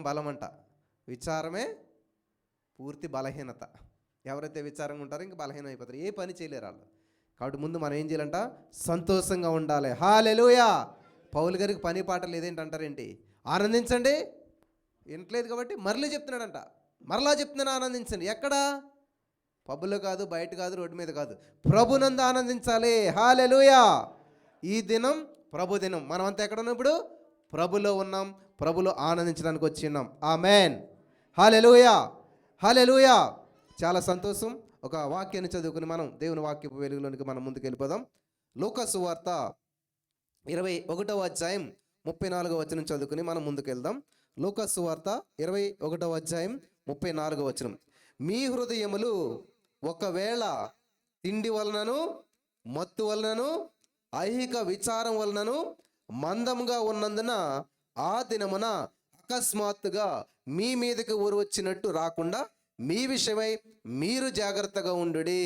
బలం అంట, విచారమే పూర్తి బలహీనత. ఎవరైతే విచారంగా ఉంటారో ఇంక బలహీనం అయిపోతారు, ఏ పని చేయలేరు వాళ్ళు. కాబట్టి ముందు మనం ఏం చేయాలంట, సంతోషంగా ఉండాలి. హల్లెలూయా. పౌలు గారికి పని పాట లేదేంటి అంటారేంటి? ఆనందించండి. వినట్లేదు కాబట్టి మరలా చెప్తున్నాడంట, మరలా చెప్తున్నాను ఆనందించండి. ఎక్కడ? పబ్బులో కాదు, బయట కాదు, రోడ్డు మీద కాదు, ప్రభునందు ఆనందించాలి. హల్లెలూయా. ఈ దినం ప్రభు దినం. మనం అంతా ఎక్కడ ఉన్నాం ఇప్పుడు? ప్రభులో ఉన్నాం, ప్రభులో ఆనందించడానికి వచ్చి ఉన్నాం. ఆమెన్. హల్లెలూయా, హల్లెలూయా. చాలా సంతోషం. ఒక వాక్యాన్ని చదువుకుని మనం దేవుని వాక్యపు వెలుగులోనికి మనం ముందుకు వెళ్ళిపోదాం. లూకా సువార్త 21వ అధ్యాయం 34వ వచనం చదువుకుని మనం ముందుకు వెళ్దాం. లూకా సువార్త 21వ అధ్యాయం 34వ వచనం. మీ హృదయములు ఒకవేళ తిండి వలనను, మత్తు వలనను, ఐహిక విచారం వలనను మందముగా ఉన్నందున ఆ దినమున అకస్మాత్తుగా మీ మీదకి ఊరు వచ్చినట్టు రాకుండా మీ విషయమై మీరు జాగ్రత్తగా ఉండుడి.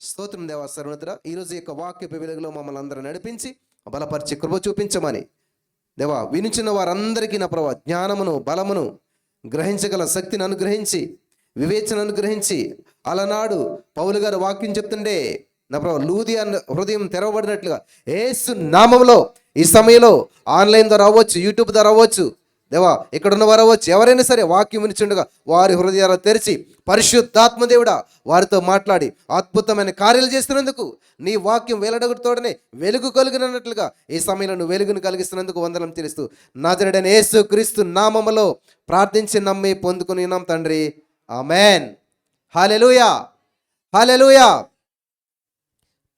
స్తోత్రం దేవా. సర్వోన్నతుడా, ఈరోజు యొక్క వాక్యపు వెలుగులో మమ్మల్ని అందరూ నడిపించి బలపరిచి కృప చూపించమని దేవా, వినిచిన వారందరికీ నా ప్రభా జ్ఞానమును, బలమును, గ్రహించగల శక్తిని అనుగ్రహించి, వివేచన అనుగ్రహించి, అలనాడు పౌలు గారు వాక్యం చెప్తుండే నా ప్రభా లూదియా హృదయం తెరవబడినట్లుగా యేసు నామములో ఈ సమయంలో ఆన్లైన్ ద్వారా అవ్వచ్చు, యూట్యూబ్ ద్వారా అవ్వచ్చు దేవా, ఇక్కడ ఉన్న వారు అవ్వచ్చు, ఎవరైనా సరే వాక్యం వినిచుండగా వారి హృదయాలు తెరిచి పరిశుద్ధాత్మ దేవుడా వారితో మాట్లాడి అద్భుతమైన కార్యాలు చేస్తున్నందుకు, నీ వాక్యం వెల్లడగుతోడనే వెలుగు కలిగినట్లుగా ఈ సమయంలో నువ్వు వెలుగును కలిగిస్తున్నందుకు వందనం తెలుస్తూ నజరేయుడైన యేసు క్రీస్తు నామములో ప్రార్థించి నమ్మి పొందుకుని ఉన్నాం తండ్రి. ఆమెన్. హల్లెలూయా, హల్లెలూయా.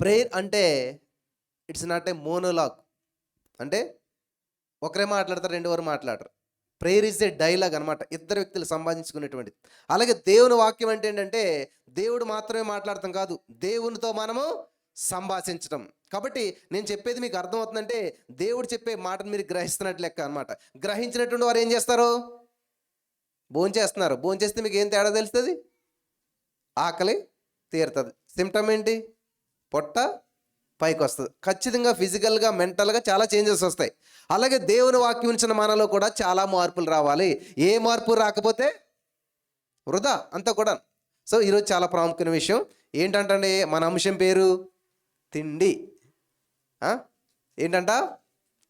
ప్రేయర్ అంటే ఇట్స్ నాట్ ఏ మోనోలాగ్. అంటే ఒకరే మాట్లాడతారు, రెండువారు మాట్లాడరు. ప్రేయర్ ఈజ్ ఏ డైలాగ్ అనమాట, ఇద్దరు వ్యక్తులు సంపాదించుకునేటువంటిది. అలాగే దేవుని వాక్యం అంటే ఏంటంటే దేవుడు మాత్రమే మాట్లాడటం కాదు, దేవునితో మనము సంభాషించడం. కాబట్టి నేను చెప్పేది మీకు అర్థమవుతుందంటే దేవుడు చెప్పే మాటను మీరు గ్రహిస్తున్నట్లు లెక్క అనమాట. గ్రహించినటువంటి వారు ఏం చేస్తారు? భోంచేస్తున్నారు. భోంచేస్తే మీకు ఏం తేడా తెలుస్తుంది? ఆకలి తీరుతుంది. సిమ్టమ్ ఏంటి? పొట్ట పైకి వస్తుంది. ఖచ్చితంగా ఫిజికల్గా, మెంటల్గా చాలా చేంజెస్ వస్తాయి. అలాగే దేవుని వాక్యం ఇచ్చిన మనలో కూడా చాలా మార్పులు రావాలి. ఏ మార్పు రాకపోతే వృధా అంతా కూడా. సో ఈరోజు చాలా ప్రాముఖ్యమైన విషయం ఏంటంటే మన అంశం పేరు తిండి. ఏంటంట?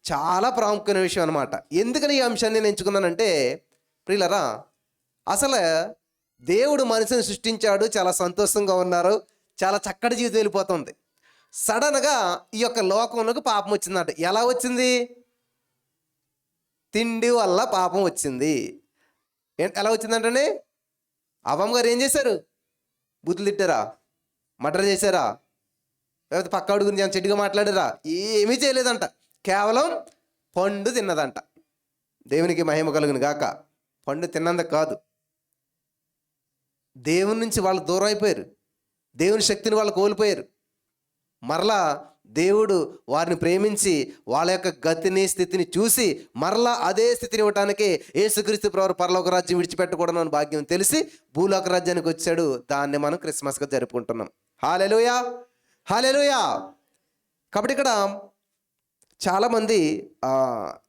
చాలా ప్రాముఖ్యమైన విషయం అనమాట. ఎందుకని ఈ అంశాన్ని నేను ఎంచుకున్నానంటే ప్రియులరా, అసలు దేవుడు మనిషిని సృష్టించాడు, చాలా సంతోషంగా ఉన్నారు, చాలా చక్కటి జీవితం వెళ్ళిపోతుంది. సడన్గా ఈ యొక్క లోకంలోకి పాపం వచ్చిందంట. ఎలా వచ్చింది? తిండి వల్ల పాపం వచ్చింది. ఎలా వచ్చిందంటే అవ్వమ్మ గారు ఏం చేశారు? బూతులు తిట్టారా? మర్డర్ చేశారా? లేకపోతే పక్కవాడి గురించి ఏమైనా చెడ్డగా మాట్లాడారా? ఏమీ చేయలేదంట. కేవలం పండు తిన్నదంట. దేవునికి మహిమ కలుగును గాక. పండు తిన్నందుకు కాదు, దేవుని నుంచి వాళ్ళు దూరం అయిపోయారు, దేవుని శక్తిని వాళ్ళు కోల్పోయారు. మరలా దేవుడు వారిని ప్రేమించి వాళ్ళ యొక్క గతిని, స్థితిని చూసి మరలా అదే స్థితిని ఇవ్వటానికి యేసుక్రీస్తు ప్రభువు పరలోక రాజ్యం విడిచిపెట్టకూడదు అని భాగ్యం తెలిసి భూలోక రాజ్యానికి వచ్చాడు. దాన్ని మనం క్రిస్మస్గా జరుపుకుంటున్నాం. హల్లెలూయా, హల్లెలూయా. కాబట్టి ఇక్కడ చాలామంది,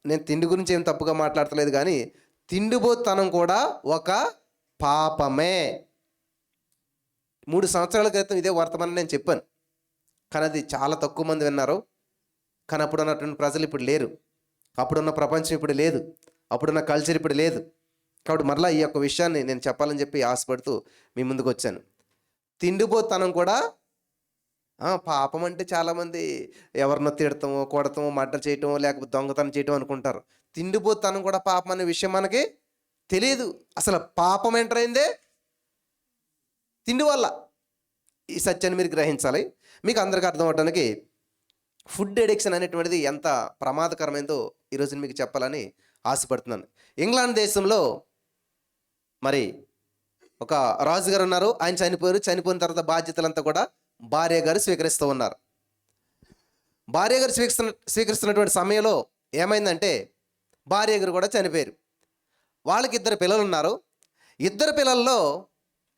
నేను తిండి గురించి ఏం తప్పుగా మాట్లాడతలేదు, కానీ తిండిపోతనం కూడా ఒక పాపమే. 3 సంవత్సరాల క్రితం ఇదే వర్తమానం నేను చెప్పాను, కానీ అది చాలా తక్కువ మంది విన్నారు. కానీ అప్పుడు ఉన్నటువంటి ప్రజలు ఇప్పుడు లేరు, అప్పుడున్న ప్రపంచం ఇప్పుడు లేదు, అప్పుడున్న కల్చర్ ఇప్పుడు లేదు. కాబట్టి మరలా ఈ యొక్క విషయాన్ని నేను చెప్పాలని చెప్పి ఆశపడుతూ మీ ముందుకు వచ్చాను. తిండిపోతనం కూడా పాపం అంటే చాలామంది ఎవరినో తిడతామో, కొడతామో, మర్డర్ చేయటమో, లేకపోతే దొంగతనం చేయటం అనుకుంటారు. తిండిపోతనం కూడా పాపం అనే విషయం మనకి తెలియదు. అసలు పాపం ఎంటర్ అయిందే తిండి వల్ల. ఈ సత్యాన్ని మీరు గ్రహించాలి. మీకు అందరికీ అర్థం అవడానికి ఫుడ్ అడిక్షన్ అనేటువంటిది ఎంత ప్రమాదకరమైందో ఈరోజు మీకు చెప్పాలని ఆశపడుతున్నాను. ఇంగ్లాండ్ దేశంలో మరి ఒక రాజుగారు ఉన్నారు. ఆయన చనిపోయారు. చనిపోయిన తర్వాత బాధ్యతలంతా కూడా భార్య గారు స్వీకరిస్తూ ఉన్నారు. భార్య గారు స్వీకరిస్తున్నటువంటి సమయంలో ఏమైందంటే భార్య గారు కూడా చనిపోయారు. వాళ్ళకి 2 పిల్లలు ఉన్నారు. 2 పిల్లల్లో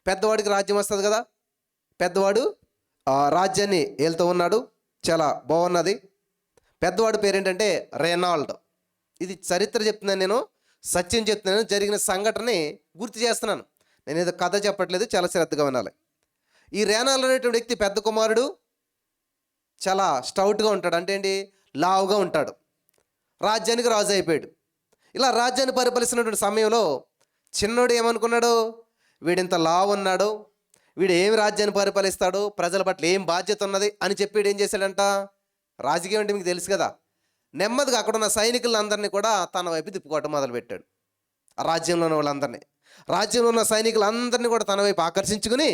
పెద్దవాడికి రాజ్యం వస్తుంది కదా, పెద్దవాడు రాజ్యాన్ని ఏలుతూ ఉన్నాడు, చాలా బాగున్నది. పెద్దవాడి పేరు ఏంటంటే రెనాల్డ్. ఇది చరిత్ర చెప్తున్నాను నేను, సత్యం చెప్తున్నాను, జరిగిన సంఘటనని గుర్తు చేస్తున్నాను. నేను ఏదో కథ చెప్పట్లేదు, చాలా శ్రద్ధగా వినాలి. ఈ రేనాలు అనేటువంటి వ్యక్తి పెద్ద కుమారుడు, చాలా స్టౌట్గా ఉంటాడు. అంటే ఏంటి, లావుగా ఉంటాడు. రాజ్యానికి రాజు అయిపోయాడు. ఇలా రాజ్యాన్ని పరిపాలిస్తున్నటువంటి సమయంలో చిన్నోడు ఏమనుకున్నాడు, వీడింత లావు ఉన్నాడు, వీడు ఏమి రాజ్యాన్ని పరిపాలిస్తాడు, ప్రజల పట్ల ఏం బాధ్యత ఉన్నది అని చెప్పి వీడు ఏం చేశాడంట, రాజకీయం అంటే మీకు తెలుసు కదా, నెమ్మదిగా అక్కడ ఉన్న సైనికులందరినీ కూడా తన వైపు తిప్పుకోవటం మొదలుపెట్టాడు. ఆ రాజ్యంలో ఉన్న వాళ్ళందరినీ, రాజ్యంలో ఉన్న సైనికులందరినీ కూడా తన వైపు ఆకర్షించుకుని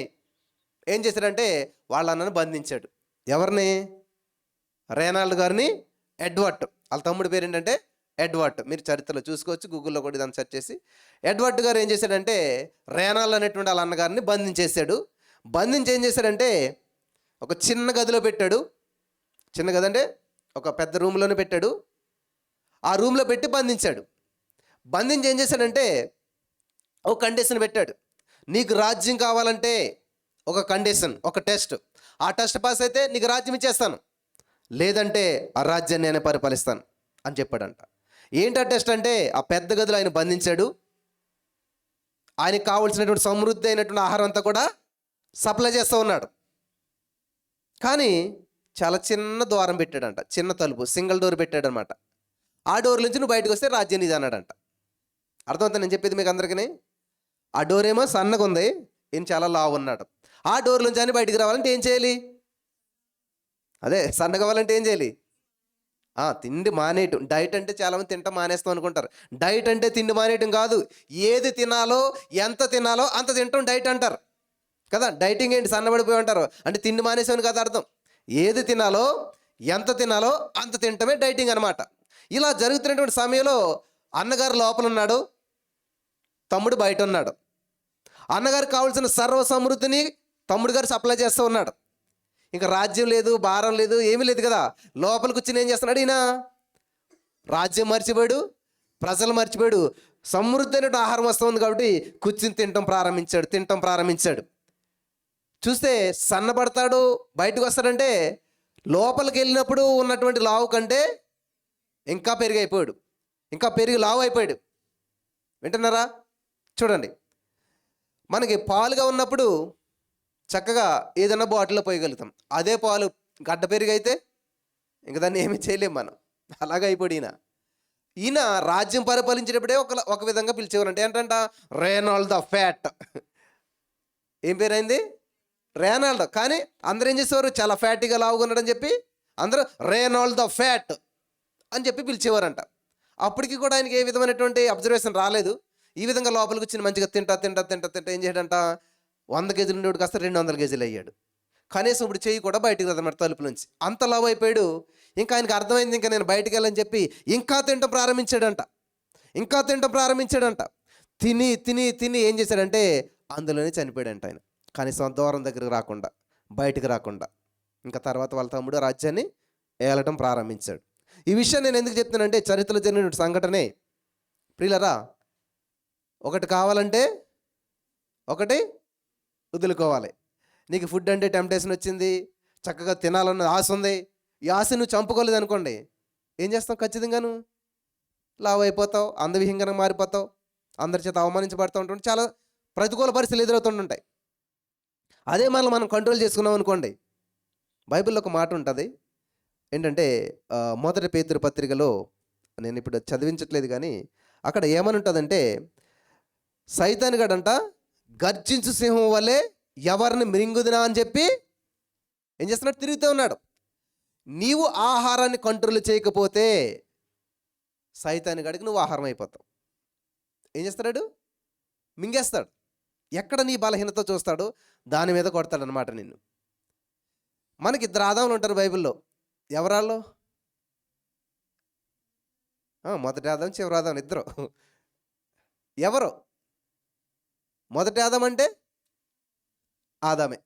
ఏం చేశాడంటే వాళ్ళందరిని బంధించాడు. ఎవరిని? రేనాల్డ్ గారిని, ఎడ్వర్డ్. వాళ్ళ తమ్ముడి పేరు ఏంటంటే ఎడ్వర్డ్. మీరు చరిత్రలో చూసుకోవచ్చు, గూగుల్లో కూడా దాన్ని సెర్చ్ చేసి. ఎడ్వర్డ్ గారు ఏం చేశాడంటే రేనాల్ అనేటువంటి వాళ్ళ అన్నగారిని బంధించేశాడు. బంధించి ఏం చేశాడంటే ఒక చిన్న గదిలో పెట్టాడు. చిన్న గది అంటే ఒక పెద్ద రూమ్లోనే పెట్టాడు. ఆ రూమ్లో పెట్టి బంధించాడు. బంధించి ఏం చేశాడంటే ఒక కండిషన్ పెట్టాడు. నీకు రాజ్యం కావాలంటే ఒక కండిషన్, ఒక టెస్ట్. ఆ టెస్ట్ పాస్ అయితే నీకు రాజ్యం ఇచ్చేస్తాను, లేదంటే ఆ రాజ్యాన్ని నేనే పరిపాలిస్తాను అని చెప్పాడంట. ఏంటా టెస్ట్ అంటే, ఆ పెద్ద గదిలో ఆయన బంధించాడు. ఆయనకు కావాల్సినటువంటి సమృద్ధి అయినటువంటి ఆహారం అంతా కూడా సప్లై చేస్తూ ఉన్నాడు. కానీ చాలా చిన్న ద్వారం పెట్టాడంట, చిన్న తలుపు, సింగిల్ డోర్ పెట్టాడనమాట. ఆ డోర్ నుంచి నువ్వు బయటకు వస్తే రాజ్యం ఇది అన్నాడంట. అర్థమవుతుంది నేను చెప్పేది మీకు అందరికీ? ఆ డోర్ ఏమో సన్నగా ఉంది, ఈయన చాలా లావు ఉన్నాడు. ఆ డోర్ నుంచి అని బయటికి రావాలంటే ఏం చేయాలి? అదే సన్నగా కావాలంటే ఏం చేయాలి? తిండి మానేయటం. డైట్ అంటే చాలామంది తింటాం మానేస్తాం అనుకుంటారు. డైట్ అంటే తిండి మానేయటం కాదు, ఏది తినాలో ఎంత తినాలో అంత తింటాం డైట్ అంటారు కదా. డైటింగ్ ఏంటి, సన్నబడిపోయి ఉంటారు అంటే తిండి మానేసామని కదా అర్థం. ఏది తినాలో ఎంత తినాలో అంత తింటమే డైటింగ్ అనమాట. ఇలా జరుగుతున్నటువంటి సమయంలో అన్నగారు లోపల ఉన్నాడు, తమ్ముడు బయట ఉన్నాడు. అన్నగారికి కావాల్సిన సర్వ సమృద్ధిని తమ్ముడు గారు సప్లై చేస్తూ ఉన్నాడు. ఇంకా రాజ్యం లేదు, భారం లేదు, ఏమీ లేదు కదా. లోపలికి వచ్చి ఏం చేస్తున్నాడు ఈయన? రాజ్యం మర్చిపోయాడు, ప్రజలు మర్చిపోయాడు. సమృద్ధి అయినట్టు ఆహారం వస్తుంది కాబట్టి కూర్చుని తినటం ప్రారంభించాడు. చూస్తే సన్నబడతాడు, బయటకు వస్తాడంటే లోపలికి వెళ్ళినప్పుడు ఉన్నటువంటి లావు కంటే ఇంకా పెరిగి లావు అయిపోయాడు. వింటున్నారా? చూడండి, మనకి పాలుగా ఉన్నప్పుడు చక్కగా ఏదైనా బాటిల్లో పోయగలుగుతాం. అదే పాలు గడ్డ పెరిగి అయితే ఇంక దాన్ని ఏమీ చేయలేం మనం. అలాగే అయిపోయాడు ఈయన రాజ్యం పరిపాలించేటప్పుడే ఒక విధంగా పిలిచేవారంటే ఏంటంట, రేనాల్డ్ ద ఫ్యాట్. ఏం పేరైంది? రేనాల్డ్. కానీ అందరూ ఏం చేసేవారు, చాలా ఫ్యాటీగా లావుగా ఉన్నాడని చెప్పి అందరూ రేనాల్డ్ ద ఫ్యాట్ అని చెప్పి పిలిచేవారంట. అప్పటికి కూడా ఆయనకి ఏ విధమైనటువంటి అబ్జర్వేషన్ రాలేదు. ఈ విధంగా లోపలికి వచ్చి మంచిగా తింటా ఏం చేయడంట, 100 కేజీలు ఉండేవాడు కాస్త 200 కేజీలు అయ్యాడు. కనీసం ఇప్పుడు చెయ్యి కూడా బయటికి రాదన్నమాట తలుపు నుంచి. అంత లావు అయిపోయాడు. ఇంకా ఆయనకు అర్థమైంది, ఇంకా నేను బయటికి వెళ్ళని చెప్పి ఇంకా తినటం ప్రారంభించాడంట. తిని ఏం చేశాడంటే అందులోనే చనిపోయాడంట ఆయన. కనీసం దూరం దగ్గరికి రాకుండా, బయటికి రాకుండా. ఇంకా తర్వాత వాళ్ళ తమ్ముడు రాజ్యాన్ని ఏలటం ప్రారంభించాడు. ఈ విషయం నేను ఎందుకు చెప్తున్నానంటే చరిత్రలో జరిగిన సంఘటనే. ప్రియులరా, ఒకటి కావాలంటే ఒకటి వదులుకోవాలి. నీకు ఫుడ్ అంటే టెంప్టేషన్ వచ్చింది, చక్కగా తినాలన్న ఆశ ఉంది. ఈ ఆశ నువ్వు చంపుకోలేదు అనుకోండి, ఏం చేస్తావు? ఖచ్చితంగాను లావు అయిపోతావు, అందవిహీనంగా మారిపోతావు, అందరి చేత అవమానించబడుతూ ఉంటుంది, చాలా ప్రతికూల పరిస్థితులు ఎదురవుతుంటాయి. అదే మనం కంట్రోల్ చేసుకున్నాం అనుకోండి. బైబిల్లో ఒక మాట ఉంటుంది ఏంటంటే, మొదటి పేతురు పత్రికలో, నేను ఇప్పుడు చదివించట్లేదు కానీ అక్కడ ఏమని ఉంటుందంటే, సైతానుగాడంట గర్జించు సింహం వల్లే ఎవరిని మృంగుదునా అని చెప్పి ఏం చేస్తున్నాడు? తిరుగుతూ ఉన్నాడు. నీవు ఆహారాన్ని కంట్రోల్ చేయకపోతే సైతానుగాడికి నువ్వు ఆహారం అయిపోతావు. ఏం చేస్తాడు? మింగేస్తాడు. ఎక్కడ నీ బలహీనత చూస్తాడో దాని మీద కొడతాడనమాట నిన్ను. మనకి 2 ఆదాములు ఉంటారు బైబిల్లో. ఎవరాళ్ళు? మొదటి ఆదాం, చివరి ఆదాం, ఇద్దరు. ఎవరు? మొదటి ఆదాం అంటే ఆదామే,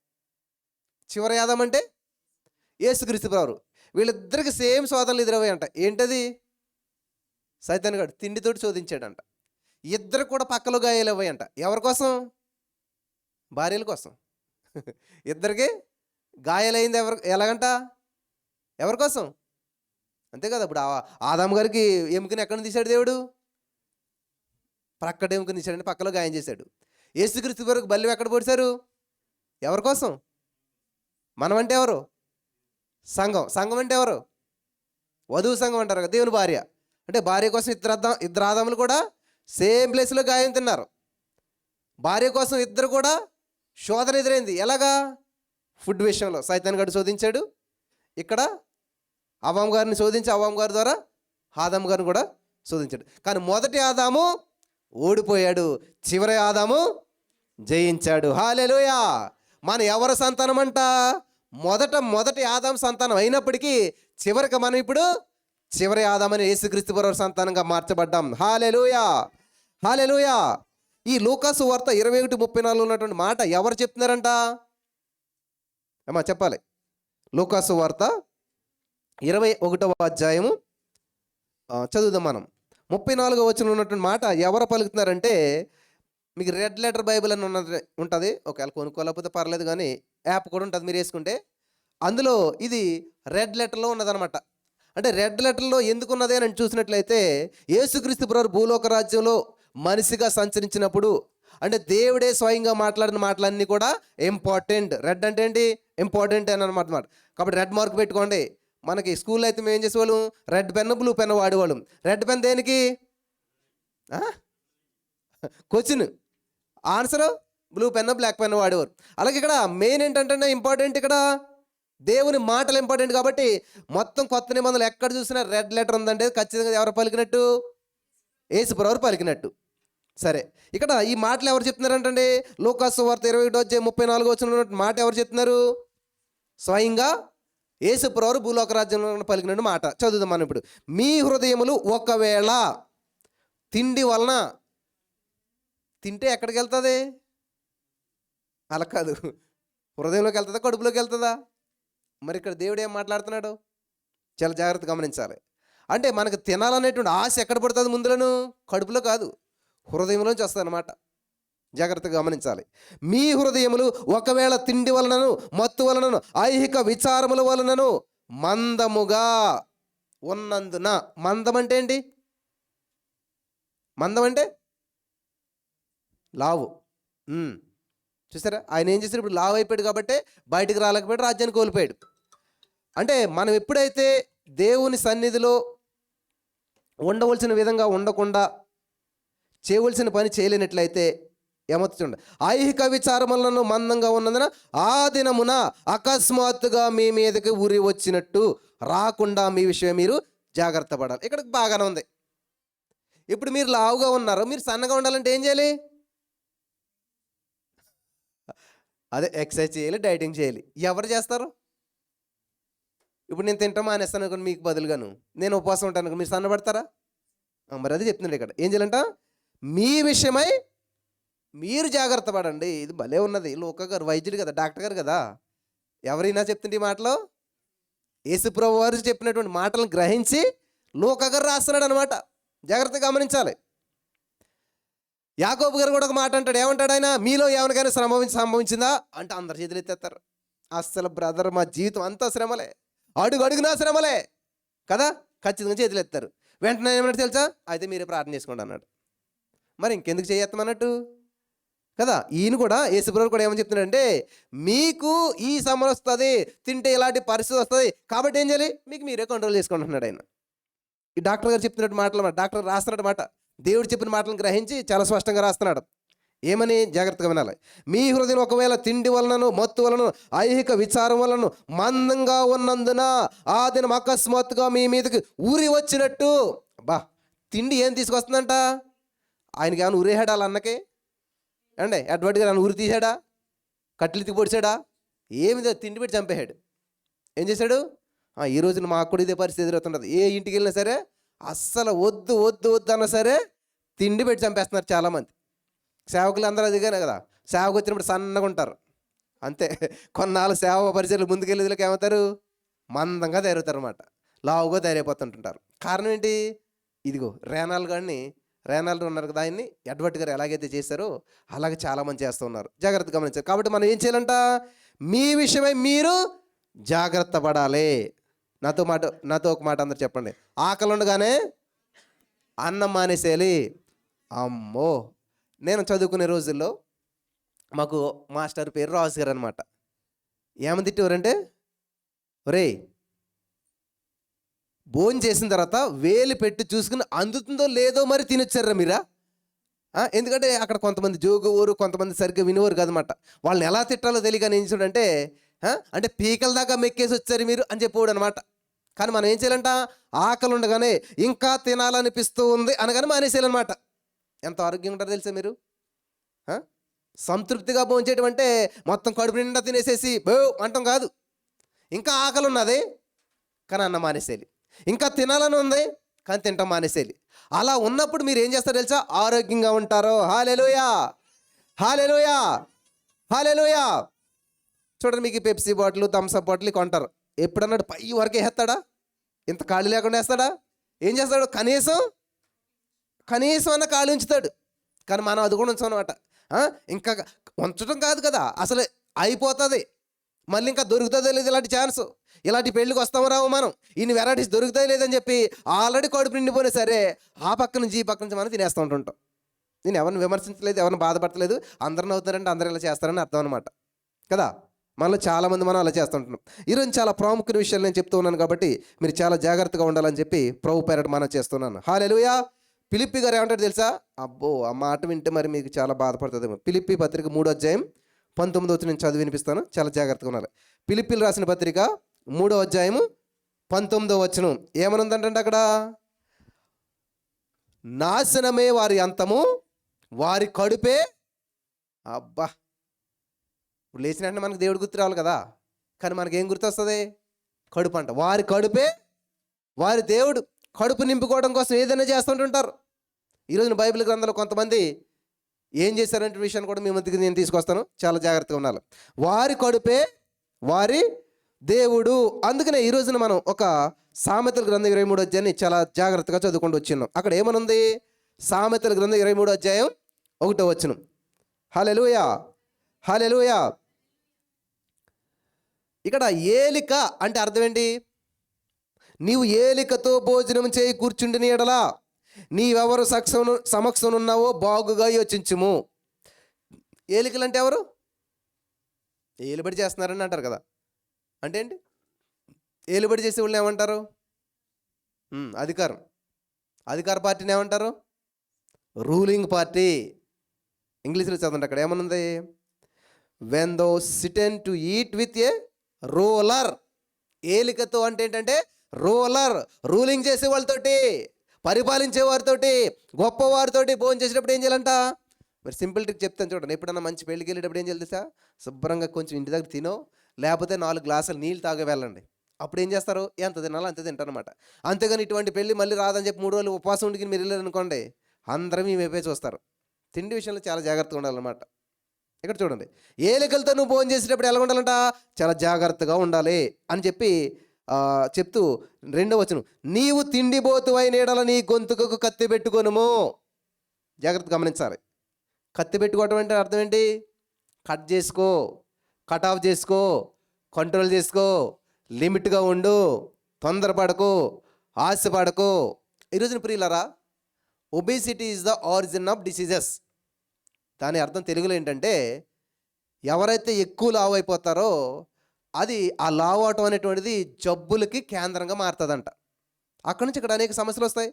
చివరి ఆదాం అంటే యేసుక్రీస్తు ప్రభువు. వీళ్ళిద్దరికి సేమ్ శోధనలు ఎదురవ్వాయి అంట. ఏంటది? సైతానుగాడు తిండితోటి శోధించాడంట. ఇద్దరు కూడా పక్కలో గాయాలు అవ్వాయంట. ఎవరి కోసం? భార్యల కోసం. ఇద్దరికి గాయాలైంది ఎలాగంట? ఎవరి కోసం? అంతే కదా. ఇప్పుడు ఆదాము గారికి ఎముకని ఎక్కడ తీశాడు దేవుడు? ప్రక్కడే తీశాడంటే పక్కలో గాయం చేశాడు. యేసుక్రీస్తు వరకు బల్లి ఎక్కడ పొడిచారు? ఎవరి కోసం? మనం అంటే ఎవరు? సంఘం. సంఘం అంటే ఎవరు? వధువు సంఘం అంటారు కదా, దేవుని భార్య. అంటే భార్య కోసం ఇద్దరు ఆదాములు కూడా సేమ్ ప్లేస్లో గాయం తిన్నారు. భార్య కోసం ఇద్దరు కూడా శోధన ఎదురైంది. ఎలాగా? ఫుడ్ విషయంలో సైతాన్ గారు శోధించాడు. ఇక్కడ అవ్వాం గారిని శోధించి అవ్వాం గారి ద్వారా ఆదాము గారిని కూడా శోధించాడు. కానీ మొదటి ఆదాము ఓడిపోయాడు, చివరి ఆదాము జయించాడు. హల్లెలూయా. మన ఎవరి సంతానం అంట? మొదటి ఆదాము సంతానం అయినప్పటికీ చివరికి మనం ఇప్పుడు చివరి ఆదామని యేసుక్రీస్తు వారి సంతానంగా మార్చబడ్డాం. హల్లెలూయా, హల్లెలూయా. ఈ లూకాసు వార్త 21:34 ఉన్నటువంటి మాట ఎవరు చెప్తున్నారంట? అమ్మా చెప్పాలి. లూకాసు వార్త 21వ అధ్యాయము చదువుదాం మనం. 34వ వచనంలో ఉన్నటువంటి మాట ఎవరు పలుకుతున్నారంటే, మీకు రెడ్ లెటర్ బైబిల్ అని ఉంటుంది. ఒకవేళ కొనుక్కోలేకపోతే పర్లేదు, కానీ యాప్ కూడా ఉంటుంది, మీరు వేసుకుంటే. అందులో ఇది రెడ్ లెటర్లో ఉన్నదనమాట. అంటే రెడ్ లెటర్లో ఎందుకున్నది అని చూసినట్లయితే, యేసుక్రీస్తు ప్రభువు భూలోక రాజ్యంలో మనిషిగా సంచరించినప్పుడు, అంటే దేవుడే స్వయంగా మాట్లాడిన మాటలన్నీ కూడా ఇంపార్టెంట్. రెడ్ అంటే ఏంటి? ఇంపార్టెంట్ అని అనమాట. కాబట్టి రెడ్ మార్క్ పెట్టుకోండి. మనకి స్కూల్లో అయితే మేము ఏం చేసేవాళ్ళం? రెడ్ పెన్, బ్లూ పెన్ వాడేవాళ్ళం. రెడ్ పెన్ దేనికి? Question answer, blue pen, black pen వాడేవారు. అలాగే ఇక్కడ మెయిన్ ఏంటంటే ఇంపార్టెంట్, ఇక్కడ దేవుని మాటలు ఇంపార్టెంట్. కాబట్టి మొత్తం కొత్త నిబంధనలు ఎక్కడ చూసినా రెడ్ లెటర్ ఉందంటే ఖచ్చితంగా ఎవరు పలికినట్టు? యేసు ప్రభువు పలికినట్టు. సరే, ఇక్కడ ఈ మాటలు ఎవరు చెప్తున్నారంటే, లూకాసు వార్త 21:34 వచ్చిన మాట ఎవరు చెప్తున్నారు? స్వయంగా యేసు ప్రభువు భూలోక రాజ్యంలో పలికినట్టు మాట. చదువుదాం మనం ఇప్పుడు. మీ హృదయములు ఒకవేళ తిండి వలన, తింటే ఎక్కడికి వెళ్తుంది? అలా కాదు, హృదయంలోకి వెళ్తుందా, కడుపులోకి వెళ్తుందా? మరి ఇక్కడ దేవుడు ఏం మాట్లాడుతున్నాడు? చాలా జాగ్రత్త గమనించాలి. అంటే మనకు తినాలనేటువంటి ఆశ ఎక్కడ పడుతుంది? ముందులను కడుపులో కాదు, హృదయంలోంచి వస్తుంది అన్నమాట. జాగ్రత్తగా గమనించాలి. మీ హృదయములు ఒకవేళ తిండి వలనను, మత్తు వలనను, ఐహిక విచారముల వలనను మందముగా ఉన్నందున. మందం అంటే ఏంటి? మందం అంటే లావు. చూసారా, ఆయన ఏం చేశారు? ఇప్పుడు లావు అయిపోయాడు కాబట్టి బయటికి రాలేకపోయాడు, రాజ్యాన్ని కోల్పోయాడు. అంటే మనం ఎప్పుడైతే దేవుని సన్నిధిలో ఉండవలసిన విధంగా ఉండకుండా చేయవలసిన పని చేయలేనట్లయితే ఏమవుతుంది? ఐహిక విచారములను మందంగా ఉన్నందున ఆ దినమున అకస్మాత్తుగా మీ మీదకి ఉరి వచ్చినట్టు రాకుండా మీ విషయం మీరు జాగ్రత్త పడాలి. ఇక్కడ బాగానే ఉంది. ఇప్పుడు మీరు లావుగా ఉన్నారు, మీరు సన్నగా ఉండాలంటే ఏం చేయాలి? అదే ఎక్సర్సైజ్ చేయాలి, డైటింగ్ చేయాలి. ఎవరు చేస్తారు? ఇప్పుడు నేను తింటాం మానేస్తాను అనుకోండి, మీకు బదులుగాను నేను ఉపవాసం ఉంటాను అనుకో, మీరు సన్నబడతారా? మరి అది చెప్తున్నాడు ఇక్కడ. ఏం చేయాలంట? మీ విషయమై మీరు జాగ్రత్త పడండి. ఇది భలే ఉన్నది. లోక గారు వైద్యుడు కదా, డాక్టర్ గారు కదా, ఎవరైనా చెప్తుంటే ఈ మాటలో యేసు ప్రభువు వారు చెప్పినటువంటి మాటలను గ్రహించి లోక గారు రాస్తున్నాడు అనమాట. జాగ్రత్తగా గమనించాలి. యాకోబు గారు కూడా ఒక మాట అంటాడు. ఏమంటాడు ఆయన? మీలో ఎవరికైనా సంభవించిందా అంటే అందరు చేతులు ఎత్తేస్తారు. అస్సలు బ్రదర్, మా జీవితం అంతా శ్రమలే, అడుగునా శ్రమలే కదా, ఖచ్చితంగా చేతులు ఎత్తారు. వెంటనే ఏమన్నట్టు తెలుసా? అయితే మీరే ప్రార్థన చేసుకోండి అన్నాడు. మరి ఇంకెందుకు చేయత్తమన్నట్టు కదా. ఈయన కూడా యేసుప్రభువు కూడా ఏమని చెప్తున్నాడంటే, మీకు ఈ సమస్య వస్తుంది, తింటే ఇలాంటి పరిస్థితి వస్తుంది, కాబట్టి ఏం చేయాలి? మీకు మీరే కంట్రోల్ చేసుకోండి అన్నాడు ఆయన. ఈ డాక్టర్ గారు చెప్తున్నట్టు మాటలు డాక్టర్ రాస్తున్నాడు మాట. దేవుడు చెప్పిన మాటలను గ్రహించి చాలా స్పష్టంగా రాస్తున్నాడు. ఏమని? జాగ్రత్తగా వినాలి. మీ హృదయం ఒకవేళ తిండి వలనను, మత్తు వలన, ఐహిక విచారం వలన మందంగా ఉన్నందున ఆ దినం అకస్మాత్తుగా మీ మీదకి ఊరి వచ్చినట్టు. బా, తిండి ఏం తీసుకొస్తుందంట? ఆయనకి ఏమైనా ఊరేహాడా అన్నకే? అండి అడ్వాడిగా నన్ను ఊరి తీసాడా? కట్లెత్తి పొడిచాడా? ఏమి తిండి పెట్టి చంపేశాడు. ఏం చేశాడు? ఈ రోజున మాకు కూడా ఇదే పరిస్థితి ఎదురవుతుంటుంది. ఏ ఇంటికి వెళ్ళినా సరే అస్సలు వద్దు వద్దు వద్దు అన్నా సరే తిండి పెట్టి చంపేస్తున్నారు చాలామంది. సేవకులు అందరూ అదిగానే కదా, సేవకు వచ్చినప్పుడు సన్నగా ఉంటారు అంతే. కొన్నాళ్ళు సేవ పరిచయాలు ముందుకెళ్ళేదిలోకి ఏమవుతారు? మందంగా తయారవుతారు అన్నమాట, లావుగా తయారైపోతుంటుంటారు. కారణం ఏంటి? ఇదిగో రేనాళ్ళు ఉన్నారు కదా, ఆయన్ని ఎడ్వర్డ్ గారు ఎలాగైతే చేశారో అలాగే చాలామంది చేస్తూ ఉన్నారు. జాగ్రత్త గమనించారు. కాబట్టి మనం ఏం చేయాలంట? మీ విషయమై మీరు జాగ్రత్త పడాలి. నాతో ఒక మాట అందరు చెప్పండి. ఆకలి ఉండగానే అన్నం మానేసేయాలి. అమ్మో! నేను చదువుకునే రోజుల్లో మాకు మాస్టర్ పేరు రాజు గారు అనమాట. ఏమని తిట్టేవారంటే, ఒరేయ్, భోంచేసిన తర్వాత వేలు పెట్టి చూసుకుని అందుతుందో లేదో మరి తినొచ్చారా మీరా? ఎందుకంటే అక్కడ కొంతమంది జోగువారు, కొంతమంది సరిగ్గా వినేవారు కదనమాట. వాళ్ళని ఎలా తిట్టాలో తెలియక నేను చూడంటే, అంటే పీకల దాకా మెక్కేసి వచ్చారు మీరు అని చెప్పేవాడు అనమాట. కానీ మనం ఏం చేయాలంట, ఆకలి ఉండగానే ఇంకా తినాలనిపిస్తూ ఉంది అనగానే మానేసేయాలన్నమాట. ఎంత ఆరోగ్యంగా ఉంటారో తెలుసా మీరు? ఆ? సంతృప్తిగా భోంచేయడం అంటే మొత్తం కడుపు నిండా తినేసేసి బో అంటాం కాదు. ఇంకా ఆకలి ఉన్నది కానీ అన్నం మానేసేయాలి. ఇంకా తినాలని ఉంది కానీ తింటాం మానేసేయాలి. అలా ఉన్నప్పుడు మీరు ఏం చేస్తారో తెలుసా? ఆరోగ్యంగా ఉంటారో. హల్లెలూయా, హల్లెలూయా, హల్లెలూయా. చూడండి, మీకు పెప్సీ బాటిల్, థమ్స్అప్ బాటిల్ కొంటారు. ఎప్పుడన్నాడు పై వరకే వేస్తాడా? ఇంత ఖాళీ లేకుండా వేస్తాడా? ఏం చేస్తాడు? కనీసం అన్న ఖాళీ ఉంచుతాడు. కానీ మనం అది కూడా ఉంచాం అనమాట. ఇంకా ఉంచడం కాదు కదా, అసలు అయిపోతుంది. మళ్ళీ ఇంకా దొరుకుతుందో లేదు ఇలాంటి ఛాన్స్. ఇలాంటి పెళ్ళికి వస్తామో రావు మనం, ఇన్ని వెరైటీస్ దొరుకుతాయి లేదని చెప్పి ఆల్రెడీ కడుపు నిండిపోయినా సరే ఆ పక్క నుంచి ఈ పక్క నుంచి మనం తినేస్తూ ఉంటుంటాం. నేను ఎవరిని విమర్శించలేదు, ఎవరిని బాధపడతలేదు. అందరిని అవుతారంటే అందరూ ఇలా చేస్తారని అర్థం అనమాట కదా. మనలో చాలామంది మనం అలా చేస్తుంటున్నాం. ఈరోజు చాలా ప్రాముఖ్యమైన విషయాలు నేను చెప్తూ ఉన్నాను కాబట్టి మీరు చాలా జాగ్రత్తగా ఉండాలని చెప్పి ప్రభు పేరట మనం చేస్తున్నాను. హల్లెలూయా. ఫిలిప్పి గారు ఏమంటారు తెలుసా? అబ్బో, ఆ మాట వింటే మరి మీకు చాలా బాధపడుతుందేమో. ఫిలిప్పి పత్రిక 3:19 నేను చదివి వినిపిస్తాను, చాలా జాగ్రత్తగా ఉన్నారు. ఫిలిప్పీలు రాసిన పత్రిక 3:19 ఏమనుందంటే అక్కడ, నాశనమే వారి అంతము, వారి కడుపే. అబ్బా, ఇప్పుడు లేచిన వెంటనే మనకు దేవుడు గుర్తు రావాలి కదా, కానీ మనకేం గుర్తు వస్తుంది? కడుపు అంట. వారి కడుపే వారి దేవుడు. కడుపు నింపుకోవడం కోసం ఏదైనా చేస్తుంటుంటారు. ఈరోజు బైబిల్ గ్రంథంలో కొంతమంది ఏం చేశారంటే విషయాన్ని కూడా మీ మధ్యకి నేను తీసుకొస్తాను, చాలా జాగ్రత్తగా ఉండాలి. వారి కడుపే వారి దేవుడు. అందుకనే ఈ రోజున మనం ఒక సామెతల గ్రంథం 23 చాలా జాగ్రత్తగా చదువుకుంటూ వచ్చిన్నాం. అక్కడ ఏమనుంది? సామెతల గ్రంథం 23:1. హల్లెలూయా, హల్లెలూయా. ఇక్కడ ఏలిక అంటే అర్థం ఏంటి? నీవు ఏలికతో భోజనం చేయి కూర్చుండిన ఎడలా నీవెవరు సమక్షమున్నావో బాగుగా యోచించుము. ఏలికలు అంటే ఎవరు? ఏలుబడి చేస్తున్నారని అంటారు కదా. అంటే ఏంటి? ఏలుబడి చేసే వాళ్ళని ఏమంటారు? అధికార పార్టీని ఏమంటారు? Ruling party. ఇంగ్లీష్లో చదవండి, అక్కడ ఏమనుంది? When thou sittest to eat with a ruler. ఏలికతో అంటే ఏంటంటే రూలర్, రూలింగ్ చేసే వాళ్ళతోటి, పరిపాలించే వారితోటి, గొప్పవారితోటి భోజనం చేసేటప్పుడు ఏం చేయాలంట? మరి సింపుల్ ట్రిక్ చెప్తాను చూడండి. ఎప్పుడన్నా మంచి పెళ్ళికి వెళ్ళేటప్పుడు ఏం చేయాలి తెలుసా? శుభ్రంగా కొంచెం ఇంటి దగ్గర తినో, లేకపోతే 4 గ్లాసులు నీళ్ళు తాగి వెళ్ళండి. అప్పుడు ఏం చేస్తారు? ఎంత తినాలో అంత తింటారనమాట. అంతేగాని ఇటువంటి పెళ్ళి మళ్ళీ రాదని చెప్పి 3 రోజులు ఉపవాసం ఉండి మీరు వెళ్ళారనుకోండి, అందరం మీ వైపే చూస్తారు. తిండి విషయంలో చాలా జాగ్రత్తగా ఉండాలన్నమాట. ఇక్కడ చూడండి, ఏలికలతో నువ్వు భోజనం చేసేటప్పుడు ఎలా ఉండాలంట? చాలా జాగ్రత్తగా ఉండాలి అని చెప్పి చెప్తూ 2వ నీవు తిండిపోతువైన ఎడల నీ గొంతుకు కత్తి పెట్టుకొనుము. జాగ్రత్త గమనించాలి. కత్తి పెట్టుకోవటం అంటే అర్థం ఏంటి? కట్ చేసుకో, కట్ ఆఫ్ చేసుకో, కంట్రోల్ చేసుకో, లిమిట్గా ఉండు, తొందరపడకు, ఆశపడకు. ఈరోజున ప్రియులారా, obesity is the origin of diseases. దాని అర్థం తెలుగులో ఏంటంటే, ఎవరైతే ఎక్కువ లావు అయిపోతారో అది ఆ లావు అవటం అనేటువంటిది జబ్బులకి కేంద్రంగా మారుతుందంట. అక్కడి నుంచి ఇక్కడ అనేక సమస్యలు వస్తాయి.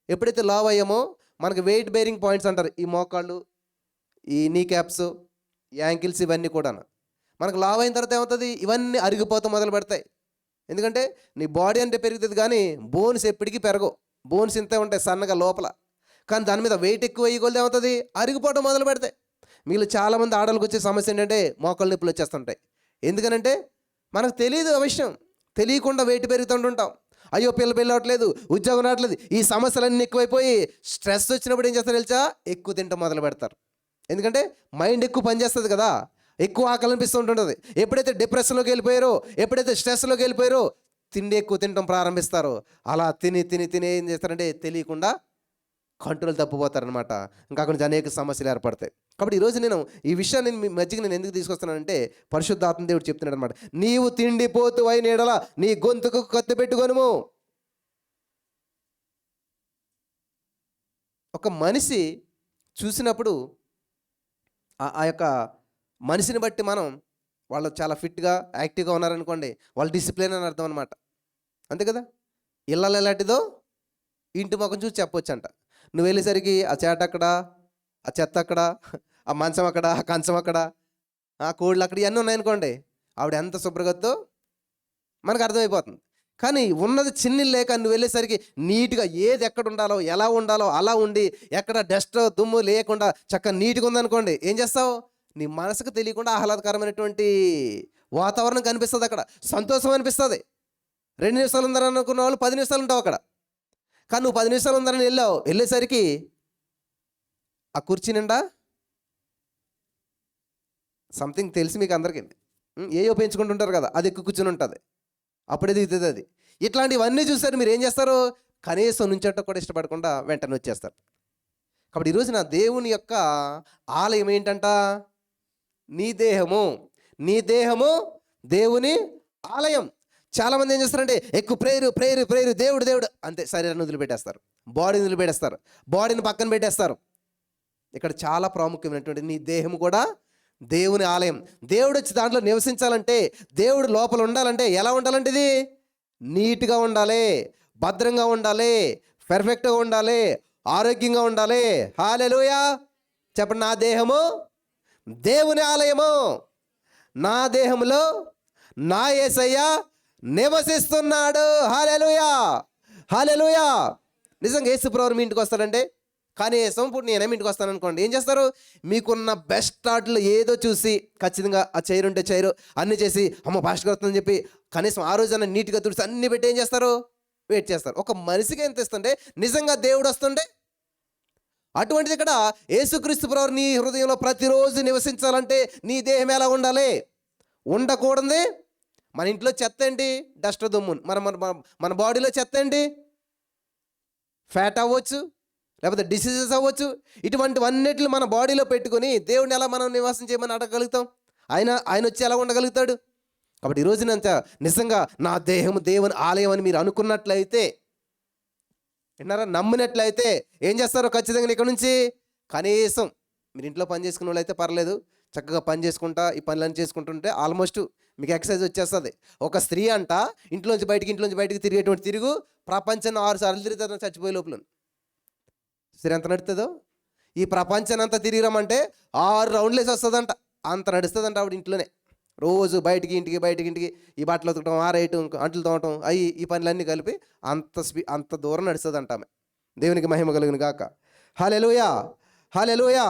ఎప్పుడైతే లావు అయ్యామో మనకి వెయిట్ బేరింగ్ పాయింట్స్ అంటారు, ఈ మోకాళ్ళు, ఈ నీ క్యాప్స్, యాంకిల్స్, ఇవన్నీ కూడా మనకు లావు అయిన తర్వాత ఏమవుతుంది? ఇవన్నీ అరిగిపోతూ మొదలు పెడతాయి. ఎందుకంటే నీ బాడీ అంటే పెరుగుతుంది కానీ బోన్స్ ఎప్పటికీ పెరగవు. బోన్స్ ఇంతే ఉంటాయి సన్నగా లోపల. కానీ దాని మీద వెయిట్ ఎక్కువ అయ్యగొలది ఏమవుతుంది? అరిగిపోవడం మొదలు పెడతాయి. మీలో చాలామంది ఆడవాళ్ళకి వచ్చే సమస్య ఏంటంటే మోకాళ్ళ నొప్పులు వచ్చేస్తుంటాయి. ఎందుకనంటే మనకు తెలియదు ఆ విషయం, తెలియకుండా వెయిట్ పెరుగుతుంటుంటాం. అయ్యో పెళ్ళి అవ్వట్లేదు, ఉద్యోగం రావట్లేదు, ఈ సమస్యలన్నీ ఎక్కువైపోయి స్ట్రెస్ వచ్చినప్పుడు ఏం చేస్తారు తెలుసా? ఎక్కువ తింటాం మొదలు పెడతారు. ఎందుకంటే మైండ్ ఎక్కువ పనిచేస్తుంది కదా, ఎక్కువ ఆకలి అనిపిస్తూ ఉంటుంటుంది. ఎప్పుడైతే డిప్రెషన్లోకి వెళ్ళిపోయారో, ఎప్పుడైతే స్ట్రెస్లోకి వెళ్ళిపోయారో తిండి ఎక్కువ తినడం ప్రారంభిస్తారు. అలా తిని తిని తిని ఏం చేస్తారంటే తెలియకుండా కంట్రోల్ తప్పిపోతారనమాట. ఇంకా అక్కడి నుంచి అనేక సమస్యలు ఏర్పడతాయి. కాబట్టి ఈరోజు నేను ఈ విషయాన్ని మీ మధ్యకి నేను ఎందుకు తీసుకొస్తున్నానంటే, పరిశుద్ధాత్మ దేవుడు చెప్తున్నాడు అనమాట. నీవు తిండిపోతు అయిన ఎడల నీ గొంతుకు కత్తి పెట్టుకొనుము. ఒక మనిషి చూసినప్పుడు ఆ యొక్క మనిషిని బట్టి మనం వాళ్ళు చాలా ఫిట్గా యాక్టివ్గా ఉన్నారనుకోండి, వాళ్ళు డిసిప్లిన్ అని అర్థం అనమాట. అంతే కదా. ఇళ్ళలో ఎలాంటిదో ఇంటి ముఖం చూసి చెప్పొచ్చు అంట. నువ్వు వెళ్ళేసరికి ఆ చేట అక్కడ, ఆ చెత్త అక్కడ, ఆ మంచం అక్కడ, ఆ కంచం అక్కడ, ఆ కోళ్ళు అక్కడ, ఇవన్నీ ఉన్నాయనుకోండి, ఆవిడ ఎంత శుభ్రగతో మనకు అర్థమైపోతుంది. కానీ ఉన్నది చిన్న లేక నువ్వు వెళ్ళేసరికి నీట్గా ఏది ఎక్కడ ఉండాలో ఎలా ఉండాలో అలా ఉండి, ఎక్కడ డస్ట్ దుమ్ము లేకుండా చక్కగా నీట్గా ఉందనుకోండి, ఏం చేస్తావు? నీ మనసుకు తెలియకుండా ఆహ్లాదకరమైనటువంటి వాతావరణం కనిపిస్తుంది, అక్కడ సంతోషం అనిపిస్తుంది. 2 నిమిషాలు ఉందని అనుకున్న వాళ్ళు 10 నిమిషాలు ఉంటావు అక్కడ. కానీ నువ్వు 10 నిమిషాలు ఉందని వెళ్ళేసరికి ఆ కుర్చీ నిండా సంథింగ్ తెలిసి మీకు అందరికీ ఏయో పెంచుకుంటుంటారు కదా, అది ఎక్కువ కూర్చుని ఉంటుంది, అప్పుడే దిగుతుంది అది. ఇట్లాంటివన్నీ చూస్తారు, మీరు ఏం చేస్తారు? కనీసం నుంచోట కూడా ఇష్టపడకుండా వెంటనే వచ్చేస్తారు. కాబట్టి ఈరోజు నా దేవుని యొక్క ఆలయం ఏంటంట? నీ దేహము. నీ దేహము దేవుని ఆలయం. చాలామంది ఏం చేస్తారంటే ఎక్కువ ప్రేయరు దేవుడు అంతే, శరీరాన్ని వదిలిపెట్టేస్తారు, బాడీని వదిలిపెట్టేస్తారు, బాడీని పక్కన పెట్టేస్తారు. ఇక్కడ చాలా ప్రాముఖ్యమైనటువంటి నీ దేహము కూడా దేవుని ఆలయం. దేవుడు వచ్చి దాంట్లో నివసించాలంటే, దేవుడు లోపల ఉండాలంటే ఎలా ఉండాలంటే ఇది నీట్గా ఉండాలి, భద్రంగా ఉండాలి, పర్ఫెక్ట్గా ఉండాలి, ఆరోగ్యంగా ఉండాలి. హల్లెలూయా చెప్పండి. నా దేహము దేవుని ఆలయము, నా దేహములో నా యేసయ్య నివసిస్తున్నాడు. హల్లెలూయా హల్లెలూయా. నిజంగా యేసుప్రభువు మీ ఇంటికి వస్తాడంటే, కనీసం ఇప్పుడు నేనేమి ఇంటికి వస్తాను అనుకోండి, ఏం చేస్తారు? మీకున్న బెస్ట్ ఆటలు ఏదో చూసి ఖచ్చితంగా ఆ చైర్ ఉంటే చైరు అన్నీ చేసి అమ్మ పాస్టర్ వస్తుందని చెప్పి కనీసం ఆ రోజున నీట్గా తుడిసి అన్నీ పెట్టి ఏం చేస్తారు? వెయిట్ చేస్తారు. ఒక మనిషికి ఎంత ఇస్తుంటే నిజంగా దేవుడు వస్తుండే. అటువంటిది ఇక్కడ యేసుక్రీస్తు ప్రభువు నీ హృదయంలో ప్రతిరోజు నివసించాలంటే నీ దేహం ఎలా ఉండాలి? ఉండకూడదు. మన ఇంట్లో చెత్త ఏంటి? డస్ట్ దుమ్ము. మన బాడీలో చెత్త ఏంటి? ఫ్యాట్ అవ్వచ్చు, లేకపోతే డిసీజెస్ అవ్వచ్చు. ఇటువంటివన్నిటిని మన బాడీలో పెట్టుకొని దేవుడిని ఎలా మనం నివాసం చేయమని అడగగలుగుతాం? ఆయన వచ్చి ఎలా ఉండగలుగుతాడు? కాబట్టి ఈరోజునంత నిజంగా నా దేహం దేవుని ఆలయం అని మీరు అనుకున్నట్లయితే, విన్నారా, నమ్మినట్లయితే ఏం చేస్తారో ఖచ్చితంగా ఇక్కడ నుంచి కనీసం మీరు ఇంట్లో పని చేసుకునే వాళ్ళు అయితే పర్లేదు, చక్కగా పని చేసుకుంటా ఈ పనులన్నీ చేసుకుంటుంటే ఆల్మోస్ట్ మీకు ఎక్సర్సైజ్ వచ్చేస్తుంది. ఒక స్త్రీ అంట ఇంట్లోంచి బయటికి తిరిగేటువంటి తిరుగు ప్రపంచాన్ని 6 సార్లు తిరుగుతుంది చచ్చిపోయే లోపల. స్త్రీ ఎంత నడుతుందో ఈ ప్రపంచాన్ని అంతా తిరిగిరమంటే 6 రౌండ్లు వేసి వస్తుందంట, అంత నడుస్తుందంట ఆవిడ ఇంట్లోనే. రోజు బయటికి ఇంటికి ఈ బట్టలు ఉతకటం, ఆరేయటం, అంట్లు తోమటం, ఈ పనులన్నీ కలిపి అంత దూరం నడుస్తుందంట ఆమె. దేవునికి మహిమ కలుగును గాక. హల్లెలూయా హల్లెలూయా.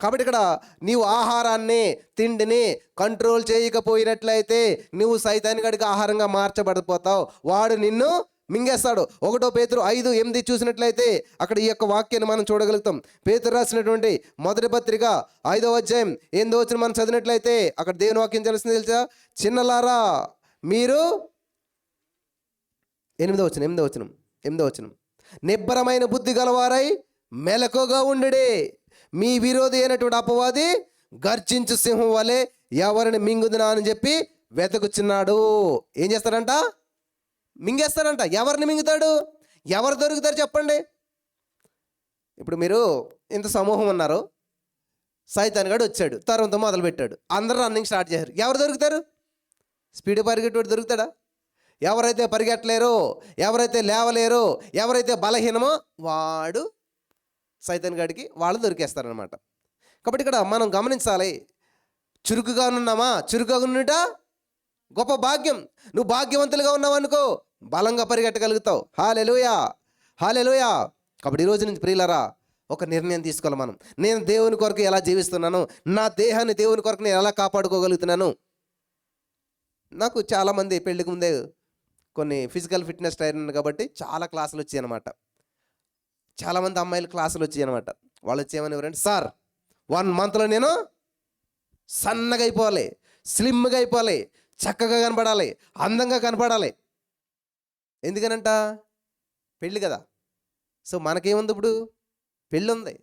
కాబట్టి ఇక్కడ నీవు ఆహారాన్ని, తిండిని కంట్రోల్ చేయకపోయినట్లయితే నువ్వు సైతాని గడికి ఆహారంగా మార్చబడిపోతావు, వాడు నిన్ను మింగేస్తాడు. 1 పేతురు 5:8 చూసినట్లయితే అక్కడ ఈ యొక్క వాక్యాన్ని మనం చూడగలుగుతాం. పేతురు రాసినటువంటి మొదటి పత్రిక 5వ అధ్యాయం 8వ వచనం మనం చదివినట్లయితే అక్కడ దేవుని వాక్యం తెలుసా? చిన్నలారా మీరు 8వ వచనం నిబ్బరమైన బుద్ధి గలవారై మెలకుగా ఉండుడే, మీ విరోధి అయినటువంటి అపవాది గర్జించు సింహం వలె ఎవరిని మింగుదునా అని చెప్పి వెతుకుచున్నాడు. ఏం చేస్తాడంట? మింగేస్తాడంట. ఎవరిని మింగుతాడు? ఎవరు దొరుకుతారు చెప్పండి? ఇప్పుడు మీరు ఇంత సమూహం ఉన్నారు, సైతాన్ గడు వచ్చాడు, తరంతో మొదలుపెట్టాడు, అందరూ రన్నింగ్ స్టార్ట్ చేశారు. ఎవరు దొరుకుతారు? స్పీడ్ పరిగెట్టేవాడు దొరుకుతాడా? ఎవరైతే పరిగెట్టలేరో, ఎవరైతే లేవలేరో, ఎవరైతే బలహీనమో వాడు సైతాన్ గడికి వాళ్ళు దొరికేస్తారనమాట. కాబట్టి ఇక్కడ మనం గమనించాలి, చురుకుగా ఉన్నామా? చురుకుగా ఉన్నట గొప్ప భాగ్యం. నువ్వు భాగ్యవంతులుగా ఉన్నావు అనుకో, బలంగా పరిగెట్టగలుగుతావు. హల్లెలూయా హల్లెలూయా. కాబట్టి ఈరోజు నుంచి ప్రియులారా ఒక నిర్ణయం తీసుకోవాలి మనం. నేను దేవుని కొరకు ఎలా జీవిస్తున్నాను, నా దేహాన్ని దేవుని కొరకు నేను ఎలా కాపాడుకోగలుగుతున్నాను. నాకు చాలామంది పెళ్ళికి ముందే కొన్ని ఫిజికల్ ఫిట్నెస్ ట్రైనర్ కాబట్టి చాలా క్లాసులు వచ్చాయి అనమాట. చాలామంది అమ్మాయిలు క్లాసులు వచ్చాయి అనమాట. వాళ్ళు వచ్చేయమని ఎవరంటే, సార్ 1 మంత్లో నేను సన్నగా అయిపోవాలి, స్లిమ్గా అయిపోవాలి, చక్కగా కనపడాలి, అందంగా కనపడాలి. ఎందుకనంట? పెళ్ళి కదా. సో మనకేముంది ఇప్పుడు? పెళ్ళి ఉంది,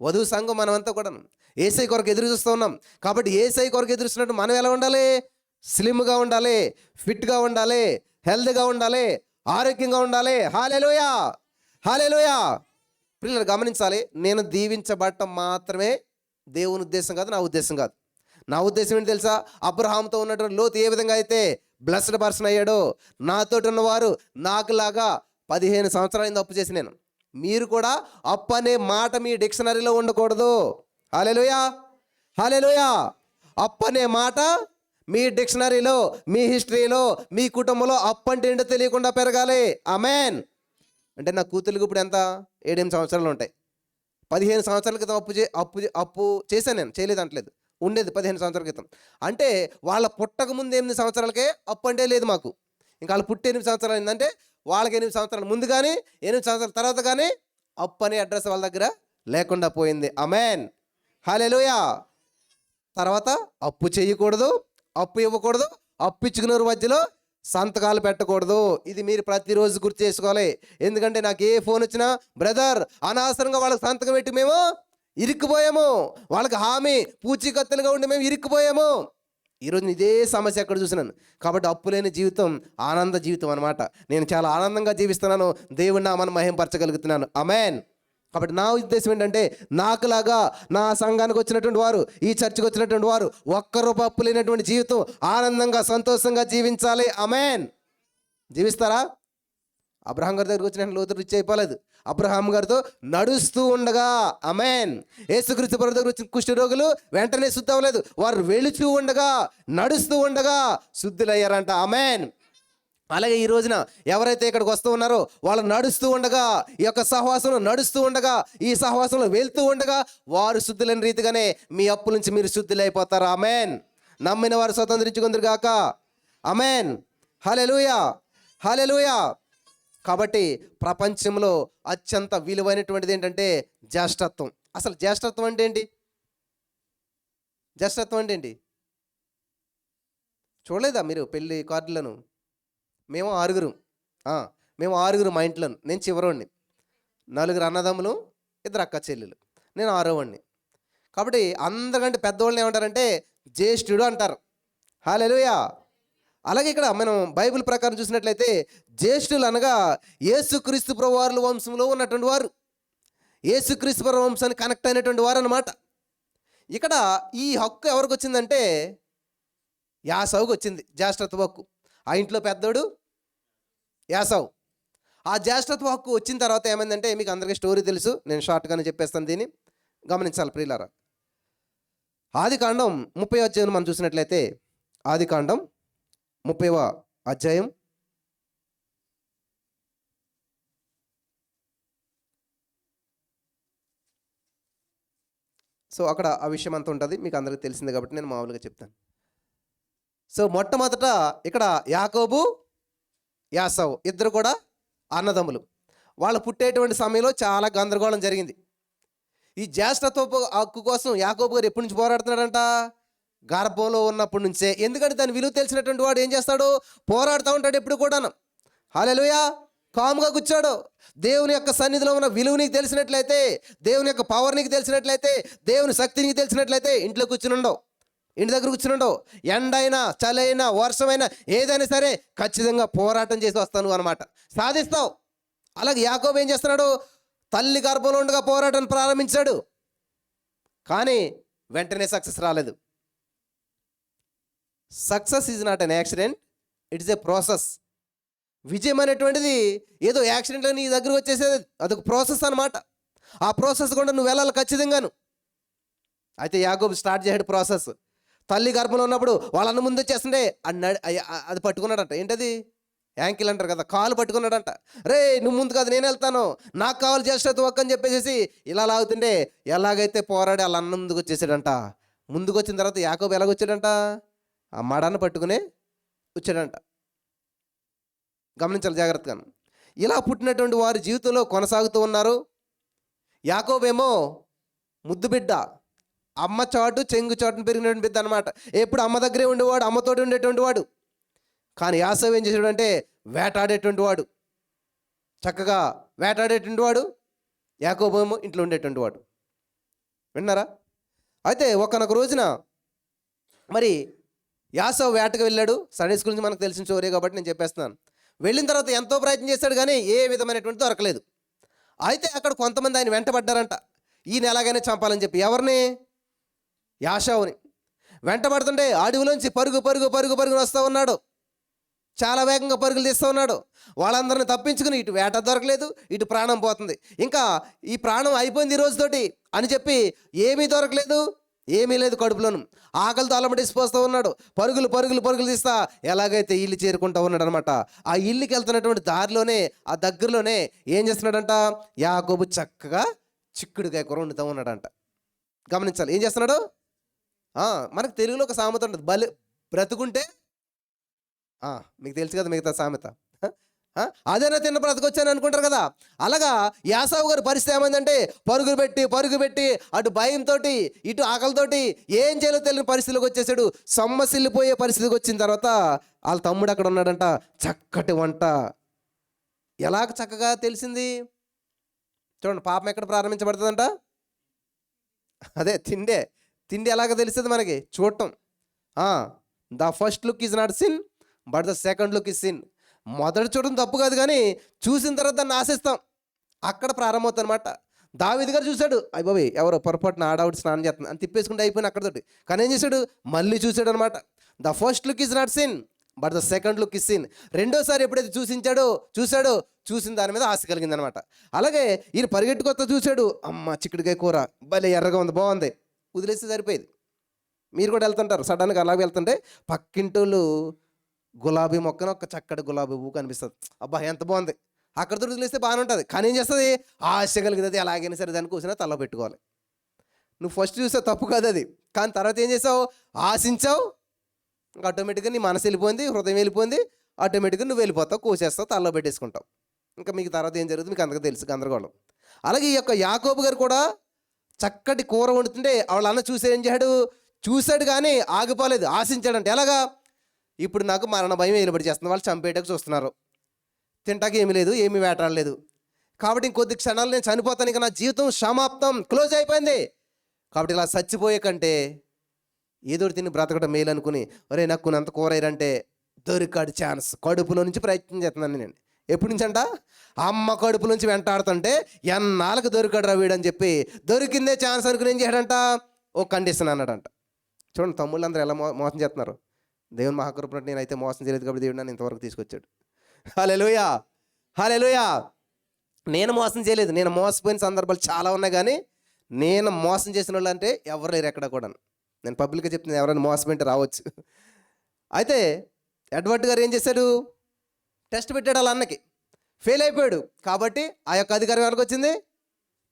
వధువు సంఘం, మనమంతా కూడా యేసయ్య కొరకు ఎదురు చూస్తూ ఉన్నాం. కాబట్టి యేసయ్య కొరకు ఎదురు చూస్తున్నట్టు మనం ఎలా ఉండాలి? స్లిమ్గా ఉండాలి, ఫిట్గా ఉండాలి, హెల్త్గా ఉండాలి, ఆరోగ్యంగా ఉండాలి. హల్లెలూయా హల్లెలూయా. పిల్లలు గమనించాలి, నేను దీవించబడటం మాత్రమే దేవుని ఉద్దేశం కాదు, నా ఉద్దేశం కాదు. నా ఉద్దేశం ఏంటి తెలుసా? అబ్రహాంతో ఉన్నటువంటి లోతు ఏ విధంగా అయితే బ్లెస్డ్ పర్సన్ అయ్యాడో, నాతోటి ఉన్నవారు నాకులాగా 15 సంవత్సరాలు అప్పు చేసి నేను, మీరు కూడా అప్పు అనే మాట మీ డిక్షనరీలో ఉండకూడదు. హల్లెలూయా, హల్లెలూయా. అప్పు అనే మాట మీ డిక్షనరీలో, మీ హిస్టరీలో, మీ కుటుంబంలో అప్పు అంటే ఏంటో తెలియకుండా పెరగాలి. ఆమేన్. అంటే నా కూతురికి ఇప్పుడు ఎంత 7-8 సంవత్సరాలు ఉంటాయి. 15 సంవత్సరాల క్రితం అప్పు చేశాను నేను, చేయలేదు అంటలేదు, ఉండేది 15 సంవత్సరాల క్రితం. అంటే వాళ్ళ పుట్టక ముందు 8 సంవత్సరాలకే అప్పు అంటే లేదు మాకు. ఇంకా వాళ్ళు పుట్టి 8 సంవత్సరాలు అయిందంటే వాళ్ళకి 8 సంవత్సరాల ముందు కానీ 8 సంవత్సరాల తర్వాత కానీ అప్పు అనే అడ్రస్ వాళ్ళ దగ్గర లేకుండా పోయింది. ఆమేన్, హల్లెలూయా. తర్వాత అప్పు చేయకూడదు, అప్పు ఇవ్వకూడదు, అప్పు ఇచ్చుకునే మధ్యలో సంతకాలు పెట్టకూడదు. ఇది మీరు ప్రతిరోజు గుర్తు చేసుకోవాలి. ఎందుకంటే నాకు ఏ ఫోన్ వచ్చినా, బ్రదర్ అనవసరంగా వాళ్ళకి సంతకం పెట్టి మేము ఇరుక్కుపోయాము, వాళ్ళకి హామీ పూచీకత్తులుగా ఉండి మేము ఇరుక్కుపోయాము. ఈరోజు ఇదే సమస్య ఎక్కడ చూసినాను. కాబట్టి అప్పు లేని జీవితం ఆనంద జీవితం అనమాట. నేను చాలా ఆనందంగా జీవిస్తున్నాను, దేవుని నామాన్ని మహింపరచగలుగుతున్నాను. ఆమేన్. కాబట్టి నా ఉద్దేశం ఏంటంటే, నాకులాగా నా సంఘానికి వచ్చినటువంటి వారు, ఈ చర్చికి వచ్చినటువంటి వారు ఒక్క రూపాయి అప్పు లేనటువంటి జీవితం ఆనందంగా సంతోషంగా జీవించాలి. ఆమేన్. జీవిస్తారా? అబ్రహాం గారి దగ్గరికి వచ్చిన లోతు రిచ్ అయిపోలేదు. అబ్రహాం గారితో నడుస్తూ ఉండగా, ఆమేన్, యేసుక్రీస్తు ప్రభు దగ్గర వచ్చిన కుష్ఠరోగులు వెంటనే శుద్ధి అవ్వలేదు, వారు వెళుతూ ఉండగా, నడుస్తూ ఉండగా శుద్ధులయ్యారంట. ఆమేన్. అలాగే ఈ రోజున ఎవరైతే ఇక్కడికి వస్తూ ఉన్నారో వాళ్ళు నడుస్తూ ఉండగా, ఈ యొక్క సహవాసంలో నడుస్తూ ఉండగా, ఈ సహవాసంలో వెళ్తూ ఉండగా వారు శుద్ధులైన రీతిగానే మీ అప్పు నుంచి మీరు శుద్ధులైపోతారు. ఆమేన్. నమ్మిన వారు స్వతంత్రించుకుందరు గాక. ఆమేన్, హల్లెలూయా, హల్లెలూయా. కాబట్టి ప్రపంచంలో అత్యంత విలువైనటువంటిది ఏంటంటే జ్యేష్ఠత్వం. అసలు జ్యేష్ఠత్వం అంటే ఏంటి? జ్యేష్ఠత్వం అంటే ఏంటి? చూడలేదా మీరు పెళ్లి కార్డులను? మేము ఆరుగురు మా ఇంట్లో. నేను చివరోడిని, 4 అన్నదమ్ములు, 2 అక్క చెల్లెలు, నేను 6వాడిని. కాబట్టి అందరికంటే పెద్దవాళ్ళని ఏమంటారంటే జ్యేష్ఠుడు అంటారు. హల్లెలూయా. అలాగే ఇక్కడ మనం బైబిల్ ప్రకారం చూసినట్లయితే జ్యేష్ఠులు అనగా యేసుక్రీస్తు ప్రభువారి వంశంలో ఉన్నటువంటి వారు, యేసుక్రీస్తు ప్రభు వంశానికి కనెక్ట్ అయినటువంటి వారు అన్నమాట. ఇక్కడ ఈ హక్కు ఎవరికి వచ్చిందంటే యాసవుకి వచ్చింది, జ్యేష్ఠత్వ హక్కు. ఆ ఇంట్లో పెద్దోడు యాసవు. ఆ జ్యేష్ఠత్వ హక్కు వచ్చిన తర్వాత ఏమైందంటే, మీకు అందరికీ స్టోరీ తెలుసు, నేను షార్ట్గానే చెప్పేస్తాను, దీన్ని గమనించాలి ప్రియులారా. ఆదికాండం 30వ అధ్యాయం మనం చూసినట్లయితే, ఆదికాండం 30వ అధ్యాయం సో అక్కడ ఆ విషయం అంతా ఉంటుంది, మీకు అందరికీ తెలిసిందే కాబట్టి నేను మామూలుగా చెప్తాను. సో మొట్టమొదట ఇక్కడ యాకోబు, యాసవు ఇద్దరు కూడా అన్నదమ్ములు. వాళ్ళు పుట్టేటువంటి సమయంలో చాలా గందరగోళం జరిగింది. ఈ జ్యేష్ఠత్వపు హక్కు కోసం యాకోబు గారు ఎప్పటి నుంచి పోరాడుతున్నాడంట? గర్భంలో ఉన్నప్పటి నుంచే. ఎందుకంటే దాని విలువ తెలిసినటువంటి వాడు ఏం చేస్తాడు? పోరాడుతూ ఉంటాడు ఎప్పుడు కూడాను. హల్లెలూయా. కాముగా కూర్చోడు. దేవుని యొక్క సన్నిధిలో ఉన్న విలువ నీకు తెలిసినట్లయితే, దేవుని యొక్క పవర్ నీకు తెలిసినట్లయితే, దేవుని శక్తి నీకు తెలిసినట్లయితే ఇంట్లో కూర్చుని ఉండవు, ఇంటి దగ్గర కూర్చుని ఉండవు. ఎండైనా, చలైనా, వర్షమైనా, ఏదైనా సరే ఖచ్చితంగా పోరాటం చేసి వస్తాను అనమాట, సాధిస్తావు. అలాగే యాకోబు ఏం చేస్తున్నాడు? తల్లి గర్భంలో ఉండగా పోరాటం ప్రారంభించాడు, కానీ వెంటనే సక్సెస్ రాలేదు. Success is not an accident, it is a process. విజయం అనేటువంటిది ఏదో యాక్సిడెంట్లో నీ దగ్గరకు వచ్చేసేది, అదొక ప్రాసెస్ అనమాట. ఆ ప్రాసెస్ కూడా నువ్వు వెళ్ళాలి ఖచ్చితంగాను. అయితే యాకోబు స్టార్ట్ చేసాడు ప్రాసెస్. తల్లి గర్భంలో ఉన్నప్పుడు వాళ్ళన్న ముందు వచ్చేస్తుండే అది పట్టుకున్నాడంట. ఏంటది? యాంకిల్ అంటారు కదా, కాలు పట్టుకున్నాడంట. రే నువ్వు ముందు కాదు, నేను వెళ్తాను, నాకు కావాలి జ్యేష్ఠత్వ హక్కు అని చెప్పేసి ఇలా లాగుతుండే ఎలాగైతే పోరాడి వాళ్ళ అన్న ముందుకు వచ్చేసాడంట. ముందుకు వచ్చిన తర్వాత యాకోబు ఎలాగొచ్చాడంట? ఆ మడాన్ని పట్టుకునే వచ్చాడంట. గమనించాలి జాగ్రత్తగా. ఇలా పుట్టినటువంటి వారి జీవితంలో కొనసాగుతూ ఉన్నారు. యాకోబేమో ముద్దు బిడ్డ, అమ్మ చాటు చెంగు చాటును పెరిగినటువంటి బిడ్డ అనమాట. ఎప్పుడు అమ్మ దగ్గరే ఉండేవాడు, అమ్మతోటి ఉండేటువంటి వాడు. కానీ యాసవ్ ఏం చేసాడు అంటే వేటాడేటువంటి వాడు, చక్కగా వేటాడేటువంటి వాడు. యాకోబేమో ఇంట్లో ఉండేటువంటి వాడు. విన్నారా? అయితే ఒకనొక రోజున మరి యాసవ్ వేటకు వెళ్ళాడు. సండే స్కూల్ నుంచి మనకు తెలిసిన స్టోరీ కాబట్టి నేను చెప్పేస్తున్నాను. వెళ్ళిన తర్వాత ఎంతో ప్రయత్నం చేశాడు, కానీ ఏ విధమైనటువంటి దొరకలేదు. అయితే అక్కడ కొంతమంది ఆయన వెంటబడ్డారంట, ఈయన ఎలాగైనా చంపాలని చెప్పి. ఎవరిని? యాషావుని. వెంటబడుతుంటే అడవిలోంచి పరుగు పరుగు పరుగు పరుగున వస్తూ ఉన్నాడు. చాలా వేగంగా పరుగులు తీస్తూ ఉన్నాడు. వాళ్ళందరిని తప్పించుకుని ఇటు వేట దొరకలేదు, ఇటు ప్రాణం పోతుంది. ఇంకా ఈ ప్రాణం అయిపోయింది ఈ రోజుతోటి అని చెప్పి ఏమీ దొరకలేదు, ఏమీ లేదు కడుపులోను. ఆకలితో అలమటిసిపోతూ ఉన్నాడు. పరుగులు పరుగులు పరుగులు తీస్తా ఎలాగైతే ఇల్లు చేరుకుంటూ ఉన్నాడు అనమాట. ఆ ఇల్లుకి వెళ్తున్నటువంటి దారిలోనే, ఆ దగ్గరలోనే ఏం చేస్తున్నాడంట? యాకోబు చక్కగా చిక్కుడుకాయ కూర వండుతూ ఉన్నాడంట. గమనించాలి, ఏం చేస్తున్నాడు? మనకు తెలుగులో ఒక సామెత ఉంటుంది, బ్రతుకుంటే మీకు తెలుసు కదా మిగతా సామెత, అదేనా తిన్న బ్రతకొచ్చాను అనుకుంటారు కదా. అలాగా యాసావు గారి పరిస్థితి ఏమైందంటే పరుగు పెట్టి అటు భయంతో ఇటు ఆకలితోటి ఏం చేయాలో తెలియని పరిస్థితిలోకి వచ్చేసాడు. సొమ్మసిల్లిపోయే పరిస్థితికి వచ్చిన తర్వాత వాళ్ళ తమ్ముడు అక్కడ ఉన్నాడంట. చక్కటి వంట ఎలాగ చక్కగా తెలిసింది చూడండి. పాపం ఎక్కడ ప్రారంభించబడుతుందంట? అదే తిండి ఎలాగ తెలుస్తుంది మనకి? చూడటం. The first look is not sin but the second look is sin. మొదటి చూడడం తప్పు కాదు, కానీ చూసిన తర్వాత దాన్ని ఆశిస్తాం. అక్కడ ప్రారంభమవుతుంది అనమాట. దావీదు గారు చూశాడు, అయ్య బాబోయ్ ఎవరో పొరపాటున ఆడవిడ స్నానం చేస్తుంది అని తిప్పేసుకుంటే అయిపోయిన అక్కడతోటి. కానీ ఏం చేశాడు? మళ్ళీ చూశాడు అనమాట. The first look is not sin but the second look is sin. రెండోసారి ఎప్పుడైతే చూశాడో చూసిన దాని మీద ఆశ కలిగింది అనమాట. అలాగే ఈయన పరిగెట్టుకొత్త చూశాడు, అమ్మ చిక్కుడుకాయ కూర భలే ఎర్రగా ఉంది, బాగుంది, వదిలేస్తే సరిపోయేది. మీరు కూడా వెళ్తుంటారు, సడన్గా అలాగే వెళ్తుంటే పక్కింటోళ్ళు గులాబీ మొక్కన ఒక చక్కటి గులాబీ పువ్వు కనిపిస్తుంది, అబ్బా ఎంత బాగుంది, అక్కడితో వదిలేస్తే బాగానే ఉంటుంది. కానీ ఏం చేస్తుంది? ఆశ కలిగింది, ఎలాగైనా సరే దాన్ని కూర్చున్నా తల పెట్టుకోవాలి. నువ్వు ఫస్ట్ చూసావు, తప్పు కాదు అది. కానీ తర్వాత ఏం చేసావు? ఆశించావు, ఇంకా ఆటోమేటిక్గా నీ మనసు వెళ్ళిపోయింది, హృదయం వెళ్ళిపోయింది, ఆటోమేటిక్గా నువ్వు వెళ్ళిపోతావు, కోసేస్తావు, తలలో పెట్టేసుకుంటావు. ఇంకా మీకు తర్వాత ఏం జరుగుతుంది మీకు అందరికీ తెలుసు, గందరగోళం. అలాగే ఈ యొక్క యాకోబు గారు కూడా చక్కటి కూర వండుతుంటే వాళ్ళ అన్న చూసి ఏం చూశాడు కానీ ఆగిపోలేదు, ఆశించాడంటే. ఎలాగా? ఇప్పుడు నాకు మరణ భయం ఏలుబడి చేస్తుంది, వాళ్ళు చంపేయడానికి చూస్తున్నారు, తింటాకి ఏమీ లేదు, ఏమీ వేటాడలేదు, కాబట్టి ఇంకొద్ది క్షణాలు నేను చనిపోతాను, ఇక నా జీవితం సమాప్తం, క్లోజ్ అయిపోయింది. కాబట్టి ఇలా చచ్చిపోయే కంటే ఏదో తిని బ్రతకడం మేలు అనుకుని, ఒరే నాకు కొనంత కూర అయ్యారంటే దొరికాడు ఛాన్స్, కడుపులో నుంచి ప్రయత్నం చేస్తున్నాను నేను. ఎప్పటి నుంచి అంట? అమ్మ కడుపు నుంచి వెంటాడుతుంటే ఎన్నాళ్ళకి దొరికాడు రా వీడని చెప్పి దొరికిందే ఛాన్స్ అనుకుని ఏం చేయడంట? ఓ కండిషన్ అన్నాడంట. చూడండి తమ్ముళ్ళు అందరూ ఎలా మోసం చేస్తున్నారు. దేవుని మహాకృప నేనైతే మోసం చేయలేదు కాబట్టి దేవుడు నన్ను ఇంతవరకు తీసుకొచ్చాడు. హల్లెలూయా, హల్లెలూయా. నేను మోసం చేయలేదు, నేను మోసపోయిన సందర్భాలు చాలా ఉన్నాయి, కానీ నేను మోసం చేసిన వాళ్ళు అంటే ఎవరు లేరు ఎక్కడ కూడా. నేను పబ్లిక్గా చెప్తున్నాను, ఎవరైనా మోసపోయింటే రావచ్చు. అయితే ఎడ్వర్డ్ గారు ఏం చేశాడు? టెస్ట్ పెట్టాడు వాళ్ళ అన్నకి, ఫెయిల్ అయిపోయాడు. కాబట్టి ఆ యొక్క అధికారం ఎవరికి వచ్చింది?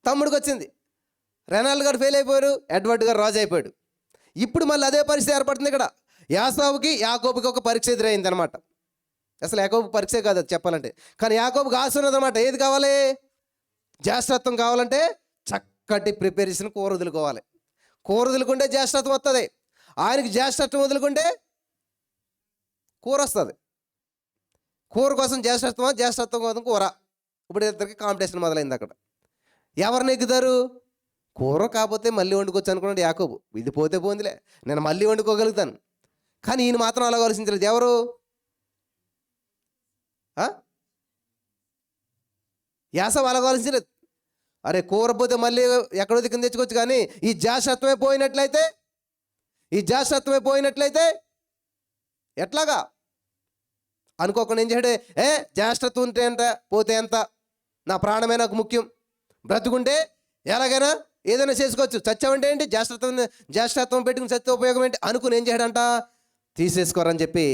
తమ్ముడికి వచ్చింది. రెనాల్డ్ గారు ఫెయిల్ అయిపోయారు, ఎడ్వర్డ్ గారు రాజు అయిపోయాడు. ఇప్పుడు మళ్ళీ అదే పరిస్థితి ఏర్పడుతుంది ఇక్కడ. యాకోబుకి యాకోబుకి ఒక పరీక్ష ఎదురైంది అనమాట. అసలు యాకోబు పరీక్షే కాదు అది చెప్పాలంటే, కానీ యాకోబుకి ఆశ ఉన్నది అనమాట. ఏది కావాలి? జ్యేష్ఠత్వం కావాలంటే చక్కటి ప్రిపరేషన్ కూర వదులుకోవాలి. కూర వదులుకుంటే జ్యేష్ఠత్వం వస్తుంది. ఆయనకి జ్యేష్ఠత్వం వదులుకుంటే కూర వస్తుంది. కూర కోసం జ్యేష్ఠత్వం కోసం కూర. ఇప్పుడు ఇద్దరికి కాంపిటీషన్ మొదలైంది అక్కడ. ఎవరు నెగ్గుతారు? కూర కాకపోతే మళ్ళీ వండుకోవచ్చు అనుకున్నాడు యాకోబు. ఇది పోతే పోందిలే, నేను మళ్ళీ వండుకోగలుగుతాను. కానీ ఈయన మాత్రం అలా ఆలోచించలేదు. ఎవరు? యాసవ్ అలా ఆలోచించలేదు. అరే కూర పోతే మళ్ళీ ఎక్కడో దిక్కున తెచ్చుకోవచ్చు, కానీ ఈ జ్యేష్ఠత్వమే పోయినట్లయితే ఎట్లాగా అనుకోకుండా ఏం చేయడే, జ్యేష్ఠత్వం ఉంటే ఎంత పోతే ఎంత, నా ప్రాణమే నాకు ముఖ్యం, బ్రతుకుంటే ఎలాగైనా ఏదైనా చేసుకోవచ్చు, చచ్చావంటే ఏంటి, జ్యేష్ఠత్వం పెట్టుకుని చచ్చే ఉపయోగం ఏంటి అనుకుని ఏం చేయడంట? తీసేసుకోరని చెప్పి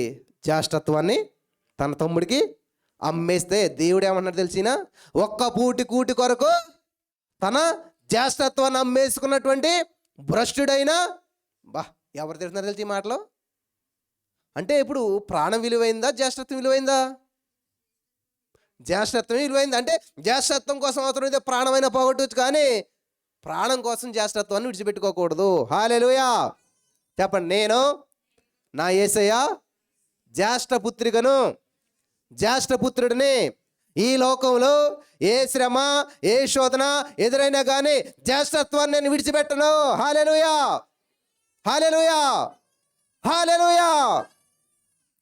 జ్యేష్ఠత్వాన్ని తన తమ్ముడికి అమ్మేస్తే దేవుడు ఏమన్నాడు తెలిసినా? ఒక్క పూటి కూటి కొరకు తన జ్యేష్ఠత్వాన్ని అమ్మేసుకున్నటువంటి భ్రష్టుడైనా ఎవరు తిడుతున్నారు తెలిసి ఈ మాటలో? అంటే ఇప్పుడు ప్రాణం విలువైందా, జ్యేష్ఠత్వం విలువైందా? జ్యేష్ఠత్వం విలువైంది. అంటే జ్యేష్ఠత్వం కోసం అవసరమైతే ప్రాణమైనా పోగొట్టవచ్చు, కానీ ప్రాణం కోసం జ్యేష్ఠత్వాన్ని విడిచిపెట్టుకోకూడదు. హల్లెలూయా చెప్పండి. నేను నా యేసయ్య జ్యేష్ఠపుత్రుడిని. ఈ లోకంలో ఏ శ్రమ ఏ శోధన ఎదురైనా కానీ జ్యేష్ఠత్వాన్ని నేను విడిచిపెట్టను. హల్లెలూయా, హల్లెలూయా, హల్లెలూయా.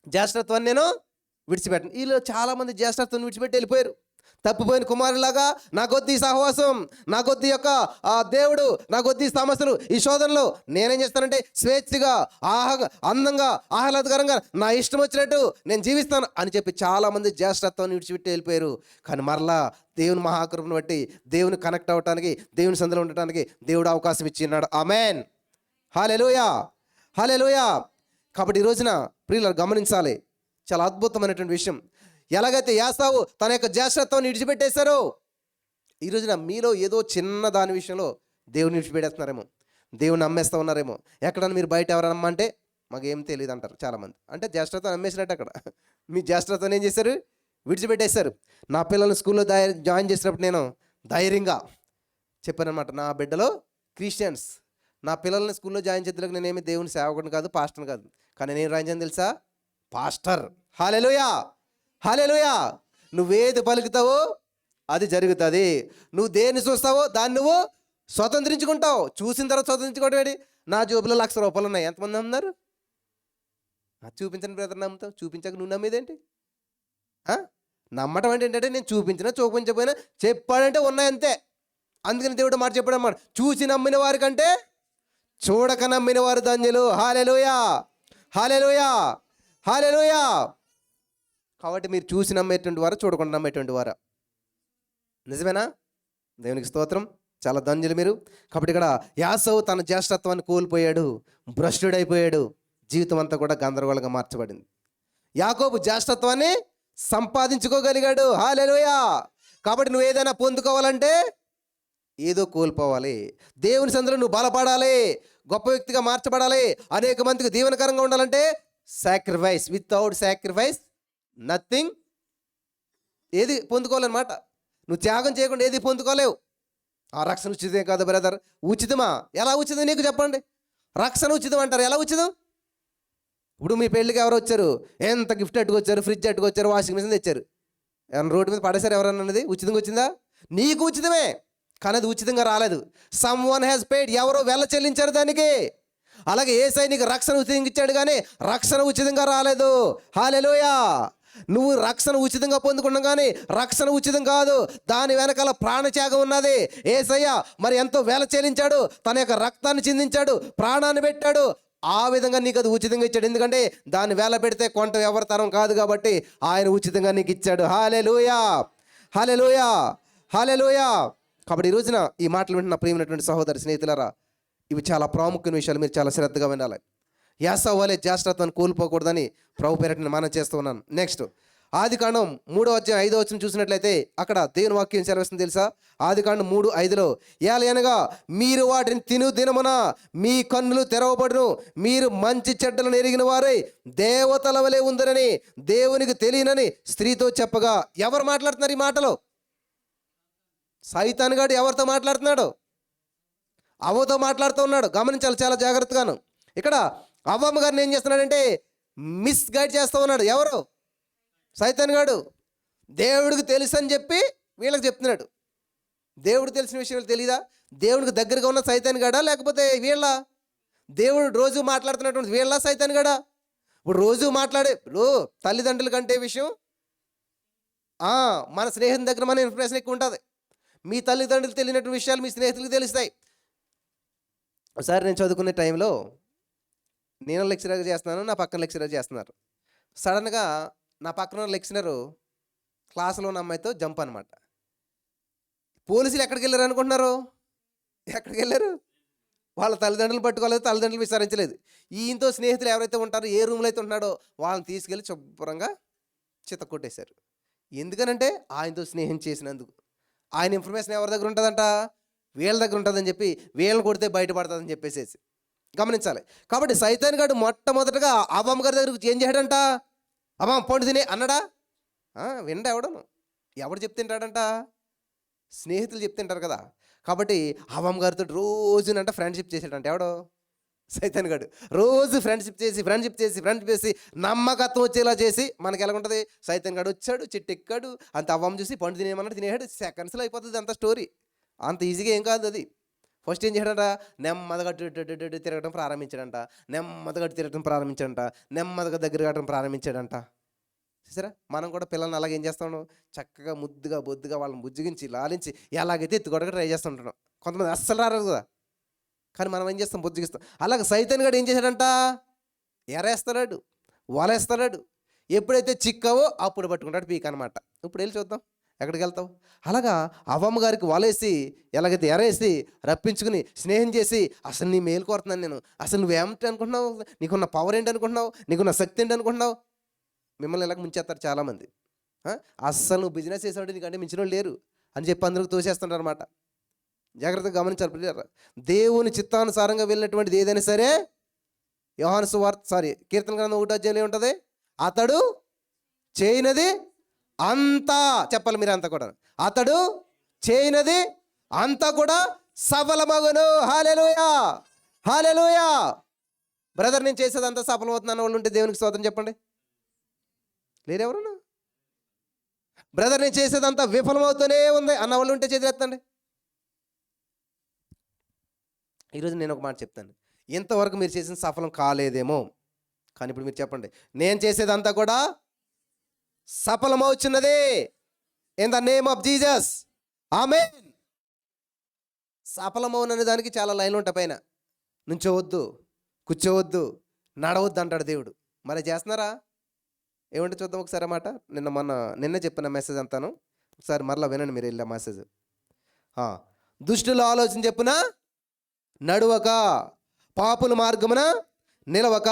జ్యేష్ఠత్వాన్ని నేను విడిచిపెట్టను. వీళ్ళు చాలామంది జ్యేష్ఠత్వాన్ని విడిచిపెట్టి వెళ్ళిపోయారు. తప్పిపోయిన కుమారులాగా నాకొద్ది ఈ సహవాసం, నాకొద్ది యొక్క దేవుడు, నాకొద్ది ఈ సమస్యలు, ఈ శోధనలు, నేనేం చేస్తానంటే స్వేచ్ఛగా అందంగా ఆహ్లాదకరంగా నా ఇష్టం వచ్చినట్టు నేను జీవిస్తాను అని చెప్పి చాలామంది జ్యేష్ఠత్వాన్ని విడిచిపెట్టి వెళ్ళిపోయారు. కానీ మరలా దేవుని మహాకృపను బట్టి దేవుని కనెక్ట్ అవ్వటానికి, దేవుని సందులో ఉండటానికి దేవుడు అవకాశం ఇచ్చిన్నాడు. ఆమేన్. హల్లెలూయా, హల్లెలూయా. కాబట్టి ఈ రోజున ప్రియులారా గమనించాలి, చాలా అద్భుతమైనటువంటి విషయం. ఎలాగైతే యాసావు తన యొక్క జ్యేష్ఠత్వాన్ని విడిచిపెట్టేశారో, ఈ రోజున మీలో ఏదో చిన్న దాని విషయంలో దేవుని విడిచిపెట్టేస్తున్నారేమో, దేవుని నమ్మేస్తూ ఉన్నారేమో. ఎక్కడన్నా మీరు బయట ఎవరైనా నమ్మంటే మాకు ఏం తెలియదు అంటారు చాలామంది. అంటే జ్యేష్ఠత్వం నమ్మేసినట్టు అక్కడ మీ జ్యేష్ఠత్వాన్ని ఏం చేశారు? విడిచిపెట్టేశారు. నా పిల్లల్ని స్కూల్లో జాయిన్ చేసినప్పుడు నేను ధైర్యంగా చెప్పానమాట, నా బిడ్డలో క్రిస్టియన్స్, నా పిల్లల్ని స్కూల్లో జాయిన్ చేతులకు నేనేమి దేవుని సేవకుడిని కాదు, పాస్టర్ని కాదు, కానీ నేను రాయించాను తెలుసా? పాస్టర్. హల్లెలూయా, హల్లెలూయా. నువ్వేది పలుకుతావో అది జరుగుతుంది. నువ్వు దేన్ని చూస్తావో దాన్ని నువ్వు స్వతంత్రించుకుంటావు. చూసిన తర్వాత స్వతంత్రించుకోవడం ఏంటి? నా జోబులో ₹1,00,000 ఉన్నాయి. ఎంతమంది నమ్మున్నారు? చూపించని బ్రదర్ నమ్ముతావు, చూపించక నువ్వు నమ్మేదేంటి? నమ్మటం అంటే ఏంటంటే నేను చూపించినా చూపించకపోయినా చెప్పాడంటే ఉన్నాయి అంతే. అందుకని దేవుడు మాట చెప్పాడు అన్నమాట, చూసి నమ్మిన వారి కంటే చూడక నమ్మిన వారు ధన్యులు. హల్లెలూయా, హల్లెలూయా, హల్లెలూయా. కాబట్టి మీరు చూసి నమ్మేటువంటి వారు, చూడకుండా నమ్మేటువంటి వారా? నిజమేనా? దేవునికి స్తోత్రం. చాలా ధన్యులు మీరు. కాబట్టి ఇక్కడ యాసవు తన జ్యేష్ఠత్వాన్ని కోల్పోయాడు, భ్రష్టుడైపోయాడు, జీవితం అంతా కూడా గందరగోళంగా మార్చబడింది. యాకోబు జ్యేష్ఠత్వాన్ని సంపాదించుకోగలిగాడు. హల్లెలూయా. కాబట్టి నువ్వు ఏదైనా పొందుకోవాలంటే ఏదో కోల్పోవాలి. దేవుని సందులో నువ్వు బలపడాలి, గొప్ప వ్యక్తిగా మార్చబడాలి, అనేక మందికి దీవెనకరంగా ఉండాలంటే సాక్రిఫైస్. Without sacrifice nothing. ఏది పొందుకోవాలన్నమాట. నువ్వు త్యాగం చేయకుండా ఏది పొందుకోలేవు. ఆ రక్షణ ఉచితమే కాదు బ్రదర్. ఉచితమా? ఎలా ఉచితం నీకు చెప్పండి? రక్షణ ఉచితం అంటారు, ఎలా ఉచితం? ఇప్పుడు మీ పెళ్ళికి ఎవరు వచ్చారు? ఎంత గిఫ్ట్ అట్టుకొచ్చారు, ఫ్రిడ్జ్ అట్టుకొచ్చారు, వాషింగ్ మిషన్ తెచ్చారు. ఏమన్నా రోడ్డు మీద పడేశారు ఎవరన్నా? అన్నది ఉచితంగా వచ్చిందా? నీకు ఉచితమే, కానీ అది ఉచితంగా రాలేదు. Some one has paid. ఎవరో వెల చెల్లించారు దానికి. అలాగే యేసయ్య నీకు రక్షణ ఉచితంగా ఇచ్చాడు, కానీ రక్షణ ఉచితంగా రాలేదు. హల్లెలూయా. నువ్వు రక్షణ ఉచితంగా పొందుకున్నావు, కానీ రక్షణ ఉచితం కాదు. దాని వెనకాల ప్రాణత్యాగం ఉన్నది. యేసయ్య మరి ఎంతో వెల చెల్లించాడు, తన యొక్క రక్తాన్ని చిందించాడు, ప్రాణాన్ని పెట్టాడు. ఆ విధంగా నీకు అది ఉచితంగా ఇచ్చాడు. ఎందుకంటే దాన్ని వేల పెడితే కొంట ఎవరి తరం కాదు కాబట్టి ఆయన ఉచితంగా నీకు ఇచ్చాడు. హల్లెలూయా, హల్లెలూయా, హల్లెలూయా. కాబట్టి ఈ రోజున ఈ మాటలు వింటున్న ప్రియమైనటువంటి సహోదరి స్నేహితులారా, ఇవి చాలా ప్రాముఖ్యమైన విషయాలు. మీరు చాలా శ్రద్ధగా వినాలి. యాసావు వలె జ్యేష్ఠత్వాన్ని కోల్పోకూడదని ప్రభు పేరట నేను మనం చేస్తూ ఉన్నాను. నెక్స్ట్ ఆదికాండం 3:5 చూసినట్లయితే అక్కడ దేవుని వాక్యం సెలవిస్తుంది తెలుసా? ఆదికాండం 3:5 ఏలయనగా మీరు వాటిని తిను దినమున మీ కన్నులు తెరవబడును, మీరు మంచి చెడ్డలను ఎరిగిన వారై దేవతల వలె ఉందరని దేవునికి తెలియనని స్త్రీతో చెప్పగా. ఎవరు మాట్లాడుతున్నారు ఈ మాటలు? సైతాన్ గాడు ఎవరితో మాట్లాడుతున్నాడు? అవ్వతో మాట్లాడుతూ ఉన్నాడు. గమనించాలి చాలా జాగ్రత్తగాను. ఇక్కడ అవ్వమ్మ గారిని ఏం చేస్తున్నాడంటే మిస్గైడ్ చేస్తూ ఉన్నాడు. ఎవరు? సైతాన్ గాడు. దేవుడికి తెలుసు అని చెప్పి వీళ్ళకి చెప్తున్నాడు. దేవుడు తెలిసిన విషయాలు తెలీదా? దేవుడికి దగ్గరగా ఉన్న సైతాన్ గాడా లేకపోతే వీళ్ళ? దేవుడు రోజు మాట్లాడుతున్నటువంటి వీళ్ళ సైతాన్ గాడా? ఇప్పుడు రోజు మాట్లాడే ఇప్పుడు తల్లిదండ్రుల కంటే విషయం మన స్నేహితుల దగ్గర మన ఇన్ఫర్మేషన్ ఎక్కువ ఉంటుంది. మీ తల్లిదండ్రులకు తెలియనటువంటి విషయాలు మీ స్నేహితులకు తెలుస్తాయి. ఒకసారి నేను చదువుకునే టైంలో నేను లెక్చరర్ చేస్తున్నాను, నా పక్కన లెక్చరర్ చేస్తున్నారు. సడన్గా నా పక్కన లెక్చరరు క్లాసులో ఉన్న అమ్మాయితో జంప్ అనమాట. పోలీసులు ఎక్కడికి వెళ్ళారు అనుకుంటున్నారు? ఎక్కడికి వెళ్ళారు? వాళ్ళ తల్లిదండ్రులు పట్టుకోలేదు, తల్లిదండ్రులు విచారించలేదు. ఈయనతో స్నేహితులు ఎవరైతే ఉంటారో, ఏ రూమ్లో అయితే ఉంటున్నాడో వాళ్ళని తీసుకెళ్ళి శుభ్రంగా చితక్కొట్టేశారు. ఎందుకనంటే ఆయనతో స్నేహం చేసినందుకు. ఆయన ఇన్ఫర్మేషన్ ఎవరి దగ్గర ఉంటుందంట? వీళ్ళ దగ్గర ఉంటుందని చెప్పి వీళ్ళని కొడితే బయటపడుతుందని చెప్పేసేసి గమనించాలి. కాబట్టి సైతాన్ గారు మొట్టమొదటగా అవ్వమ్మ గారి దగ్గరకు ఏం చేయడంట? అవ్వమ్మ పండు తినే అన్నాడా? విండ ఎవడను? ఎవడు చెప్తుంటాడంట? స్నేహితులు చెప్తుంటారు కదా. కాబట్టి అవ్వమ్మ గారితో రోజునంట ఫ్రెండ్షిప్ చేసాడంట. ఎవడో? సైతాన్ గారు. రోజు ఫ్రెండ్షిప్ చేసి నమ్మకత్వం వచ్చేలా చేసి మనకి ఎలా ఉంటుంది? సైతాన్ గారు వచ్చాడు, చెట్టు ఎక్కాడు, అంత అవ్వమ్మ చూసి పండు తినేమన్నాడు, తినేసాడు. సెకండ్స్లో అయిపోతుంది అంత స్టోరీ. అంత ఈజీగా ఏం కాదు అది. ఫస్ట్ ఏం చేయడంట? నెమ్మదిగా తిరగడం ప్రారంభించాడంట. నెమ్మదిగా దగ్గర కావడం ప్రారంభించాడంట. చూసారా, మనం కూడా పిల్లల్ని అలాగే ఏం చేస్తాం, చక్కగా ముద్దుగా బొద్దుగా వాళ్ళని బుజ్జిగించి లాలించి ఎలాగైతే ఎత్తుకోవడానికి ట్రై చేస్తూ ఉంటున్నాం. కొంతమంది అస్సలు రారు కదా, కానీ మనం ఏం చేస్తాం, బుజ్జిగిస్తాం. అలాగే సైతాన్ గడు ఏం చేశాడంట, ఎరేస్తున్నాడు, వలేస్తున్నాడు. ఎప్పుడైతే చిక్కావో అప్పుడు పట్టుకుంటాడు పీక్ అనమాట. ఇప్పుడు వెళ్ళి చూద్దాం, ఎక్కడికి వెళ్తావు. అలాగా అవ్వమ్మ గారికి వలేసి ఎలాగైతే ఎరేసి రప్పించుకుని స్నేహం చేసి, అసలు నీ మేలు కోరుతున్నాను నేను, అసలు నువ్వేమిటి అనుకుంటున్నావు, నీకున్న పవర్ ఏంటి అనుకుంటున్నావు, నీకున్న శక్తి ఏంటి అనుకుంటున్నావు. మిమ్మల్ని ఇలాగ ముంచేస్తారు చాలామంది. అస్సలు నువ్వు బిజినెస్ చేసాడు నీకంటే మించిన వాళ్ళు లేరు అని చెప్పి అందరికి తోసేస్తుంటారు అనమాట. జాగ్రత్తగా గమనించాలి ప్రియులారా. దేవుని చిత్తానుసారంగా వెళ్ళినటువంటిది ఏదైనా సరే, యోహాను సువార్త కీర్తన గ్రంథం 1వ అధ్యాయంలో ఉంటుంది, అతడు చేయనది అంతా, చెప్పాలి మీరు అంతా కూడా, అతడు చేయనది అంతా కూడా సఫలమగును. హల్లెలూయా, హల్లెలూయా. బ్రదర్ నేను చేసేది అంతా సఫలమవుతున్నాను వాళ్ళు ఉంటే దేవునికి స్తోత్రం చెప్పండి. లేరెవరన్నా? బ్రదర్ నేను చేసేదంతా విఫలమవుతూనే ఉంది అన్న వాళ్ళు ఉంటే చేతులెత్తండి. ఈరోజు నేను ఒక మాట చెప్తాను, ఇంతవరకు మీరు చేసిన సఫలం కాలేదేమో, కానీ ఇప్పుడు మీరు చెప్పండి, నేను చేసేదంతా కూడా సఫలమవుచున్నది in the name of Jesus. Amen. సఫలమవుననే దానికి చాలా లైన్లు ఉంటాయి. పైన నుంచోవద్దు, కూర్చోవద్దు, నడవద్దు అంటాడు దేవుడు. మరి చేస్తున్నారా? ఏమంటే చూద్దాం ఒకసారి అన్నమాట. నిన్న చెప్పిన మెసేజ్ అంతాను ఒకసారి మరలా వినండి మీరు వెళ్ళే మెసేజ్. దుష్టుల ఆలోచన చెప్పున నడువక, పాపుల మార్గమున నిలవక,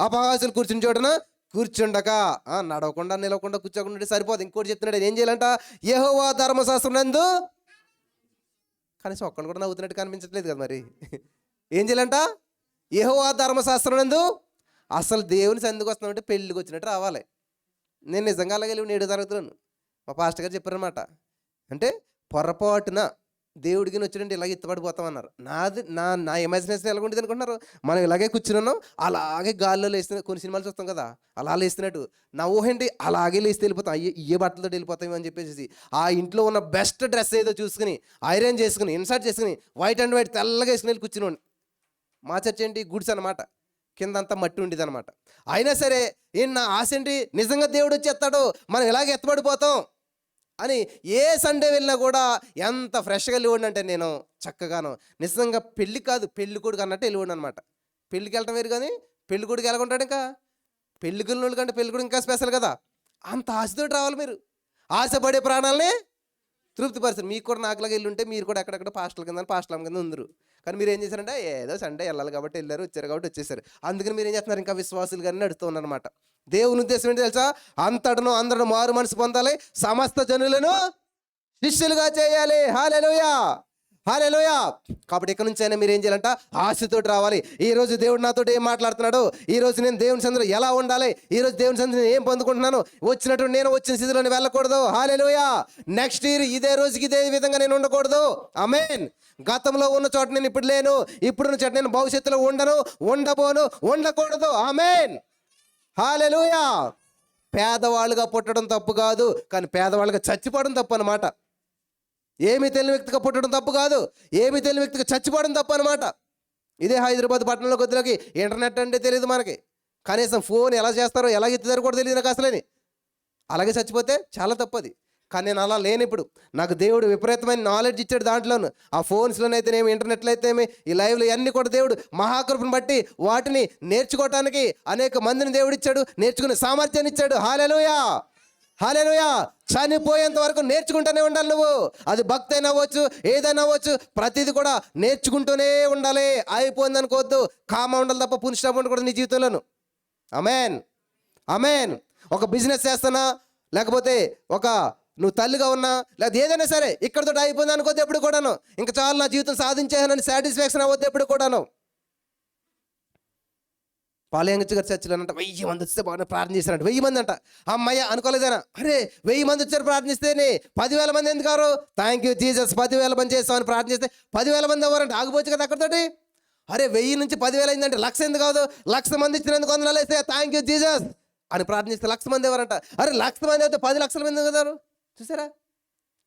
అపహాసులు కూర్చుని చోటన కూర్చుండక. నడవకుండా నిలవకుండా కూర్చోకుండా సరిపోదు. ఇంకోటి చెప్తున్నాడు, ఏం చేయాలంట, యెహోవా ధర్మశాస్త్రం నందు, కనీసం ఒక్కళ్ళు కూడా నవ్వుతున్నట్టు కనిపించట్లేదు కదా. మరి ఏం చేయాలంట, యెహోవా ధర్మశాస్త్రం నందు. అసలు దేవుని సందుకు వస్తున్నామంటే పెళ్ళికి వచ్చినట్టు రావాలి. నేను నిజంగా అలాగే 7వ తరగతిలోను మా పాస్టర్ గారు చెప్పారనమాట. అంటే పొరపాటున దేవుడికి వచ్చినట్టు ఇలాగే ఎత్తుపడిపోతామన్నారు. నా ఇమాజినేషన్ ఎలా ఉంటుంది అనుకుంటున్నారు. మనం ఇలాగే కూర్చున్నాం, అలాగే గాల్లో లేస్తున్నా, కొన్ని సినిమాలు చూస్తాం కదా, అలా లేస్తున్నట్టు నా ఊహేంటి, అలాగే లేస్తే వెళ్ళిపోతాం, ఏ బట్టలతో వెళ్ళిపోతాం అని చెప్పేసి ఆ ఇంట్లో ఉన్న బెస్ట్ డ్రెస్ ఏదో చూసుకుని ఐరన్ చేసుకుని ఇన్సర్ట్ చేసుకుని వైట్ అండ్ వైట్ తెల్లగా వేసుకుని వెళ్ళి కూర్చుని. మా చర్చ్ ఏంటి, గుడ్స్ అనమాట, కిందంతా మట్టి ఉండేది అనమాట. అయినా సరే నా ఆశ ఏంటి, నిజంగా దేవుడు వచ్చేస్తాడు, మనం ఇలాగే ఎత్తబడిపోతాం అని ఏ సండే వెళ్ళినా కూడా ఎంత ఫ్రెష్గా వెళ్ళివ్వండి అంటే నేను చక్కగాను నిజంగా పెళ్ళి కాదు పెళ్ళి కొడుకు అన్నట్టు వెళ్ళివ్వండి అనమాట. పెళ్ళికి వెళ్ళటం వేరు, కానీ పెళ్ళి కొడుకు ఎలాగుంటాడు, ఇంకా పెళ్ళికి వెళ్ళిన వాళ్ళు కంటే పెళ్ళి కొడుకు ఇంకా స్పెషల్ కదా. అంత ఆశతో రావాలి మీరు, ఆశపడే ప్రాణాలని తృప్తిపరచరు. మీకు కూడా నాకులాగా వెళ్ళి ఉంటే మీరు కూడా ఎక్కడెక్కడ పాస్టల్ కింద ఉందరు. కానీ మీరు ఏం చేశారంటే ఏదో సండే వెళ్ళాలి కాబట్టి వెళ్ళారు, వచ్చారు కాబట్టి వచ్చేసారు. అందుకని మీరు ఏం చేస్తున్నారు, ఇంకా విశ్వాసులు కానీ నడుస్తూ ఉన్నారనమాట. దేవుని ఉద్దేశం ఏంటి తెలుసా, అంతటను అందరూ మారు మనసు పొందాలి, సమస్త జనులను శిష్యులుగా చేయాలి. హల్లెలూయా, హల్లెలూయా. కాబట్టి ఇక్కడ నుంచి అయినా మీరు ఏం చేయాలంట, ఆశతోటి రావాలి. ఈరోజు దేవుడు నాతో ఏం మాట్లాడుతున్నాడు, ఈరోజు నేను దేవుని సందులో ఎలా ఉండాలి, ఈరోజు దేవుని సందులో ఏం పొందుకుంటున్నాను, వచ్చినట్టు నేను వచ్చిన స్థితిలోని వెళ్ళకూడదు. హల్లెలూయా. నెక్స్ట్ ఇయర్ ఇదే రోజుకి ఇదే విధంగా నేను ఉండకూడదు. ఆమేన్. గతంలో ఉన్న చోట నేను ఇప్పుడు లేను, ఇప్పుడున్న చోట నేను భవిష్యత్తులో ఉండను, ఉండబోను, ఉండకూడదు. ఆమేన్, హల్లెలూయా. పేదవాళ్ళుగా పుట్టడం తప్పు కాదు, కానీ పేదవాళ్ళుగా చచ్చిపోవడం తప్పు అనమాట. ఏమి తెలియని వ్యక్తిగా పుట్టడం తప్పు కాదు, ఏమి తెలియని వ్యక్తిగా చచ్చిపోవడం తప్పు అనమాట. ఇదే హైదరాబాద్ పట్టణంలో కొద్దిలోకి ఇంటర్నెట్ అంటే తెలియదు మనకి, కనీసం ఫోన్ ఎలా చేస్తారో ఎలా ఎత్తుతారో కూడా తెలియదు నాకు అసలేని. అలాగే చచ్చిపోతే చాలా తప్పది. కానీ నేను అలా లేని, ఇప్పుడు నాకు దేవుడు విపరీతమైన నాలెడ్జ్ ఇచ్చాడు దాంట్లోను. ఆ ఫోన్స్లోనైతేనేమి, ఇంటర్నెట్లో అయితేనేమి, ఈ లైవ్లో అన్నీ కూడా దేవుడు మహాకృపను బట్టి వాటిని నేర్చుకోవటానికి అనేక మందిని దేవుడు ఇచ్చాడు, నేర్చుకునే సామర్థ్యాన్ని ఇచ్చాడు. హల్లెలూయా, హల్లెలూయా. చనిపోయేంత వరకు నేర్చుకుంటూనే ఉండాలి నువ్వు. అది భక్తి అయినా అవ్వచ్చు, ఏదైనా అవ్వచ్చు, ప్రతిదీ కూడా నేర్చుకుంటూనే ఉండాలి. అయిపోయింది అనుకోవద్దు, కామ ఉండాలి తప్ప పునిష్టం ఉండకూడదు నీ జీవితంలోను. ఆమేన్, ఆమేన్. ఒక బిజినెస్ చేస్తానా, లేకపోతే ఒక నువ్వు తల్లిగా ఉన్నా, లేదా ఏదైనా సరే ఇక్కడితో అయిపోయింది అనుకోద్దు ఎప్పుడు కూడాను. ఇంకా చాలు నా జీవితం సాధించానని సాటిస్ఫాక్షన్ అవ్వద్దు ఎప్పుడు కూడాను. పాలయంగచ్చి గారి చర్చలు అంట 1000 మంది వస్తే బాగా ప్రార్థన చేశారంట. 1000 మంది అంట, అమ్మయ్య అనుకోలేదనా. అరే 1000 మంది వచ్చారు ప్రార్థిస్తేనే 10,000 మంది ఎందుకు కారు, థ్యాంక్ యూ జీసస్ 10,000 మంది చేస్తామని ప్రార్థన చేస్తే 10,000 మంది అవ్వరంటే ఆగిపోవచ్చు కదా అక్కడితోటి. అరే 1000 నుంచి 10,000 అయిందంటే 1,00,000 ఎందుకు కాదు, 1,00,000 మంది ఇచ్చినందుకు వందనాలు వేస్తే థ్యాంక్ యూ జీసస్ అని ప్రార్థిస్తే 1,00,000 మంది ఎవరంట. అరే 1,00,000 మంది అయితే 10 లక్షల మంది కదా. చూసారా,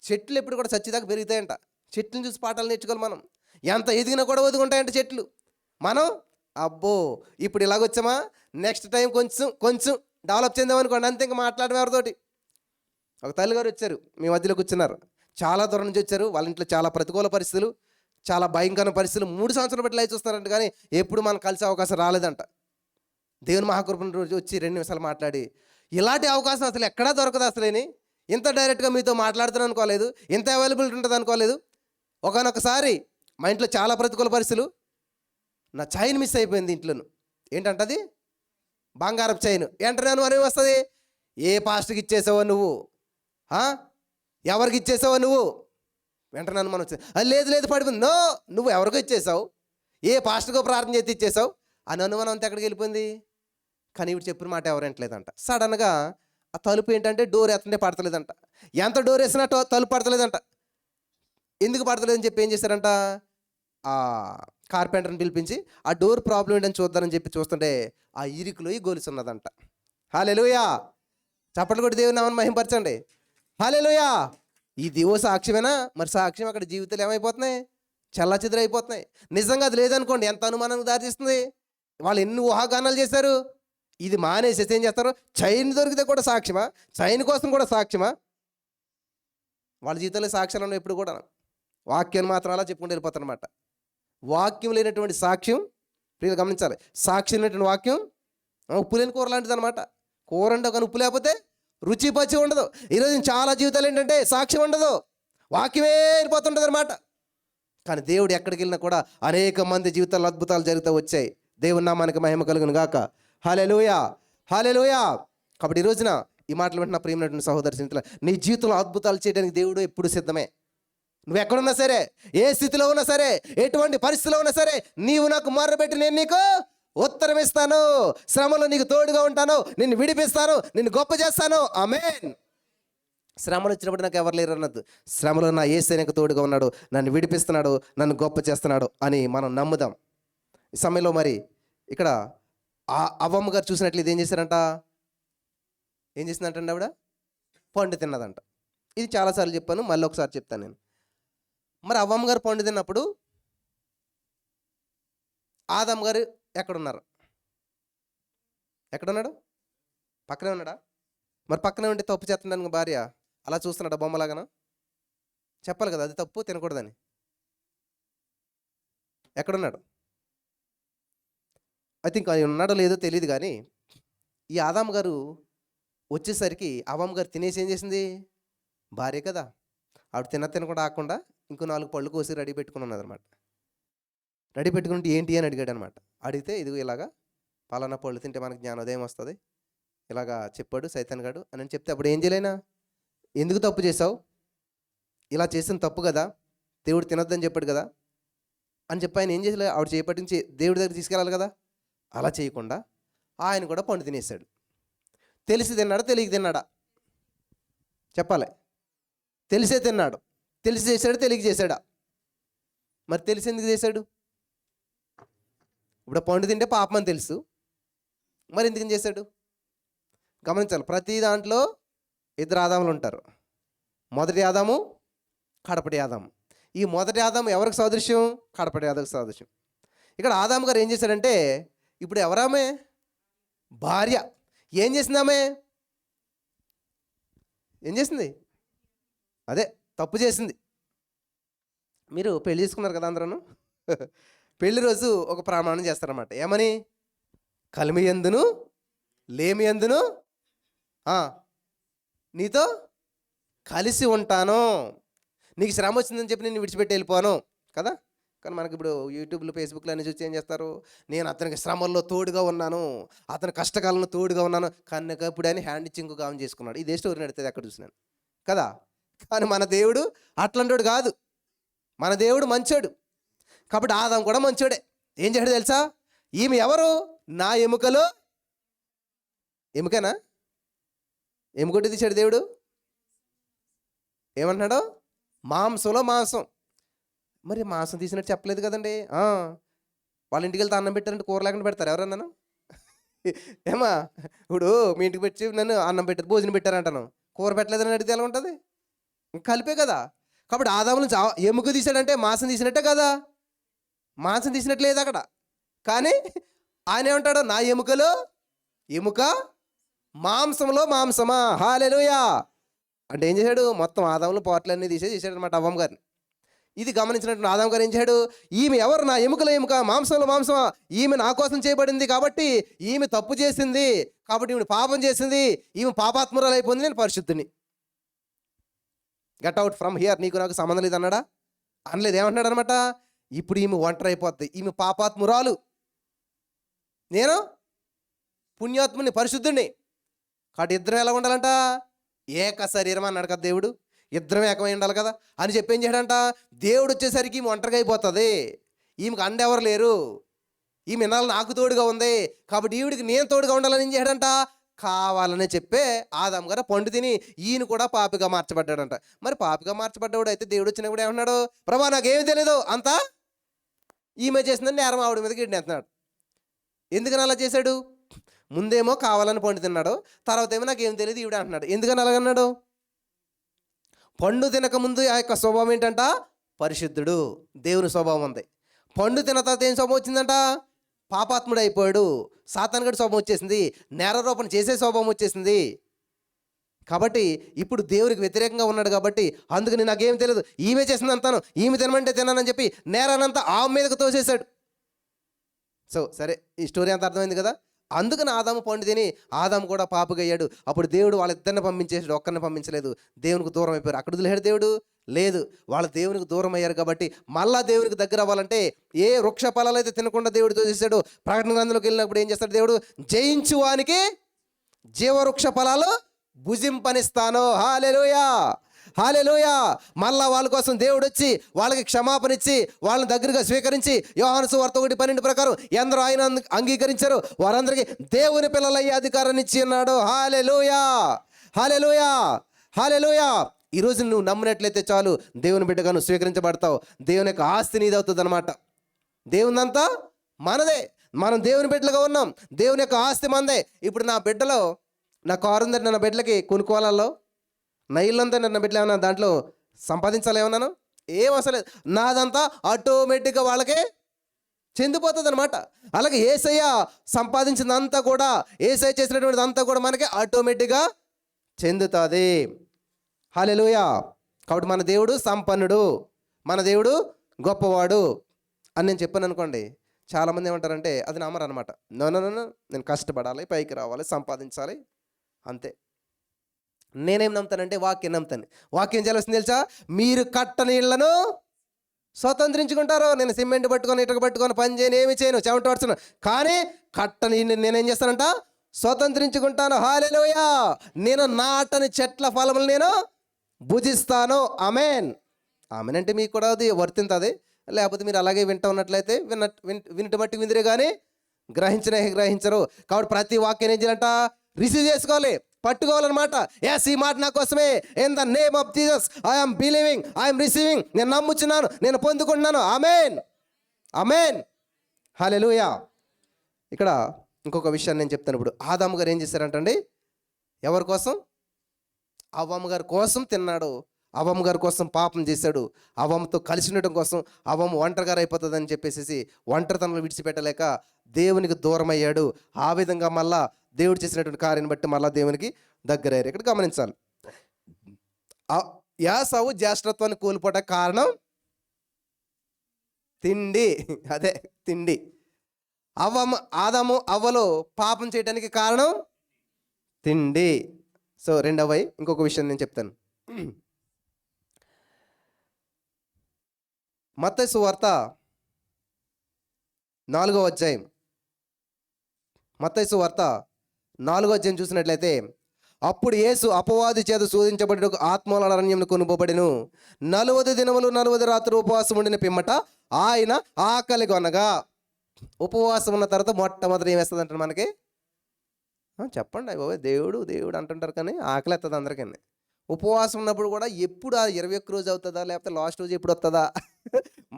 చెట్లు ఎప్పుడు కూడా చచ్చిదాకా పెరుగుతాయంట. చెట్లను చూసి పాఠాలు నేర్చుకోవాలి మనం. ఎంత ఎదిగినా కూడా ఒదుగుంటాయంట చెట్లు. మనం అబ్బో ఇప్పుడు ఇలాగొచ్చామా, నెక్స్ట్ టైం కొంచెం కొంచెం డెవలప్ చెందామనుకోండి, అంతే ఇంకా మాట్లాడమే ఎవరితోటి. ఒక తల్లిగారు వచ్చారు, మీ మధ్యలో కూర్చున్నారు. చాలా దూరం నుంచి వచ్చారు. వాళ్ళ ఇంట్లో చాలా ప్రతికూల పరిస్థితులు, చాలా భయంకర పరిస్థితులు. 3 సంవత్సరాలు బట్టి లైఫ్ చూస్తున్నారంట, కానీ ఎప్పుడు మనం కలిసే అవకాశం రాలేదంట. దేవుని మహాకృపణ రోజు వచ్చి 2 నిమిషాలు మాట్లాడి, ఇలాంటి అవకాశం అసలు ఎక్కడా దొరకదు అసలేని, ఇంత డైరెక్ట్గా మీతో మాట్లాడుతున్నాను అనుకోలేదు, ఇంత అవైలబిలిటీ ఉంటుంది అనుకోలేదు. ఒకనొకసారి మా ఇంట్లో చాలా ప్రతికూల పరిస్థితులు, నా చైన్ మిస్ అయిపోయింది ఇంట్లోను. ఏంటంటది? బంగారపు చైన్. వెంటనే అని వస్తుంది, ఏ పాస్టర్కి ఇచ్చేసావో నువ్వు, ఎవరికి ఇచ్చేసావో నువ్వు? వెంటనే అనుమానం వచ్చింది. అది లేదు లేదు పడిపోయింది. నో, నువ్వు ఎవరికో ఇచ్చేసావు, ఏ పాస్టర్కో ప్రార్థన చేసి ఇచ్చేసావు అని అనుమానం అంతా ఎక్కడికి వెళ్ళిపోయింది. కానీ ఇవి చెప్పిన మాట ఎవరు వింటలేదంట. సడన్గా ఆ తలుపు ఏంటంటే డోర్ ఎత్తంటే పడతలేదంట. ఎంత డోర్ వేసినా తలుపు పడతలేదంట. ఎందుకు పడతలేదని చెప్పి ఏం చేశారంట, ఆ కార్పెంటర్ని పిలిపించి ఆ డోర్ ప్రాబ్లం ఏంటని చూద్దామని చెప్పి చూస్తుంటే ఆ ఇరుకులో ఈ గొలుసు ఉన్నదంట. హల్లెలూయా, చప్పట్లు కొట్టి దేవుని నామమును మహిమపరచండి. హల్లెలూయా. ఈ దివో సాక్ష్యమేనా? మరి సాక్ష్యం అక్కడ జీవితాలు ఏమైపోతున్నాయి? చల్లాచెదురైపోతున్నాయి. నిజంగా అది లేదనుకోండి, ఎంత అనుమానానికి దారితీస్తుంది. వాళ్ళు ఎన్ని ఊహాగానాలు చేశారు. ఇది మానేసేసి ఏం చేస్తారు, చైన్ దొరికితే కూడా సాక్ష్యమా, చైన్ కోసం కూడా సాక్ష్యమా? వాళ్ళ జీవితంలో సాక్ష్యాలు ఉన్నాయి ఎప్పుడు కూడా. వాక్యాన్ని మాత్రం అలా చెప్పుకుంటూ వెళ్ళిపోతారనమాట. వాక్యం లేనటువంటి సాక్ష్యం, ప్రియులు గమనించాలి, సాక్ష్యం లేనటువంటి వాక్యం ఉప్పు లేని కూర లాంటిది అనమాట. కూర ఉండవు కానీ ఉప్పు లేకపోతే రుచి పచ్చి ఉండదు. ఈరోజు చాలా జీవితాలు ఏంటంటే సాక్ష్యం ఉండదు, వాక్యమే వెళ్ళిపోతుంటుంది అనమాట. కానీ దేవుడు ఎక్కడికి వెళ్ళినా కూడా అనేక మంది జీవితాల్లో అద్భుతాలు జరుగుతూ వచ్చాయి. దేవుని నామానికి మహిమ కలుగును గాక. హల్లెలూయా, హల్లెలూయా. కాబట్టి ఈ రోజున ఈ మాటలు వింటున్న ప్రియమైనటువంటి సహోదరి చింతల, నీ జీవితంలో అద్భుతాలు చేయడానికి దేవుడు ఎప్పుడు సిద్ధమే. నువ్వు ఎక్కడున్నా సరే, ఏ స్థితిలో ఉన్నా సరే, ఎటువంటి పరిస్థితిలో ఉన్నా సరే, నీవు నాకు మొర్రపెట్టి నేను నీకు ఉత్తరం ఇస్తాను, శ్రమలో నీకు తోడుగా ఉంటాను, నిన్ను విడిపిస్తాను, నిన్ను గొప్ప చేస్తాను. ఆమేన్. శ్రమలు వచ్చినప్పుడు నాకు ఎవరు లేరు అన్నది. శ్రమలో నా యేసయ్య నాకు తోడుగా ఉన్నాడు, నన్ను విడిపిస్తున్నాడు, నన్ను గొప్ప చేస్తున్నాడు అని మనం నమ్ముదాం. ఈ సమయంలో మరి ఇక్కడ ఆ అవ్వమ్మ గారు చూసినట్లు ఇది ఏం చేశారంట, ఏం చేసిందంటండి ఆవిడ? పండు తిన్నదంట. ఇది చాలాసార్లు చెప్పాను, మళ్ళీ ఒకసారి చెప్తాను నేను. మరి అవ్వమ్మ గారు పండు తిన్నప్పుడు ఆదమ్ గారు ఎక్కడున్నారు? ఎక్కడున్నాడు? పక్కనే ఉన్నాడా? మరి పక్కనే ఉంటే తప్పు చేస్తున్నాను భార్య అలా చూస్తున్నాడా బొమ్మలాగానా? చెప్పాలి కదా, అది తప్పు, తినకూడదని. ఎక్కడున్నాడు? ఐ థింక్ ఆయన ఉన్నాడో లేదో తెలియదు. కానీ ఈ ఆదాం గారు వచ్చేసరికి అవ్వమ్మ గారు తినేసి ఏం చేసింది? భార్య కదా, ఆవిడ తినకుండా ఆకుండా ఇంకో 4 పళ్ళు కోసి రెడీ పెట్టుకుని ఉన్నదనమాట. రెడీ పెట్టుకుంటే ఏంటి అని అడిగాడు అనమాట. అడిగితే ఇదిగో ఇలాగా పలానా పళ్ళు తింటే మనకి జ్ఞానోదయం వస్తుంది, ఇలాగా చెప్పాడు సైతాన్ గాడు అని చెప్తే, అప్పుడు ఏం చేయలేనా, ఎందుకు తప్పు చేసావు, ఇలా చేసిన తప్పు కదా, దేవుడు తినొద్దని చెప్పాడు కదా అని చెప్పి ఆయన ఏం చేసలే, ఆవిడ చేపట్టించి దేవుడి దగ్గర తీసుకెళ్ళాలి కదా. అలా చేయకుండా ఆయన కూడా పండు తినేసాడు. తెలిసి తిన్నాడా, తెలియక తిన్నాడా? చెప్పాలి. తెలిసే తిన్నాడు. తెలిసి చేశాడు, తెలియక చేశాడా? మరి తెలిసి ఎందుకు చేశాడు? ఇప్పుడు పండు తింటే పాపం అని తెలుసు, మరి ఎందుకని చేశాడు? గమనించాలి, ప్రతి దాంట్లో 2 ఆదాములు ఉంటారు. మొదటి ఆదాము, కడపటి ఆదాము. ఈ మొదటి ఆదాము ఎవరికి సాదృశ్యం? కడపటి ఆదాముకి సాదృశ్యం. ఇక్కడ ఆదాము గారు ఏం చేశాడంటే, ఇప్పుడు ఎవరామె? భార్య. ఏం చేసిందామె? ఏం చేసింది? అదే తప్పు చేసింది. మీరు పెళ్లి చేసుకున్నారు కదా అందరూ. పెళ్లి రోజు ఒక ప్రమాణం చేస్తారన్నమాట. ఏమని? కలిమి యందును లేమి యందును నీతో కలిసి ఉంటాను, నీకు శ్రమ వచ్చిందని చెప్పి నేను విడిచిపెట్టి వెళ్ళిపోను కదా. కానీ మనకి ఇప్పుడు యూట్యూబ్లో ఫేస్బుక్లో అన్ని చూసి ఏం చేస్తారు, నేను అతనికి శ్రమల్లో తోడుగా ఉన్నాను, అతని కష్టకాలంలో తోడుగా ఉన్నాను, కానీ ఇప్పుడు అని హ్యాండ్ ఇచ్చి ఇంకొక ఆమె చేసుకున్నాడు. ఇదే స్టోరీ నడుతుంది ఎక్కడ చూసినాను కదా. కానీ మన దేవుడు అట్లాంటోడు కాదు. మన దేవుడు మంచోడు. కాబట్టి ఆదాం కూడా మంచోడే. ఏం చేశాడు తెలుసా? ఈమె ఎవరు? నా ఎముకలో ఎముకనా? ఎముకటి తీశాడు దేవుడు. ఏమంటున్నాడు? మాంసంలో మాంసం. మరి మాంసం తీసినట్టు చెప్పలేదు కదండి. వాళ్ళ ఇంటికి వెళ్తే అన్నం పెట్టారంటే కూర లేకుండా పెడతారు ఎవరన్నాను? ఏమా ఇప్పుడు మీ ఇంటికి పెట్టి నన్ను అన్నం పెట్టారు, భోజనం పెట్టారంటాను, కూర పెట్టలేదని అడిగితే ఎలా ఉంటుంది? కలిపే కదా. కాబట్టి ఆదాము నుంచి ఎముక తీసాడంటే మాంసం తీసినట్టే కదా. మాంసం తీసినట్టు లేదు అక్కడ. కానీ ఆయన ఏమంటాడు? నా ఎముకలో ఎముక మాంసంలో మాంసమా. హల్లెలూయా. అంటే ఏం చేశాడు, మొత్తం ఆదాములో పార్ట్లన్నీ తీసేసాడు అనమాట అవ్వమ్మ గారిని. ఇది గమనించినట్టు ఆదాం గారు ఏం చేశాడు, ఈమె ఎవరు, నా ఎముకల ఎముక, మాంసంలో మాంసమా, ఈమె నా కోసం చేయబడింది కాబట్టి, ఈమె తప్పు చేసింది కాబట్టి, ఈమె పాపం చేసింది, ఈమె పాపాత్మురాలు అయిపోయింది, నేను పరిశుద్ధిని, గెట్ అవుట్ ఫ్రమ్ హియర్, నీకు నాకు సంబంధం లేదు అన్నాడా? అనలేదు. ఏమంటున్నాడు అనమాట, ఇప్పుడు ఈమె ఒంటరి అయిపోద్ది, ఈమె పాపాత్మురాలు, నేను పుణ్యాత్ముని, పరిశుద్ధుణ్ణి. కాబట్టి ఇద్దరం ఎలా ఉండాలంట, ఏక శరీరం అన్నాడు కదా దేవుడు, ఇద్దరం ఏకమై ఉండాలి కదా అని చెప్పి ఏం చేయడంట, దేవుడు వచ్చేసరికి ఈమె ఒంటరిగా అయిపోతుంది, ఈమెకు అండెవరు లేరు, ఈమె ఇన్నాళ్ళు నాకు తోడుగా ఉంది కాబట్టి ఈవిడికి నేను తోడుగా ఉండాలని ఏం చేయడంట, కావాలని చెప్పే ఆదాం గారు పండు తిని ఈయన కూడా పాపిగా మార్చబడ్డాడంట. మరి పాపిగా మార్చబడ్డాడు అయితే దేవుడు వచ్చినప్పుడు ఏమన్నాడు, ప్రభా నాకేమి తెలియదు, అంతా ఈమె చేసిందని నేరం ఆవిడ మీదకి గిడ్డేస్తున్నాడు. ఎందుకని అలా చేశాడు, ముందేమో కావాలని పండు తిన్నాడు, తర్వాత ఏమో నాకేం తెలియదు ఈవిడ అంటున్నాడు. ఎందుకని అలాగన్నాడు, పండు తినక ముందు ఆ యొక్క స్వభావం ఏంటంట, పరిశుద్ధుడు, దేవుని స్వభావం ఉంది. పండు తిన్న తర్వాత ఏం స్వభావం వచ్చిందంట, పాపాత్ముడు అయిపోయాడు, సాతానుగడి స్వభావం వచ్చేసింది, నేరారోపణ చేసే స్వభావం వచ్చేసింది. కాబట్టి ఇప్పుడు దేవునికి వ్యతిరేకంగా ఉన్నాడు కాబట్టి అందుకని నాకేం తెలియదు, ఈమె చేసింది అంతాను, ఈమె తినమంటే తిన్నానని చెప్పి నేరానంతా ఆమె మీదకు తోసేశాడు. సో సరే, ఈ స్టోరీ అంత అర్థమైంది కదా. అందుకని ఆదాము పండు తిని ఆదాము కూడా పాపగయ్యాడు. అప్పుడు దేవుడు వాళ్ళిద్దరిని పంపించేసాడు, ఒక్కరిని పంపించలేదు. దేవునికి దూరం అయిపోయారు. అక్కడ వదిలేడు దేవుడు, లేదు, వాళ్ళ దేవునికి దూరం అయ్యారు కాబట్టి మళ్ళా దేవునికి దగ్గర అవ్వాలంటే ఏ వృక్ష ఫలాలు అయితే తినకుండా దేవుడితో చేశాడు. ప్రకటన గ్రంథంలోకి వెళ్ళినప్పుడు ఏం చేస్తాడు దేవుడు, జయించు వానికి జీవవృక్ష ఫలాలు భుజింపనిస్తాను. హల్లెలూయా, హల్లెలూయా. మళ్ళా వాళ్ళ కోసం దేవుడు వచ్చి వాళ్ళకి క్షమాపణ ఇచ్చి వాళ్ళని దగ్గరగా స్వీకరించి యోహాను సువార్త 1:12 ప్రకారం ఎందరో ఆయన అంగీకరించారు వారందరికీ దేవుని పిల్లలయ్యే అధికారాన్ని ఇచ్చి ఉన్నాడు. హల్లెలూయా, హల్లెలూయా, హల్లెలూయా. ఈరోజు నువ్వు నమ్మినట్లయితే చాలు, దేవుని బిడ్డగా నువ్వు స్వీకరించబడతావు. దేవుని యొక్క ఆస్తి నీది అవుతుంది అనమాట. దేవునిదంతా మనదే, మనం దేవుని బిడ్డలుగా ఉన్నాం, దేవుని యొక్క ఆస్తి మనదే. ఇప్పుడు నా బిడ్డలో, నా కారు ఉందంటే నా బిడ్డలకి కొనుక్కోవాలలో, నా ఇల్లంతా నా బిడ్డలు ఏమన్నా దాంట్లో సంపాదించాలి ఏమన్నాను, ఏం అసలు లేదు, నాదంతా ఆటోమేటిక్గా వాళ్ళకే చెందిపోతుంది అనమాట. అలాగే యేసయ్య సంపాదించిందంతా కూడా, యేసయ్య చేసినటువంటిది అంతా కూడా మనకి ఆటోమేటిక్గా చెందుతుంది. హల్లెలూయా. కాబట్టి మన దేవుడు సంపన్నుడు, మన దేవుడు గొప్పవాడు అని నేను చెప్పాను అనుకోండి, చాలామంది ఏమంటారంటే అది నమ్మరు అనమాట. నో, నేను కష్టపడాలి, పైకి రావాలి, సంపాదించాలి, అంతే. నేనేం నమ్ముతానంటే వాక్యం నమ్ముతాను. వాక్యం చేయాల్సింది తెలుసా, మీరు కట్టని ఇళ్లను స్వతంత్రించుకుంటారు. నేను సిమెంట్ పట్టుకొని ఇటుక పట్టుకొని పని చేయను, ఏమి చేయను, చెమట పడుతున్నాను, కానీ కట్టని నేనేం చేస్తానంట, స్వతంత్రించుకుంటాను. హల్లెలూయా. నేను నాటని చెట్ల ఫలములు నేను భుజిస్తాను. ఆమేన్. ఆమేన్ అంటే మీకు కూడా అది వర్తింతుంది. లేకపోతే మీరు అలాగే వింటూ ఉన్నట్లయితే వినట మట్టి విందిరే కానీ గ్రహించరు. కాబట్టి ప్రతి వాక్యం ఏం చేయాలంట, రిసీవ్ చేసుకోవాలి, పట్టుకోవాలన్నమాట. ఎస్, ఈ మాట నా కోసమే. In the name of Jesus I'm believing, I'm receiving. నేను నమ్ముచున్నాను, నేను పొందుకుంటున్నాను. ఆమేన్, ఆమేన్, హల్లెలూయా. ఇక్కడ ఇంకొక విషయాన్ని నేను చెప్తాను. ఇప్పుడు ఆదాము గారు ఏం చేశారంటండి, ఎవరి కోసం, అవ్వమ్మ గారి కోసం తిన్నాడు, అవ్వమ్మ గారి కోసం పాపం చేశాడు, అవ్వమ్మతో కలిసి ఉండటం కోసం. అవ్వమ్మ ఒంటరిగారు అయిపోతుందని చెప్పేసి ఒంటరితనంలో విడిచిపెట్టలేక దేవునికి దూరం అయ్యాడు. ఆ విధంగా మళ్ళా దేవుడు చేసినటువంటి కార్యాన్ని బట్టి మళ్ళా దేవునికి దగ్గరయ్యారు. ఇక్కడ గమనించాలి, యాసావు జ్యేష్ఠత్వాన్ని కోల్పోవట కారణం తిండి, అదే తిండి. ఆదాము అవ్వలో పాపం చేయడానికి కారణం తిండి. సో రెండవ ఇంకొక విషయం నేను చెప్తాను. మత్తయి సువార్త 4వ అధ్యాయం, మత్తయి సువార్త 4వ అధ్యాయం చూసినట్లయితే, అప్పుడు యేసు అపవాది చేత శోధించబడి ఆత్మల అరణ్యంలో కొనుపోబడెను. 40 దినములు 40 రాత్రులు ఉపవాసం ఉండిన పిమ్మట ఆయన ఆకలి కొనగా. ఉపవాసం ఉన్న తర్వాత మొట్టమొదటి ఏం వేస్తుంది అంటారు మనకి, చెప్పండి అయ్యో దేవుడు దేవుడు అంటుంటారు కానీ ఆకలి వస్తుంది అందరికీ. ఉపవాసం ఉన్నప్పుడు కూడా ఎప్పుడు ఆ 21 రోజు అవుతుందా, లేకపోతే లాస్ట్ రోజు ఎప్పుడు వస్తుందా,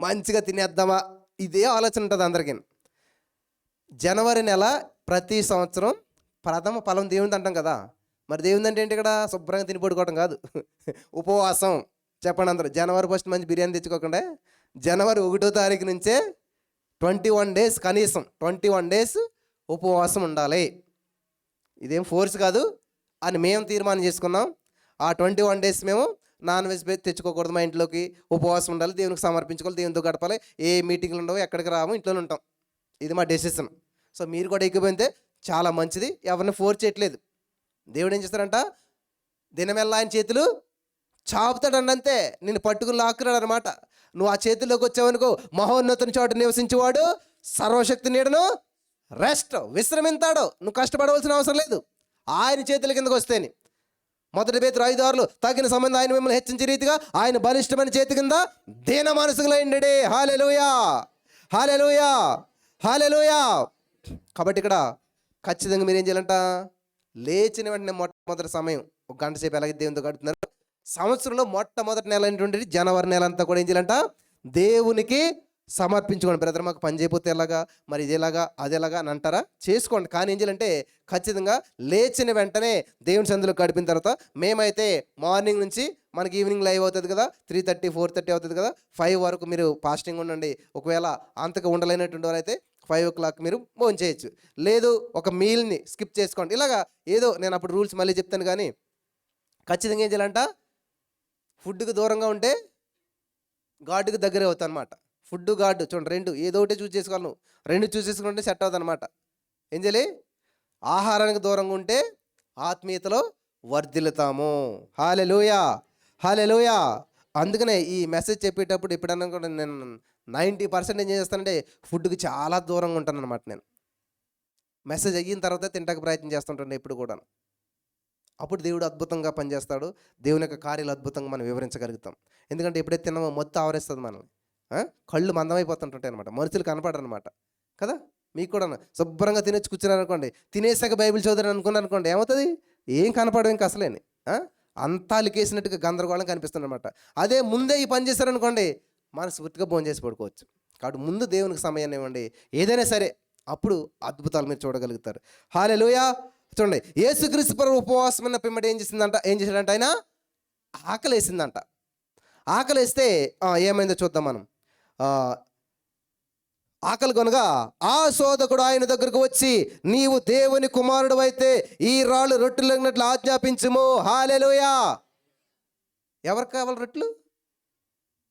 మంచిగా తినేద్దామా, ఇదే ఆలోచన ఉంటుంది అందరికీ. జనవరి నెల ప్రతి సంవత్సరం ప్రథమ ఫలం దేవుని అంటాం కదా. మరి దేవుని అంటే ఏంటి, ఇక్కడ శుభ్రంగా తిని పడుకోవడం కాదు, ఉపవాసం. చెప్పండి అందరూ, జనవరి 1 మంచి బిర్యానీ తెచ్చుకోకుండా జనవరి 1వ తారీఖు నుంచే 21 డేస్, కనీసం 21 డేస్ ఉపవాసం ఉండాలి. ఇదేం ఫోర్స్ కాదు అని మేము తీర్మానం చేసుకున్నాం. ఆ 21 days మేము నాన్ వెజ్ తెచ్చుకోకూడదు, మా ఇంట్లోకి ఉపవాసం ఉండాలి, దేవునికి సమర్పించుకోవాలి, దేవునితో గడపాలి, ఏ మీటింగ్లు ఉండవు, ఎక్కడికి రాము, ఇంట్లోనే ఉంటాం. ఇది మా డెసిషన్. సో మీరు కూడా ఎక్కిపోతే చాలా మంచిది. ఎవరిని ఫోర్స్ చేయట్లేదు. దేవుడు ఏం చేస్తారంట, దినమెల్లా ఆయన చేతులు చాపుతాడండి, అంతే. నిన్ను పట్టుకుని లాక్కున్నాడు అనమాట. నువ్వు ఆ చేతుల్లోకి వచ్చావనుకో, మహోన్నతుని చోట నివసించేవాడు సర్వశక్తి నీడను రెస్ట్ విశ్రమింతాడు. నువ్వు కష్టపడవలసిన అవసరం లేదు ఆయన చేతుల కిందకు వస్తేని. 1 Peter 5:6 తగిన సంబంధం ఆయన మిమ్మల్ని హెచ్చించే రీతిగా ఆయన బలిష్టమైన చేతి కింద దీన మనసుకులైండే. హల్లెలూయా, హల్లెలూయా, హల్లెలూయా. కాబట్టి ఇక్కడ ఖచ్చితంగా మీరు ఏం చేయాలంట, లేచిన వెంటనే మొట్టమొదటి సమయం 1 గంట సేపు ఎలాగైతే దేవునితో గడుపుతున్నారు, సంవత్సరంలో మొట్టమొదటి నెల అయినటువంటి జనవరి నెల అంతా కూడా ఏం చేయాలంట, దేవునికి సమర్పించుకోండి. బ్రదర్ మాకు పని చేయకపోతే ఎలాగా, మరి ఇది ఎలాగా, అది ఎలాగా అని అంటారా, చేసుకోండి. కానీ ఏం చేయాలంటే ఖచ్చితంగా లేచిన వెంటనే దేవుని సందులో గడిపిన తర్వాత, మేమైతే మార్నింగ్ నుంచి మనకి ఈవినింగ్ లైవ్ అవుతుంది కదా, 3:30 4:30 అవుతుంది కదా, 5 వరకు మీరు ఫాస్టింగ్ ఉండండి. ఒకవేళ అంతగా ఉండలేనటువంటి వారైతే 5 o'clock మీరు భోజనం చేయొచ్చు. లేదు ఒక మీల్ని స్కిప్ చేసుకోండి. ఇలాగా ఏదో నేను అప్పుడు రూల్స్ మళ్ళీ చెప్తాను. కానీ ఖచ్చితంగా ఏం చేయాలంట, ఫుడ్కి దూరంగా ఉంటే గాడ్కి దగ్గరే అవుతావు అనమాట. ఫుడ్ గాడ్ చూడండి, 2 ఏదో ఒకటి చూస్ చేసుకోవాలి. నువ్వు 2 చూస్ చేసుకుంటే సెట్ అవుతుంది అనమాట. ఏం చేయాలి, ఆహారానికి దూరంగా ఉంటే ఆత్మీయతలో వర్ధిల్లుతాము. హల్లెలూయా, హల్లెలూయా. అందుకనే ఈ మెసేజ్ చెప్పేటప్పుడు ఎప్పుడన్నా కూడా నేను 90% ఏం చేస్తానంటే ఫుడ్కి చాలా దూరంగా ఉంటాను అనమాట. నేను మెసేజ్ అయిన తర్వాత తింటాక ప్రయత్నం చేస్తుంటాను ఎప్పుడు కూడా. అప్పుడు దేవుడు అద్భుతంగా పనిచేస్తాడు. దేవుని యొక్క కార్యాలు అద్భుతంగా మనం వివరించగలుగుతాం. ఎందుకంటే ఎప్పుడైతే తిన్నామో మొత్తం ఆవరిస్తుంది మనల్ని. కళ్ళు మందమైపోతుంటాయి అనమాట, మనుషులు కనపడరు అనమాట కదా. మీకు కూడా శుభ్రంగా తినేసి కూర్చున్నారు అనుకోండి, తినేసాక బైబిల్ చదువుని అనుకున్నారు అనుకోండి, ఏమవుతుంది, ఏం కనపడవు ఇంకా అసలేని. అంతా లికేసినట్టుగా గందరగోళం కనిపిస్తుంది అనమాట. అదే ముందే ఈ పని చేశారనుకోండి, మనస్ఫూర్తిగా భోజనం చేసి పడుకోవచ్చు. కాబట్టి ముందు దేవునికి సమయాన్ని ఇవ్వండి, ఏదైనా సరే, అప్పుడు అద్భుతాలు మీరు చూడగలుగుతారు. హల్లెలూయా. చూడండి, యేసుక్రీస్తు ప్రభువు ఉపవాసం ఉన్న పిమ్మట ఏం చేశాడంట, ఆయన ఆకలి వేసిందంట. ఆకలి వేస్తే ఏమైందో చూద్దాం మనం. ఆకలి కొనగా ఆ శోధకుడు ఆయన దగ్గరకు వచ్చి, నీవు దేవుని కుమారుడు అయితే ఈ రాళ్ళు రొట్టెలగినట్లు ఆజ్ఞాపించుము. హల్లెలూయా. ఎవరికి కావాలి రొట్టెలు?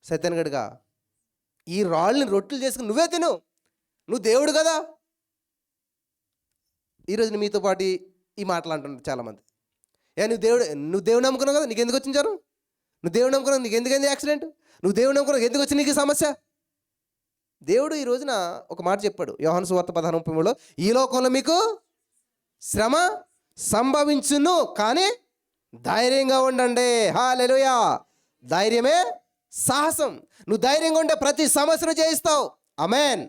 సత్యనగడుగా, ఈ రాళ్ళని రొట్టెలు చేసుకుని నువ్వే తిను, నువ్వు దేవుడు కదా. ఈరోజు మీతో పాటు ఈ మాటలు అంటున్నారు చాలామంది. నువ్వు దేవుడు నమ్ముకున్నావు కదా, నీకు ఎందుకు వచ్చించారు? నువ్వు దేవుడు నమ్ముకున్నావు, నీకు ఎందుకైంది యాక్సిడెంట్? నువ్వు దేవుడు నమ్ముకున్నావు, ఎందుకు వచ్చింది నీకు సమస్య? దేవుడు ఈ రోజున ఒక మాట చెప్పాడు, యోహాను సువార్త 16:30, ఈ లోకంలో మీకు శ్రమ సంభవించును, కానీ ధైర్యంగా ఉండండి. హల్లెలూయా. ధైర్యమే సాహసం. నువ్వు ధైర్యంగా ఉంటే ప్రతి సమస్యను జయిస్తావు. ఆమేన్.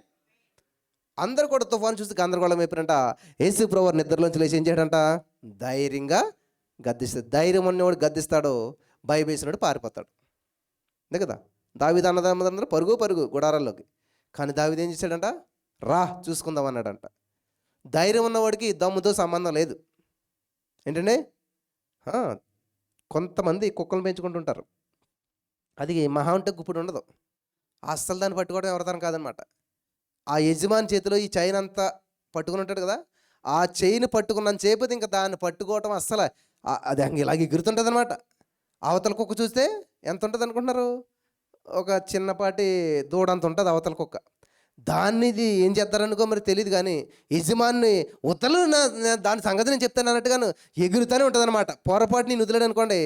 అందరూ కూడా తుఫాను చూసి గందరగోళం అయిపోయారంట. యేసు ప్రభువు నిద్రలోంచి లేచి ఏం చేయడంట, ధైర్యంగా గద్దిస్తాడు. ధైర్యం ఉన్నవాడు గద్దిస్తాడు, భయమేసినాడు పారిపోతాడు. అంతే కదా. దావీదు అన్నదమ్ములందరూ పరుగు గుడారాల్లోకి. కానీ దావీదు ఏం చేశాడంట, రా చూసుకుందాం అన్నాడంట. ధైర్యం ఉన్నవాడికి దమ్ముతో సంబంధం లేదు. ఏంటంటే కొంతమంది కుక్కలు పెంచుకుంటుంటారు, అది మహా ఉంటే గుప్పుడు ఉండదు, అస్సలు దాన్ని పట్టుకోవడం ఎవరితనం కాదనమాట. ఆ యజమాని చేతిలో ఈ చైన్ అంతా పట్టుకుని ఉంటాడు కదా, ఆ చైన్ పట్టుకున్నంత చేపది ఇంకా దాన్ని పట్టుకోవటం అస్సలు అది ఇలాగ ఎగురుతుంటుంది అనమాట. అవతల కుక్క చూస్తే ఎంత ఉంటుంది అనుకుంటున్నారు, ఒక చిన్నపాటి దూడంత ఉంటుంది అవతల కుక్క. దాన్ని ఏం చేస్తారనుకో మరి తెలియదు, కానీ యజమాని ఉతలు దాని సంగతి నేను చెప్తాను అన్నట్టుగాను ఎగురుతూనే ఉంటుంది అనమాట. పొరపాటు నేను వదిలేడు అనుకోండి,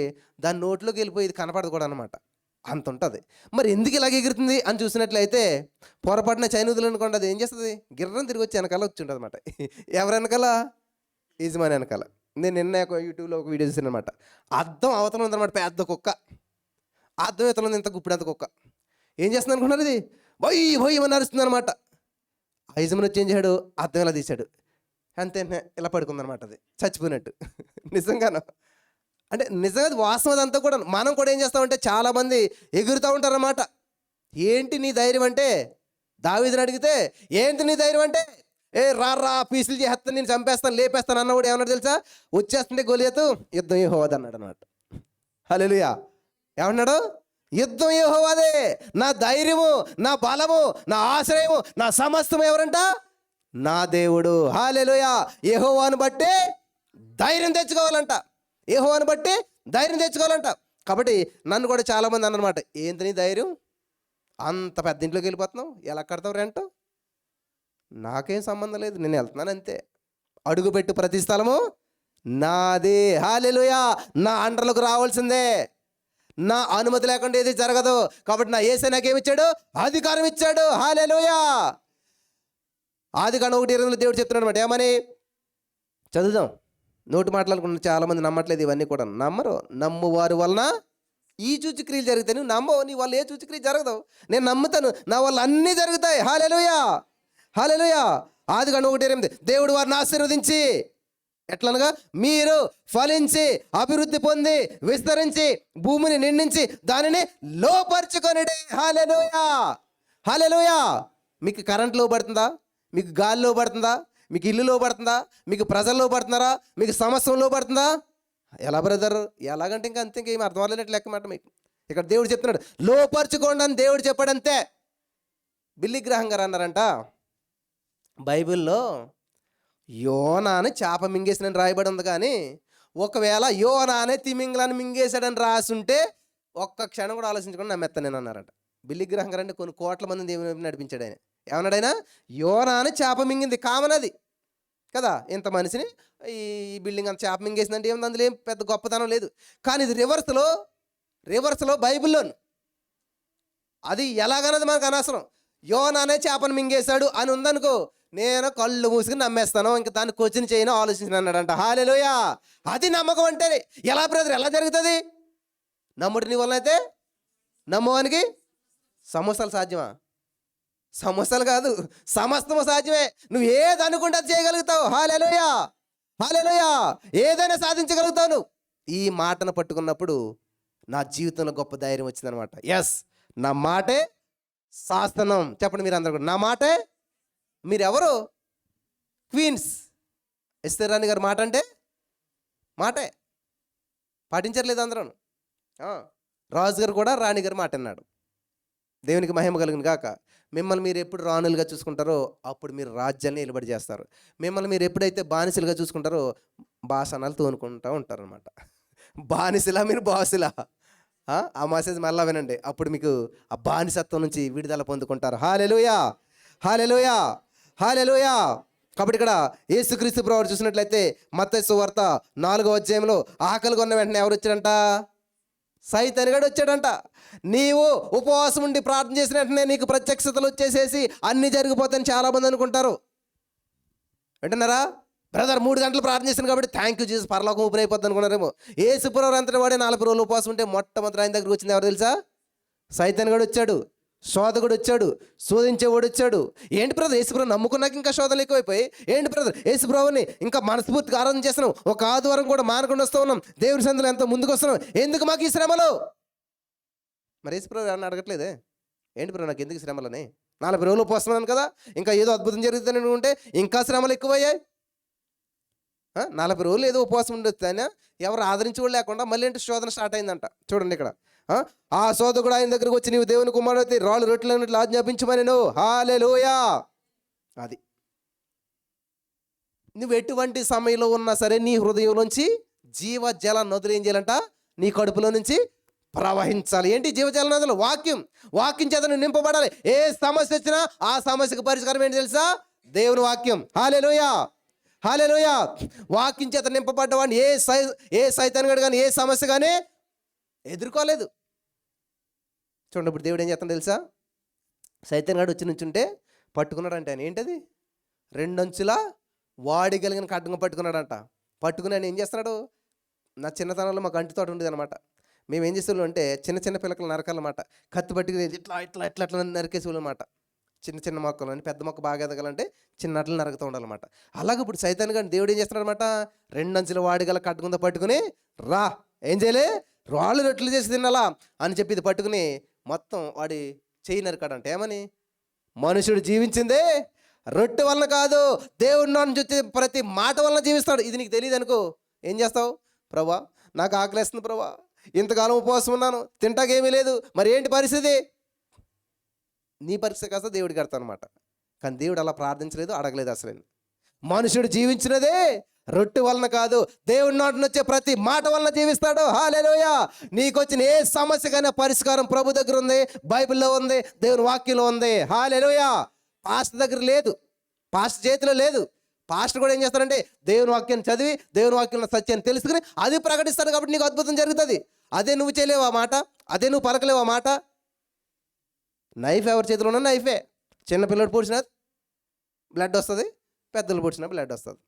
దాని నోట్లోకి వెళ్ళిపోయి ఇది కనపడదు కూడా అనమాట, అంత ఉంటుంది. మరి ఎందుకు ఇలాగ ఎగురుతుంది అని చూసినట్లయితే, పొరపాటున చైన్ వదిలేదు అనుకోండి, అది ఏం చేస్తుంది, గిర్రం తిరిగి వచ్చి వెనకాల వచ్చి ఉంటుంది అనమాట. ఎవరి వెనకాల? యజమాని వెనకాల. నేను నిన్న యూట్యూబ్లో ఒక వీడియో చూసాను అనమాట. అద్దం అవతల ఉందన్నమాట, పెద్ద కుక్క. అద్దం ఇతల ఉంది, ఇంత గుప్పిడంత కుక్క. ఏం చేస్తుంది అనుకున్నారు, ఇది భయ్ అని అరుస్తుంది అనమాట. ఆ యజమాని వచ్చి ఏం చేశాడు, అద్దం ఇలా తీశాడు, అంతే ఇలా పడుకుందనమాట, అది చచ్చిపోయినట్టు. నిజంగాను అంటే నిజంగా వాస్తవం అదంతా కూడా. మనం కూడా ఏం చేస్తామంటే చాలామంది ఎగురుతూ ఉంటారన్నమాట. ఏంటి నీ ధైర్యం అంటే, దావీదుని అడిగితే ఏంటి నీ ధైర్యం అంటే, రా పీసులు చేస్తాను, నేను చంపేస్తాను, లేపేస్తాను అన్నవాడు ఏమన్నాడు తెలుసా, వచ్చేస్తుంటే గొలియతు యుద్ధం యెహోవాది అన్నాడు అనమాట. హల్లెలూయా. ఏమన్నాడు, యుద్ధం యెహోవాదే, నా ధైర్యము, నా బలము, నా ఆశ్రయము, నా సమస్తము ఎవరంట, నా దేవుడు. హల్లెలూయా. యెహోవాను బట్టే ధైర్యం తెచ్చుకోవాలంట. యెహోవాను బట్టి ధైర్యం తెచ్చుకోవాలంట. కాబట్టి నన్ను కూడా చాలామంది అన్నమాట, ఏంటి నీ ధైర్యం, అంత పెద్ద ఇంట్లోకి వెళ్ళిపోతున్నావు, ఎలా కడతావు రెంట్? నాకేం సంబంధం లేదు, నేను వెళ్తున్నాను అంతే. అడుగుపెట్టు ప్రతి స్థలము నాదే. హల్లెలూయా. నా అండర్లకు రావాల్సిందే, నా అనుమతి లేకుండా ఏది జరగదు. కాబట్టి నా యేసయ్య నాకేమిచ్చాడు? అధికారం ఇచ్చాడు. హల్లెలూయా. ఆదికాండం 1:20 దేవుడు చెప్తున్నాడు అనమాట. ఏమని? చదువుదాం. నోటి మాట్లాడుకున్న చాలామంది నమ్మట్లేదు ఇవన్నీ కూడా. నమ్మరు. నమ్మువారి వలన ఈ సూచక్రియలు జరుగుతాయి. నువ్వు నమ్మవు, నీ వల్ల ఏ సూచక్రియ జరగదు. నేను నమ్ముతాను, నా వల్ల అన్నీ జరుగుతాయి. హల్లెలూయా. హల్లెలూయా. ఆదికాండం 1:8 దేవుడు వారిని ఆశీర్వదించి ఎట్లనగా మీరు ఫలించి అభివృద్ధి పొంది విస్తరించి భూమిని నిండించి దానిని లోపరుచుకొనుడి. హల్లెలూయా. హల్లెలూయా. మీకు కరెంట్ లోపడుతుందా? మీకు గాలి లోపడుతుందా? మీకు ఇల్లు లోపడుతుందా? మీకు ప్రజలు లోపడుతున్నారా? మీకు సమస్య లోపడుతుందా? ఎలా బ్రదర్? ఎలాగంటే ఇంకా అంతే, ఇంకేం అర్థం అవ్వలేనట్టు లెక్క మాట మీకు. ఇక్కడ దేవుడు చెప్తున్నాడు లోపరుచుకోండి అని దేవుడు చెప్పాడంతే. బిల్లి గ్రహం గారు అన్నారంట, బైబిల్లో యోనా అని చేప మింగేసినని రాయబడి ఉంది, కానీ ఒకవేళ యోనా అనే తిమింగలాన్ని మింగేశాడని రాసుంటే ఒక్క క్షణం కూడా ఆలోచించకుండా నమ్మెత్తాను నేను అన్నారట. బిల్లి గ్రహం గారు అంటే కొన్ని కోట్ల మంది దేవుని నడిపించాడు ఆయన. ఏమన్నాడైనా? యోనా అని చేప మింగింది, కామన్ అది కదా. ఇంత మనిషిని ఈ బిల్డింగ్ అంత చేప మింగేసిందంటే ఏముంది, అందులో ఏం పెద్ద గొప్పతనం లేదు. కానీ ఇది రివర్స్లో బైబిల్లోను అది ఎలాగన్నది మనకు అనవసరం. యోనా అనే చేపను మింగేశాడు అని ఉందనుకో, నేను కళ్ళు మూసుకుని నమ్మేస్తాను, ఇంకా దాన్ని క్వశ్చన్ చేయను, ఆలోచించిన అన్నాడంట. హల్లెలూయా. అది నమ్మకం అంటే. ఎలా బ్రదర్, ఎలా జరుగుతుంది? నమ్ముడు నీ వలన అయితే నమ్మవానికి సమస్యలు సాధ్యమా? సమస్యలు కాదు, సమస్తము సాధ్యమే. నువ్వు ఏది అనుకుంటే అది చేయగలుగుతావు. హల్లెలూయా. హల్లెలూయా. ఏదైనా సాధించగలుగుతావు నువ్వు. ఈ మాటను పట్టుకున్నప్పుడు నా జీవితంలో గొప్ప ధైర్యం వచ్చిందనమాట. ఎస్, నా మాటే శాసనం. చెప్పండి మీరు అందరూ కూడా, నా మాటే. మీరెవరు? క్వీన్స్. ఎస్తేర్ రాణి గారు మాట అంటే మాటే. పాటించట్లేదు అందరూ. రాజుగారు కూడా రాణిగారు మాట అన్నాడు. దేవునికి మహిమ కలుగును గాక. మిమ్మల్ని మీరు ఎప్పుడు రాణులుగా చూసుకుంటారో అప్పుడు మీరు రాజ్యాన్ని నిలబడి చేస్తారు. మిమ్మల్ని మీరు ఎప్పుడైతే బానిసలుగా చూసుకుంటారో బాసనాలు తోనుకుంటూ ఉంటారనమాట. బానిసలా మీరు బాసులా? ఆ మెసేజ్ మళ్ళా వినండి, అప్పుడు మీకు ఆ బానిసత్వం నుంచి విడుదల పొందుకుంటారు. హల్లెలూయా. హల్లెలూయా. హల్లెలూయా. కాబట్టి ఇక్కడ యేసుక్రీస్తు ప్రభువు చూసినట్లయితే మత్తయి సువార్త 4వ అధ్యాయంలో ఆకలి కొన్న వెంటనే ఎవరు వచ్చాడంట? సైతానుగాడు వచ్చాడంట. నీవు ఉపవాసం ఉండి ప్రార్థన చేసిన వెంటనే నీకు ప్రత్యక్షతలు వచ్చేసేసి అన్నీ జరిగిపోతాయని చాలామంది అనుకుంటారు. వింటున్నారా? బ్రదర్ 3 గంటలు ప్రార్థన చేశాను కాబట్టి థ్యాంక్ యూ జీసస్, పరలోకం ఊపిరి అయిపోద్ది అనుకున్నారేమో. యేసుప్రభువు అంతటి వాడే 40 రోజులు ఉపవాసం ఉంటే మొట్టమొదటి ఆయన దగ్గరికి వచ్చింది ఎవరు తెలుసా? సైతానుగాడు వచ్చాడు, శోధకుడు వచ్చాడు, శోధించేవాడు వచ్చాడు. ఏంటి బ్రదర్, యేసుప్రభు నమ్ముకున్నాక ఇంకా శోధనలు ఎక్కువైపోయి, ఏంటి బ్రదర్ యేసుప్రభుని ఇంకా మనస్ఫూర్తిగా ఆరాధన చేస్తున్నాం, ఒక ఆదివారం కూడా మానకుండా వస్తూ ఉన్నాం, దేవుడి సందులో ఎంతో ముందుకు వస్తున్నాం, ఎందుకు మాకు ఈ శ్రమలు? మరి యేసుప్రభు ఎవరిని అడగట్లేదే, ఏంటి బ్రో నాకు ఎందుకు శ్రమలని? 40 రోజులు ఉపవస్తున్నాను కదా, ఇంకా ఏదో అద్భుతం జరుగుతుందని అనుకుంటే ఇంకా శ్రమలు ఎక్కువయ్యాయి. 40 రోజులు ఏదో ఉపవాసం ఉండొచ్చు, ఆయన ఎవరు ఆదరించేవాళ్ళు లేకుండా మళ్ళీ ఏంటి శోధన స్టార్ట్ అయిందంట. చూడండి ఇక్కడ, ఆ శోధకుడు ఆయన దగ్గరకు వచ్చి నీవు దేవుని కుమారుడైతే రాళ్ళు రొట్టెలన్నిట్లు ఆజ్ఞాపించమని నువ్వు. హల్లెలూయా. అది నువ్వు ఎటువంటి సమయంలో ఉన్నా సరే నీ హృదయంలోంచి జీవజల నదులు ఏం చేయాలంట? నీ కడుపులో నుంచి ప్రవహించాలి. ఏంటి జీవజల నదులు? వాక్యం చేత నువ్వు నింపబడాలి. ఏ సమస్య వచ్చినా ఆ సమస్యకు పరిష్కారం ఏంటి తెలుసా? దేవుని వాక్యం. హల్లెలూయా. హల్లెలూయా. వాక్యం చేత నింపబడ్డవాడిని ఏ సైతానుగాడు కానీ ఏ సమస్య కానీ ఎదుర్కోలేదు. చూడండి, ఇప్పుడు దేవుడు ఏం చేస్తాడు తెలుసా? సైతానుగాడు వచ్చి నుంచుంటే పట్టుకున్నాడంట ఆయన. ఏంటది? 2 అంచుల వాడిగలిగిన ఖడ్గం పట్టుకున్నాడంట. పట్టుకుని ఆయన ఏం చేస్తున్నాడు? నా చిన్నతనంలో మాకు అంటి తోట ఉండేది అనమాట. మేము ఏం చేసేవాళ్ళం అంటే చిన్న చిన్న పిల్లకలు నరకాలన్నమాట. కత్తి పట్టుకుని ఇట్లా ఇట్లా ఇట్లా ఇట్లా నరికేసేవాళ్ళు అనమాట. చిన్న చిన్న మొక్కలు అని, పెద్ద మొక్క బాగా ఎదగాలంటే చిన్న అట్లా నరుగుతూ ఉండాలన్నమాట. అలాగే ఇప్పుడు సైతాను గాని దేవుడు ఏం చేస్తున్నాడు అనమాట? 2 అంచుల వాడిగల ఖడ్గంతో పట్టుకుని రా, ఏం చేయలే, రాళ్ళు రొట్టెలు చేసి తినాలా అని చెప్పి ఇది పట్టుకుని మొత్తం వాడి చేయి నరికాడంట. ఏమని? మనుషుడు జీవించిందే రొట్టె వలన కాదు, దేవుడి నుంచి వచ్చే ప్రతి మాట వలన జీవిస్తాడు. ఇది నీకు తెలియదు అనుకో, ఏం చేస్తావు? ప్రభా నాకు ఆకలేస్తుంది ప్రభా, ఇంతకాలం ఉపవాసం ఉన్నాను, తింటాకేమీ లేదు, మరి ఏంటి పరిస్థితి? నీ పరిస్థితి కాస్త దేవుడికి కడతా అనమాట. కానీ దేవుడు అలా ప్రార్థించలేదు, అడగలేదు అసలు. మనుషుడు జీవించినదే రొట్టె వలన కాదు, దేవుడి నోటి నుంచి వచ్చే ప్రతి మాట వలన జీవిస్తాడు. హల్లెలూయా. నీకు వచ్చిన ఏ సమస్యకైనా పరిష్కారం ప్రభు దగ్గర ఉంది, బైబిల్లో ఉంది, దేవుని వాక్యంలో ఉంది. హల్లెలూయా. పాస్టర్ దగ్గర లేదు, పాస్టర్ చేతిలో లేదు. పాస్టర్ కూడా ఏం చేస్తారంటే దేవుని వాక్యాన్ని చదివి దేవుని వాక్యంలో సత్యాన్ని తెలుసుకుని అది ప్రకటిస్తాడు. కాబట్టి నీకు అద్భుతం జరుగుతుంది. అదే నువ్వు చేయలేవు ఆ మాట, అదే నువ్వు పలకలేవు ఆ మాట. నైఫ్ ఎవరి చేతిలో ఉన్నా నైఫే. చిన్నపిల్లడు పొడిచినా బ్లడ్ వస్తుంది, పెద్దలు పొడిచినా బ్లడ్ వస్తుంది.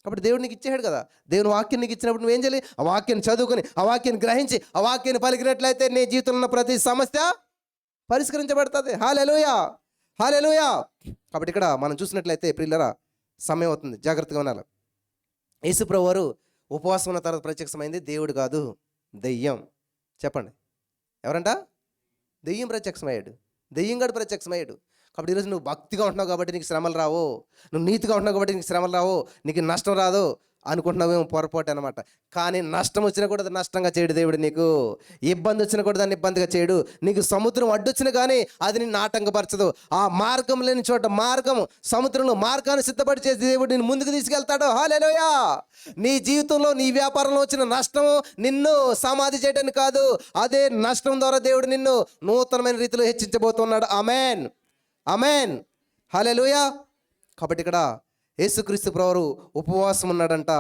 కాబట్టి దేవుడు నీకు ఇచ్చేసాడు కదా. దేవుని వాక్యం నీకు ఇచ్చినప్పుడు నువ్వేం చేయాలి? ఆ వాక్యాన్ని చదువుకొని, ఆ వాక్యాన్ని గ్రహించి, ఆ వాక్యాన్ని పలికినట్లయితే నీ జీవితంలో ఉన్న ప్రతి సమస్య పరిష్కరించబడుతుంది. హల్లెలూయా, హల్లెలూయా. కాబట్టి ఇక్కడ మనం చూసినట్లయితే ప్రియులారా, సమయం అవుతుంది, జాగ్రత్తగా ఉండాలి. యేసుప్రభువు వారు ఉపవాసం ఉన్న తర్వాత ప్రత్యక్షమైంది దేవుడు కాదు, దెయ్యం. చెప్పండి, ఎవరంట? దెయ్యం ప్రత్యక్షమయ్యాడు, దెయ్యం గడు ప్రత్యక్షమయ్యాడు. కాబట్టి ఈరోజు నువ్వు భక్తిగా ఉంటున్నావు కాబట్టి నీకు శ్రమలు రావు, నువ్వు నీతిగా ఉంటున్నావు కాబట్టి నీకు శ్రమలు రావు, నీకు నష్టం రాదు అనుకుంటున్నావేమో, పొరపాటు అనమాట. కానీ నష్టం వచ్చినా కూడా నష్టంగా చేయడు దేవుడు నీకు. ఇబ్బంది వచ్చినా కూడా దాన్ని ఇబ్బందిగా చేయడు. నీకు సముద్రం అడ్డొచ్చినా కానీ అది నిన్ను ఆటంకపరచదు. ఆ మార్గం లేని చోట మార్గం, సముద్రంలో మార్గాన్ని సిద్ధపడి చేసి దేవుడు నిన్ను ముందుకు తీసుకెళ్తాడు. హల్లెలూయా. నీ జీవితంలో, నీ వ్యాపారంలో వచ్చిన నష్టం నిన్ను సమాధి చేయడానికి కాదు, అదే నష్టం ద్వారా దేవుడు నిన్ను నూతనమైన రీతిలో హెచ్చించబోతున్నాడు. ఆమేన్, ఆమేన్, హల్లెలూయా. కాబట్టి ఇక్కడ యేసుక్రీస్తు ప్రభువు ఉపవాసం ఉన్నాడంట,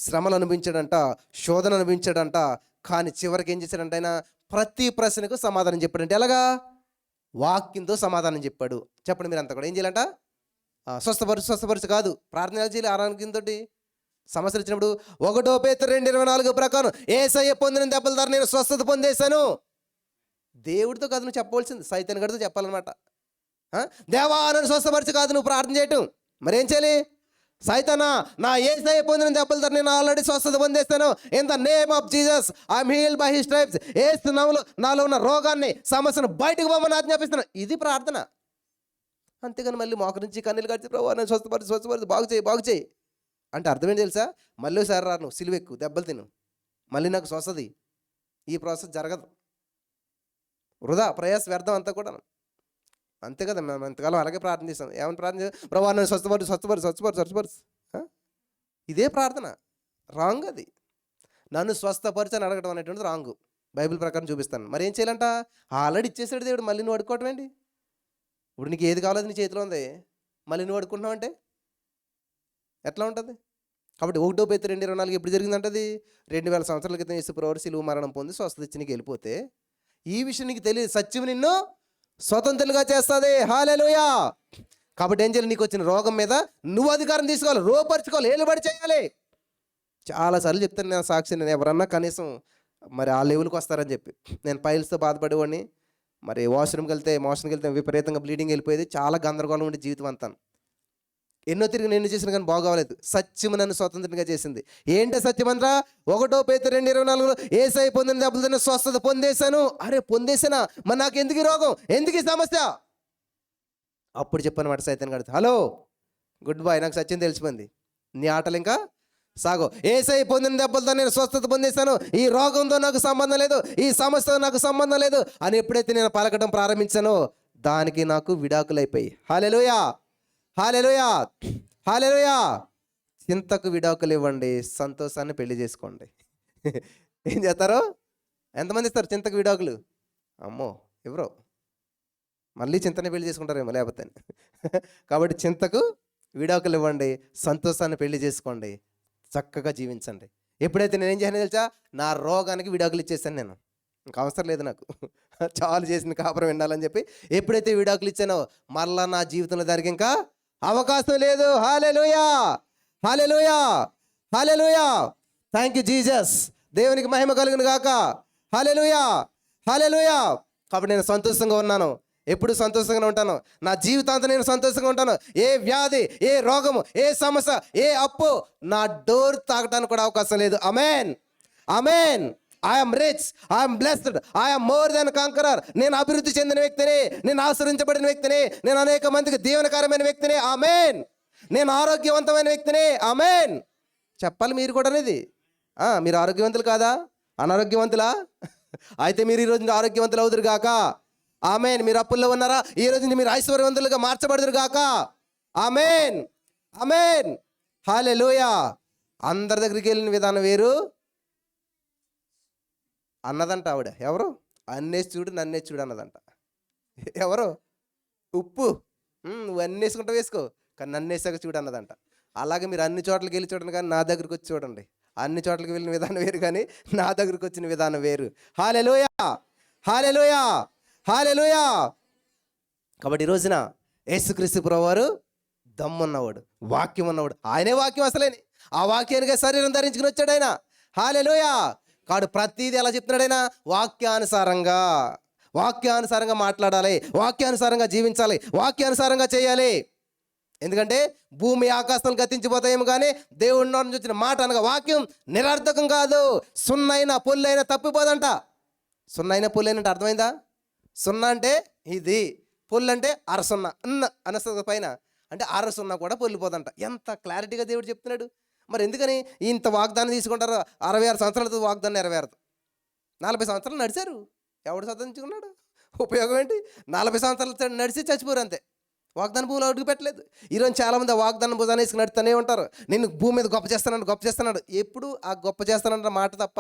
శ్రమలు అనుభవించాడంట, శోధన అనుభవించాడంట. కానీ చివరికి ఏం చేశాడంటే ఆయన ప్రతి ప్రశ్నకు సమాధానం చెప్పాడంటే ఎలాగా? వాక్యంతో సమాధానం చెప్పాడు. చెప్పండి మీరు అంతా కూడా ఏం చేయాలంట? స్వస్థపరచు కాదు, ప్రార్థన చేయాలి. ఆరోగ్యంతో సమస్యలు వచ్చినప్పుడు 1 పేతురు 2:24 ప్రకారం యేసయ్య పొందిన దెబ్బల ద్వారా నేను స్వస్థత పొందేశాను. దేవుడితో కాదు నువ్వు చెప్పవలసింది, సైతాన్ గడితో చెప్పాలన్నమాట. దేవా నన్ను స్వస్థపరచు కాదు నువ్వు ప్రార్థన చేయటం. మరేం చేయాలి? సైతానా, నా యేసయ్య పొందిన దెబ్బల ద్వారా నేను ఆల్రెడీ స్వస్థత పొందేస్తాను. In the name of Jesus I am healed by his stripes. యేసు నామములో నాలో ఉన్న రోగాన్ని, సమస్యను బయటకు పోమని ఆజ్ఞాపిస్తున్నాను. ఇది ప్రార్థన. అంతేగాని మళ్ళీ మోకరించి కన్నీళ్ళు కడిచి ప్రభు నన్ను స్వస్థపరిచి బాగు చేయి అంటే అర్థం ఏంటి తెలుసా? మళ్ళీ ఒకసారి రా, నువ్వు సిలువెక్కు, దెబ్బలు తిను, మళ్ళీ నాకు స్వస్థది. ఈ ప్రాసెస్ జరగదు. వృధా ప్రయాస, వ్యర్థం అంతా కూడా. అంతే కదా, మేము ఎంతకాలం అలాగే ప్రార్థన చేస్తాం. ఏమని ప్రార్థన చేస్తాం? ప్రభు నన్ను స్వస్థపరచు. ఇదే ప్రార్థన. రాంగ్ అది. నన్ను స్వస్థపరిచి అని అడగడం అనేటువంటిది రాంగ్. బైబిల్ ప్రకారం చూపిస్తాను. మరి ఏం చేయాలంట? ఆల్రెడీ ఇచ్చేసాడు దేవుడు, మళ్ళీ నువ్వు అడుక్కోవటం ఏంటి? ఇప్పుడు నీకు ఏది కావాలో నీ చేతిలో ఉంది, మళ్ళీ నువ్వు అడుక్కుంటున్నావు అంటే ఎట్లా ఉంటుంది? కాబట్టి 1 పేతురు 2:24 ఎప్పుడు జరిగిందంటది? 2000 సంవత్సరాల క్రితం యేసు ప్రభువు సిలువ మరణం పొంది స్వస్థత ఇచ్చి నీకు వెళ్ళిపోతే ఈ విషయం నీకు తెలియదు. సత్యం నిన్ను స్వతంత్రులుగా చేస్తుంది. హల్లెలూయా. కాబట్టి ఏం చేయాలి? నీకు వచ్చిన రోగం మీద నువ్వు అధికారం తీసుకోవాలి, రోపరుచుకోవాలి, ఏలుబడి చేయాలి. చాలాసార్లు చెప్తాను నేను సాక్షి, నేను ఎవరన్నా కనీసం మరి ఆ లెవెల్కి వస్తారని చెప్పి. నేను పైల్స్తో బాధపడేవాడిని. మరి మోషన్కి వెళ్తే విపరీతంగా బ్లీడింగ్ వెళ్ళిపోయేది. చాలా గందరగోళం ఉండే జీవితం అంతా. ఎన్నో తిరిగి నేను చేసిన కానీ బాగోలేదు. సత్యం నన్ను స్వతంత్రంగా చేసింది. ఏంటో సత్యం అంతా? 1 పేతురు 2:24 యేసయ్య పొందిన దెబ్బలతో స్వస్థత పొందేశాను. అరే పొందేశానా? మరి నాకు ఎందుకు ఈ రోగం, ఎందుకు ఈ సమస్య? అప్పుడు చెప్పానమాట సైతాన్ గడితే, హలో గుడ్ బాయ్, నాకు సత్యం తెలిసిపోయింది, నీ ఆటలు ఇంకా సాగో. యేసయ్య పొందిన దెబ్బలతో నేను స్వస్థత పొందేశాను, ఈ రోగంతో నాకు సంబంధం లేదు, ఈ సమస్యతో నాకు సంబంధం లేదు అని ఎప్పుడైతే నేను పలకడం ప్రారంభించానో దానికి నాకు విడాకులైపోయి. హల్లెలూయా, హల్లెలూయా, హల్లెలూయా. చింతకు విడాకులు ఇవ్వండి, సంతోషాన్ని పెళ్లి చేసుకోండి. ఏం చేస్తారు? ఎంతమంది ఇస్తారు చింతకు విడాకులు? అమ్మో ఎవరో, మళ్ళీ చింతనే పెళ్లి చేసుకుంటారేమో లేకపోతే. కాబట్టి చింతకు విడాకులు ఇవ్వండి, సంతోషాన్ని పెళ్లి చేసుకోండి, చక్కగా జీవించండి. ఎప్పుడైతే నేనేం చేయను తెలుసా? నా రోగానికి విడాకులు ఇచ్చేసాను. నేను ఇంకా అవసరం లేదు, నాకు చాలు చేసిన కాపురం వినాలని చెప్పి ఎప్పుడైతే విడాకులు ఇచ్చానో మళ్ళా నా జీవితంలో దానికి ఇంకా అవకాశం లేదు. Hallelujah, hallelujah, hallelujah. Thank you Jesus. దేవునికి మహిమ కలుగును గాక. హల్లెలూయా, హల్లెలూయా. కాబట్టి నేను సంతోషంగా ఉన్నాను, ఎప్పుడు సంతోషంగా ఉంటాను. నా జీవితాంతం నేను సంతోషంగా ఉంటాను. ఏ వ్యాధి, ఏ రోగము, ఏ సమస్య, ఏ అప్పు నా డోర్ తాగటానికి కూడా అవకాశం లేదు. Amen, amen. I'm rich, I'm blessed, I'm more than conqueror. నేను అభివృద్ధి చెందిన వ్యక్తిని, నేను ఆశ్రయించబడిన వ్యక్తిని, నేను అనేక మందికి దీవెనకరమైన వ్యక్తిని. ఆమేన్. నేను ఆరోగ్యవంతమైన వ్యక్తిని. ఆమేన్. చెప్పాలి మీరు కూడా అనేది. మీరు ఆరోగ్యవంతులు కాదా? అనారోగ్యవంతులా? అయితే మీరు ఈరోజు ఆరోగ్యవంతులు అవుదురు గాక. ఆమేన్. మీరు అప్పుల్లో ఉన్నారా? ఈ రోజు మీరు ఐశ్వర్యవంతులుగా మార్చబడుదురు గాక. ఆమేన్, ఆమేన్, హల్లెలూయా. అందరి దగ్గరికి వెళ్ళిన విధానం వేరు అన్నదంట ఆవిడ. ఎవరు? అన్నేసి చూడు నన్నేసి చూడు అన్నదంట. ఎవరు? ఉప్పు. నువ్వు అన్ని వేసుకుంటా వేసుకో, కానీ నన్ను వేసాక చూడు అన్నదంట. అలాగే మీరు అన్ని చోట్లకి వెళ్ళి చూడండి, కానీ నా దగ్గరికి వచ్చి చూడండి. అన్ని చోట్లకి వెళ్ళిన విధానం వేరు, కానీ నా దగ్గరికి వచ్చిన విధానం వేరు. హల్లెలూయా, హల్లెలూయా, హల్లెలూయా. కాబట్టి ఈ రోజున యేసుక్రీస్తు ప్రభువారు దమ్మున్నవాడు, వాక్యం ఉన్నవాడు. ఆయనే వాక్యం అసలేని. ఆ వాక్యానికి శరీరం ధరించుకుని వచ్చాడు ఆయన. హల్లెలూయా. కాడు ప్రతిదీ ఎలా చెప్తున్నాడు ఆయన? వాక్యానుసారంగా, వాక్యానుసారంగా మాట్లాడాలి, వాక్యానుసారంగా జీవించాలి, వాక్యానుసారంగా చేయాలి. ఎందుకంటే భూమి ఆకాశాలు గతించిపోతాయేమో, కానీ దేవుడి నోటి నుంచి వచ్చిన మాట అనగా వాక్యం నిరర్థకం కాదు. సున్నైనా పొల్లైనా తప్పిపోదంట. సున్నైనా పొల్లైనంటే అర్థమైందా? సున్నా అంటే ఇది, పొల్లు అంటే అరసున్న అనస్తుంది పైన, అంటే అరసున్న కూడా పొల్లిపోదంట. ఎంత క్లారిటీగా దేవుడు చెప్తున్నాడు. మరి ఎందుకని ఇంత వాగ్దానం తీసుకుంటారు? 66 సంవత్సరాలతో వాగ్దానం నెరవేరదు. 40 సంవత్సరాలు నడిచారు. ఎవడు సాధించుకున్నాడు? ఉపయోగం ఏంటి? 40 సంవత్సరాలు నడిచి చచ్చిపోరు అంతే. వాగ్దాన భూమిలో అడుగు పెట్టలేదు. ఈరోజు చాలామంది వాగ్దానం భుజాన్ని వేసుకుని నడుతూనే ఉంటారు. నేను భూమి మీద గొప్ప చేస్తాను, గొప్ప చేస్తున్నాడు. ఎప్పుడు ఆ గొప్ప చేస్తానన్న మాట తప్ప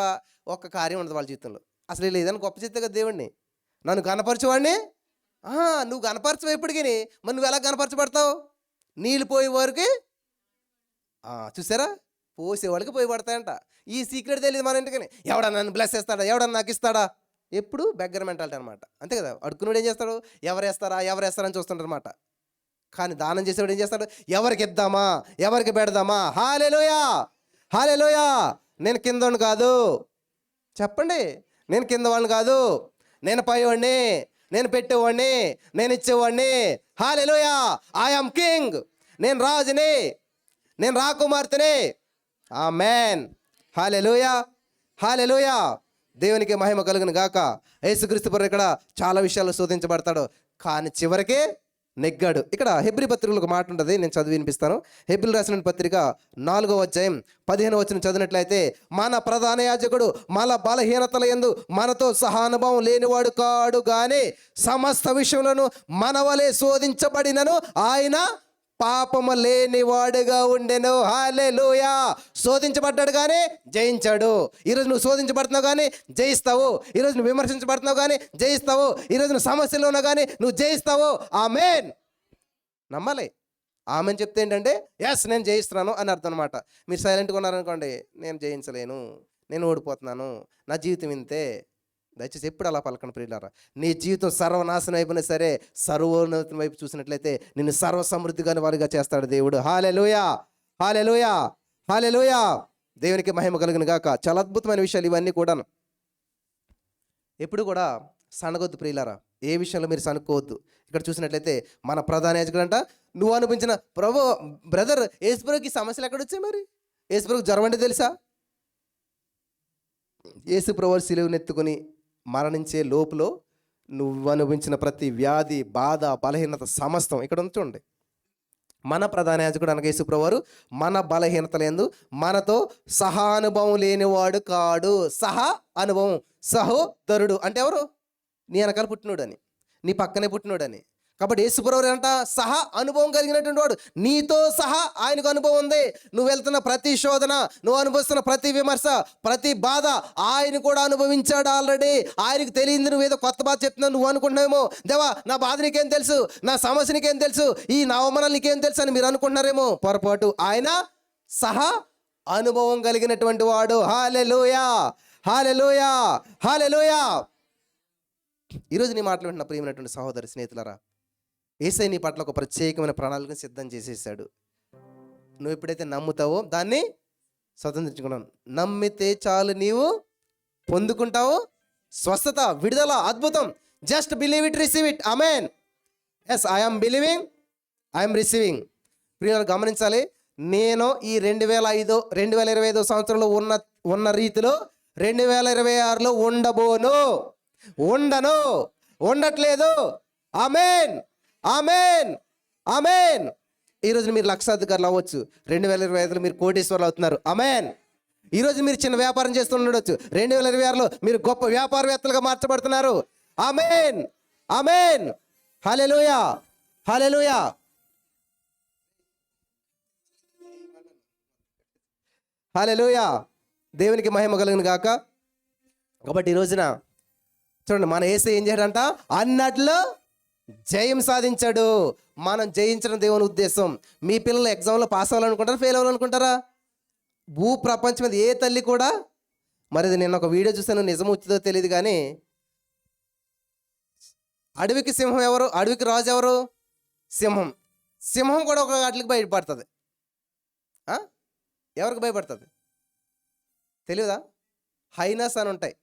ఒక్క కార్యం ఉండదు వాళ్ళ జీవితంలో. అసలు లేదని గొప్ప చేస్తే కదా దేవుడిని. నన్ను కనపరచువాడిని. నువ్వు కనపరచవు ఎప్పటికీ. మరి నువ్వు ఎలా కనపరచబడతావు? నీళ్ళు పోయే వారికి చూసారా, పోసేవాడికి పోయి పడతాయంట. ఈ సీక్రెట్ తెలియదు మన ఇంటికని. ఎవడన్నా నన్ను బ్లెస్ చేస్తాడా, ఎవడన్నా నాకు ఇస్తాడా? ఎప్పుడు బెగ్గర మెంటాలిటీ అనమాట. అంతే కదా. అడుక్కున్నాడు ఏం చేస్తాడు? ఎవరేస్తారా ఎవరేస్తారని చూస్తుంటారు అనమాట. కానీ దానం చేసేవాడు ఏం చేస్తాడు? ఎవరికి ఇద్దామా, ఎవరికి పెడదామా. హల్లెలూయా, హల్లెలూయా. నేను కిందవాడిని కాదు. చెప్పండి, నేను కిందవాడిని కాదు. నేను పైవాడిని, నేను పెట్టేవాడిని, నేను ఇచ్చేవాడిని. హల్లెలూయా. I am king. నేను రాజుని, నేను రాకుమార్తెని. ఆమేన్. హల్లెలూయా, హల్లెలూయా. దేవునికి మహిమ కలుగును గాక. యేసుక్రీస్తు ప్రభువు ఇక్కడ చాలా విషయాలు శోధించబడతాడు, కానీ చివరికి నెగ్గాడు. ఇక్కడ హెబ్రీ పత్రికలో ఒక మాట ఉంటుంది, నేను చదివి వినిపిస్తాను. హెబ్రీ రాసిన పత్రిక 4వ అధ్యాయం 15వ వచనం చదివినట్లయితే, మన ప్రధాన యాజకుడు మన బలహీనతల యందు మనతో సహానుభవం లేనివాడు కాడు, కానీ సమస్త విషయంలోనూ మన వలె శోధించబడినను ఆయన పాపము లేనివాడుగా ఉండెను. హల్లెలూయా. శోధించబడ్డాడు కానీ జయించాడు. ఈరోజు నువ్వు శోధించబడుతున్నావు కానీ జయిస్తావు. ఈరోజు నువ్వు విమర్శించబడుతున్నావు కానీ జయిస్తావు. ఈరోజు నువ్వు సమస్యలో ఉన్నా కానీ నువ్వు జయిస్తావు. ఆమేన్. నమ్మాలి. ఆమెన్ చెప్తే ఏంటంటే ఎస్ నేను జయిస్తున్నాను అని అర్థం అనమాట. మీరు సైలెంట్గా ఉన్నారనుకోండి, నేను జయించలేను, నేను ఓడిపోతున్నాను, నా జీవితం ఇంతే. దయచేసి ఎప్పుడు అలా పలకండి ప్రియులారా. నీ జీవితం సర్వనాశనం అయిపోయినా సరే, సర్వోన్నతం వైపు చూసినట్లయితే నిన్ను సర్వ సమృద్ధిగాని వారిగా చేస్తాడు దేవుడు. హల్లెలూయా, హల్లెలూయా, హల్లెలూయా. దేవునికి మహిమ కలుగును గాక. చాలా అద్భుతమైన విషయాలు ఇవన్నీ కూడాను. ఎప్పుడు కూడా సనగొద్దు ప్రియులారా. ఏ విషయంలో మీరు సనుక్కోవద్దు. ఇక్కడ చూసినట్లయితే మన ప్రధాన యాజకుడు అంట, నువ్వు అనిపించిన బ్రదర్ యేసుప్రభుకి సమస్యలు ఎక్కడొచ్చాయి? మరి యేసుప్రభుకి జ్వరం అంటే తెలుసా? యేసుప్రభు సిలువను ఎత్తుకొని మరణించే లోపులో నువ్వు అనుభవించిన ప్రతి వ్యాధి, బాధ, బలహీనత సమస్తం ఇక్కడ ఉంది చూడండి. మన ప్రధాన యాజకుడు అనగా యేసుప్రభువారు మన బలహీనతలందు మనతో సహానుభవం లేనివాడు కాడు. సహా అనుభవం, సహోదరుడు అంటే ఎవరు? నీ వెనకాల పుట్టినోడని, నీ పక్కనే పుట్టినోడని. కాబట్టి యేసుప్రభువారు అంట సహా అనుభవం కలిగినటువంటి వాడు. నీతో సహా ఆయనకు అనుభవం ఉంది. నువ్వు వెళ్తున్న ప్రతి శోధన, నువ్వు అనుభవిస్తున్న ప్రతి విమర్శ, ప్రతి బాధ ఆయన కూడా అనుభవించాడు ఆల్రెడీ. ఆయనకు తెలియదు నువ్వేదో కొత్త బాధ చెప్తున్నావు నువ్వు అనుకుంటున్నావేమో. దేవా నా బాధ నీకేం తెలుసు, నా సమస్య నీకేం తెలుసు, ఈ నా అవమానాలు నీకేం తెలుసు అని మీరు అనుకుంటున్నారేమో. పొరపాటు. ఆయన సహా అనుభవం కలిగినటువంటి వాడు. హల్లెలూయా, హల్లెలూయా, హల్లెలూయా. ఈరోజు నీ మాటలు వింటున్న ప్రియమైనటువంటి సహోదరి స్నేహితులారా, యేసయ్య నీ పట్ల ఒక ప్రత్యేకమైన ప్రణాళికను సిద్ధం చేసేసాడు. నువ్వు ఎప్పుడైతే నమ్ముతావో దాన్ని స్వతంత్రించుకున్నాను. నమ్మితే చాలు నీవు పొందుకుంటావు స్వస్థత, విడుదల, అద్భుతం. Just believe it, receive it. Amen. Yes, I'm believing, I'm receiving. ప్రియులు గమనించాలి, నేను ఈ 2025 సంవత్సరంలో ఉన్న రీతిలో 2026లో ఉండను, ఉండట్లేదు. ఆమేన్, ఆమేన్, ఆమేన్. ఈరోజు మీరు లక్షాధికారులు అవ్వచ్చు, 2025లో మీరు కోటీశ్వరులు అవుతున్నారు. ఆమేన్. ఈరోజు మీరు చిన్న వ్యాపారం చేస్తుండొచ్చు, 2026లో మీరు గొప్ప వ్యాపారవేత్తలుగా మార్చబడుతున్నారు. ఆమేన్, ఆమేన్. హల్లెలూయా, హల్లెలూయా. హల్లెలూయా, దేవునికి మహిమ కలుగును గాక. కాబట్టి ఈ రోజున చూడండి, మన యేసు ఏం చేయడంట, అన్నట్లో జయం సాధించాడు. మనం జయించడం దేవుని ఉద్దేశం. మీ పిల్లలు ఎగ్జామ్లో పాస్ అవ్వాలనుకుంటారా, ఫెయిల్ అవ్వాలనుకుంటారా? భూ ప్రపంచం మీద ఏ తల్లి కూడా, మరి ఇది నేను ఒక వీడియో చూసాను, నిజం వచ్చిందో తెలియదు కానీ, అడవికి సింహం ఎవరు, అడవికి రాజు ఎవరు? సింహం. సింహం కూడా ఒక వాటికి భయపడుతుంది. ఎవరికి భయపడుతుంది తెలియదా? హైనస్ అని ఉంటాయి,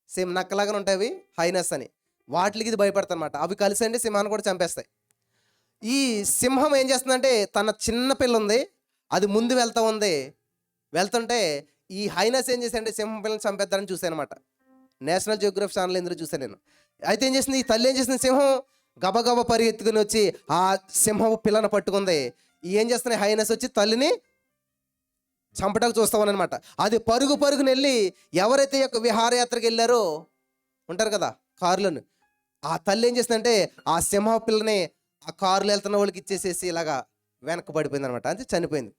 సేమ్ నక్కలాగానే ఉంటాయి అవి, హైనస్ అని. వాటికి ఇది భయపడతాయి అనమాట. అవి కలిసి అండి సింహాన్ని కూడా చంపేస్తాయి. ఈ సింహం ఏం చేస్తుందంటే, తన చిన్న పిల్ల ఉంది, అది ముందు వెళ్తుంటే ఈ హైనస్ ఏం చేశాడంటే సింహం పిల్లని చంపేద్దారని చూశాను అనమాట. నేషనల్ జియోగ్రఫీ ఛానల్ ఎందుకు చూశాను నేను. అయితే ఏం చేసింది, ఈ తల్లి ఏం చేసింది, సింహం గబగబ పరిగెత్తుకుని వచ్చి ఆ సింహం పిల్లని పట్టుకుంది. ఏం చేస్తున్నాయి, హైనస్ వచ్చి తల్లిని చంపడానికి చూస్తామన్నమాట. అది పరుగుని వెళ్ళి ఎవరైతే యొక్క విహారయాత్రకు వెళ్ళారో ఉంటారు కదా కారులను, ఆ తల్లి ఏం చేసిందంటే ఆ సింహ పిల్లని ఆ కారులో వెళ్తున్న వాళ్ళకి ఇచ్చేసేసి ఇలాగా వెనక్కి పడిపోయింది అనమాట. అంటే చనిపోయింది.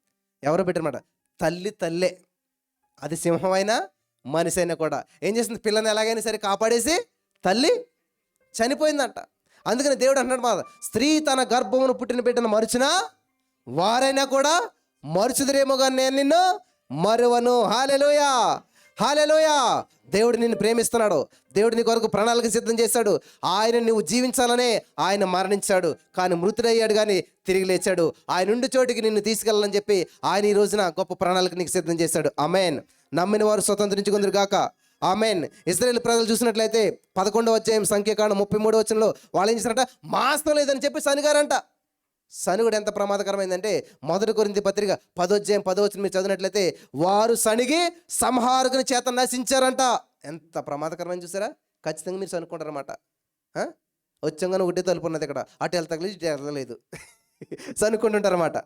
ఎవరో పెట్టారన్నమాట, తల్లే. అది సింహం అయినా మనిషి అయినా కూడా ఏం చేసింది, పిల్లని ఎలాగైనా సరే కాపాడేసి తల్లి చనిపోయిందంట. అందుకని దేవుడు అంటున్నాడు మాట, స్త్రీ తన గర్భమును పుట్టిన బిడ్డను మరుచునా వారైనా కూడా మరుచుదురేమో కానీ నేను నిన్ను మరువను. హల్లెలూయా, హల్లెలూయా. దేవుడు నిన్ను ప్రేమిస్తున్నాడు. దేవుడు నీ కొరకు ప్రణాళిక సిద్ధం చేశాడు. ఆయన నువ్వు జీవించాలనే ఆయన మరణించాడు, కానీ మృతుడయ్యాడు కానీ తిరిగి లేచాడు. ఆయన ఉండి చోటికి నిన్ను తీసుకెళ్ళాలని చెప్పి ఆయన ఈ రోజున గొప్ప ప్రణాళిక నీకు సిద్ధం చేశాడు. ఆమేన్. నమ్మిన వారు స్వతంత్రించుకుందరు గాక. ఆమేన్. ఇశ్రాయేలు ప్రజలు చూసినట్లయితే 11వ అధ్యాయం సంఖ్యాకాండం 33వ వచనంలో వాళ్ళు ఏం చేశారంట, మాంసం లేదని చెప్పి సనిగారంట. సనుగుడు ఎంత ప్రమాదకరమైందంటే, 1 కొరింథీ పత్రిక 10వ అధ్యాయం 10వ వచనం మీరు చదివినట్లయితే, వారు సనిగి సంహారకుని చేత నశించారంట. ఎంత ప్రమాదకరమని చూసారా? ఖచ్చితంగా మీరు సనుక్కుంటారన్నమాట. వచ్చంగానే ఒకటే తలుపు ఉన్నది, ఇక్కడ అటు వెళ్తలేదు ఇటు వెళ్ళలేదు, సనుక్కుంటుంటారన్నమాట.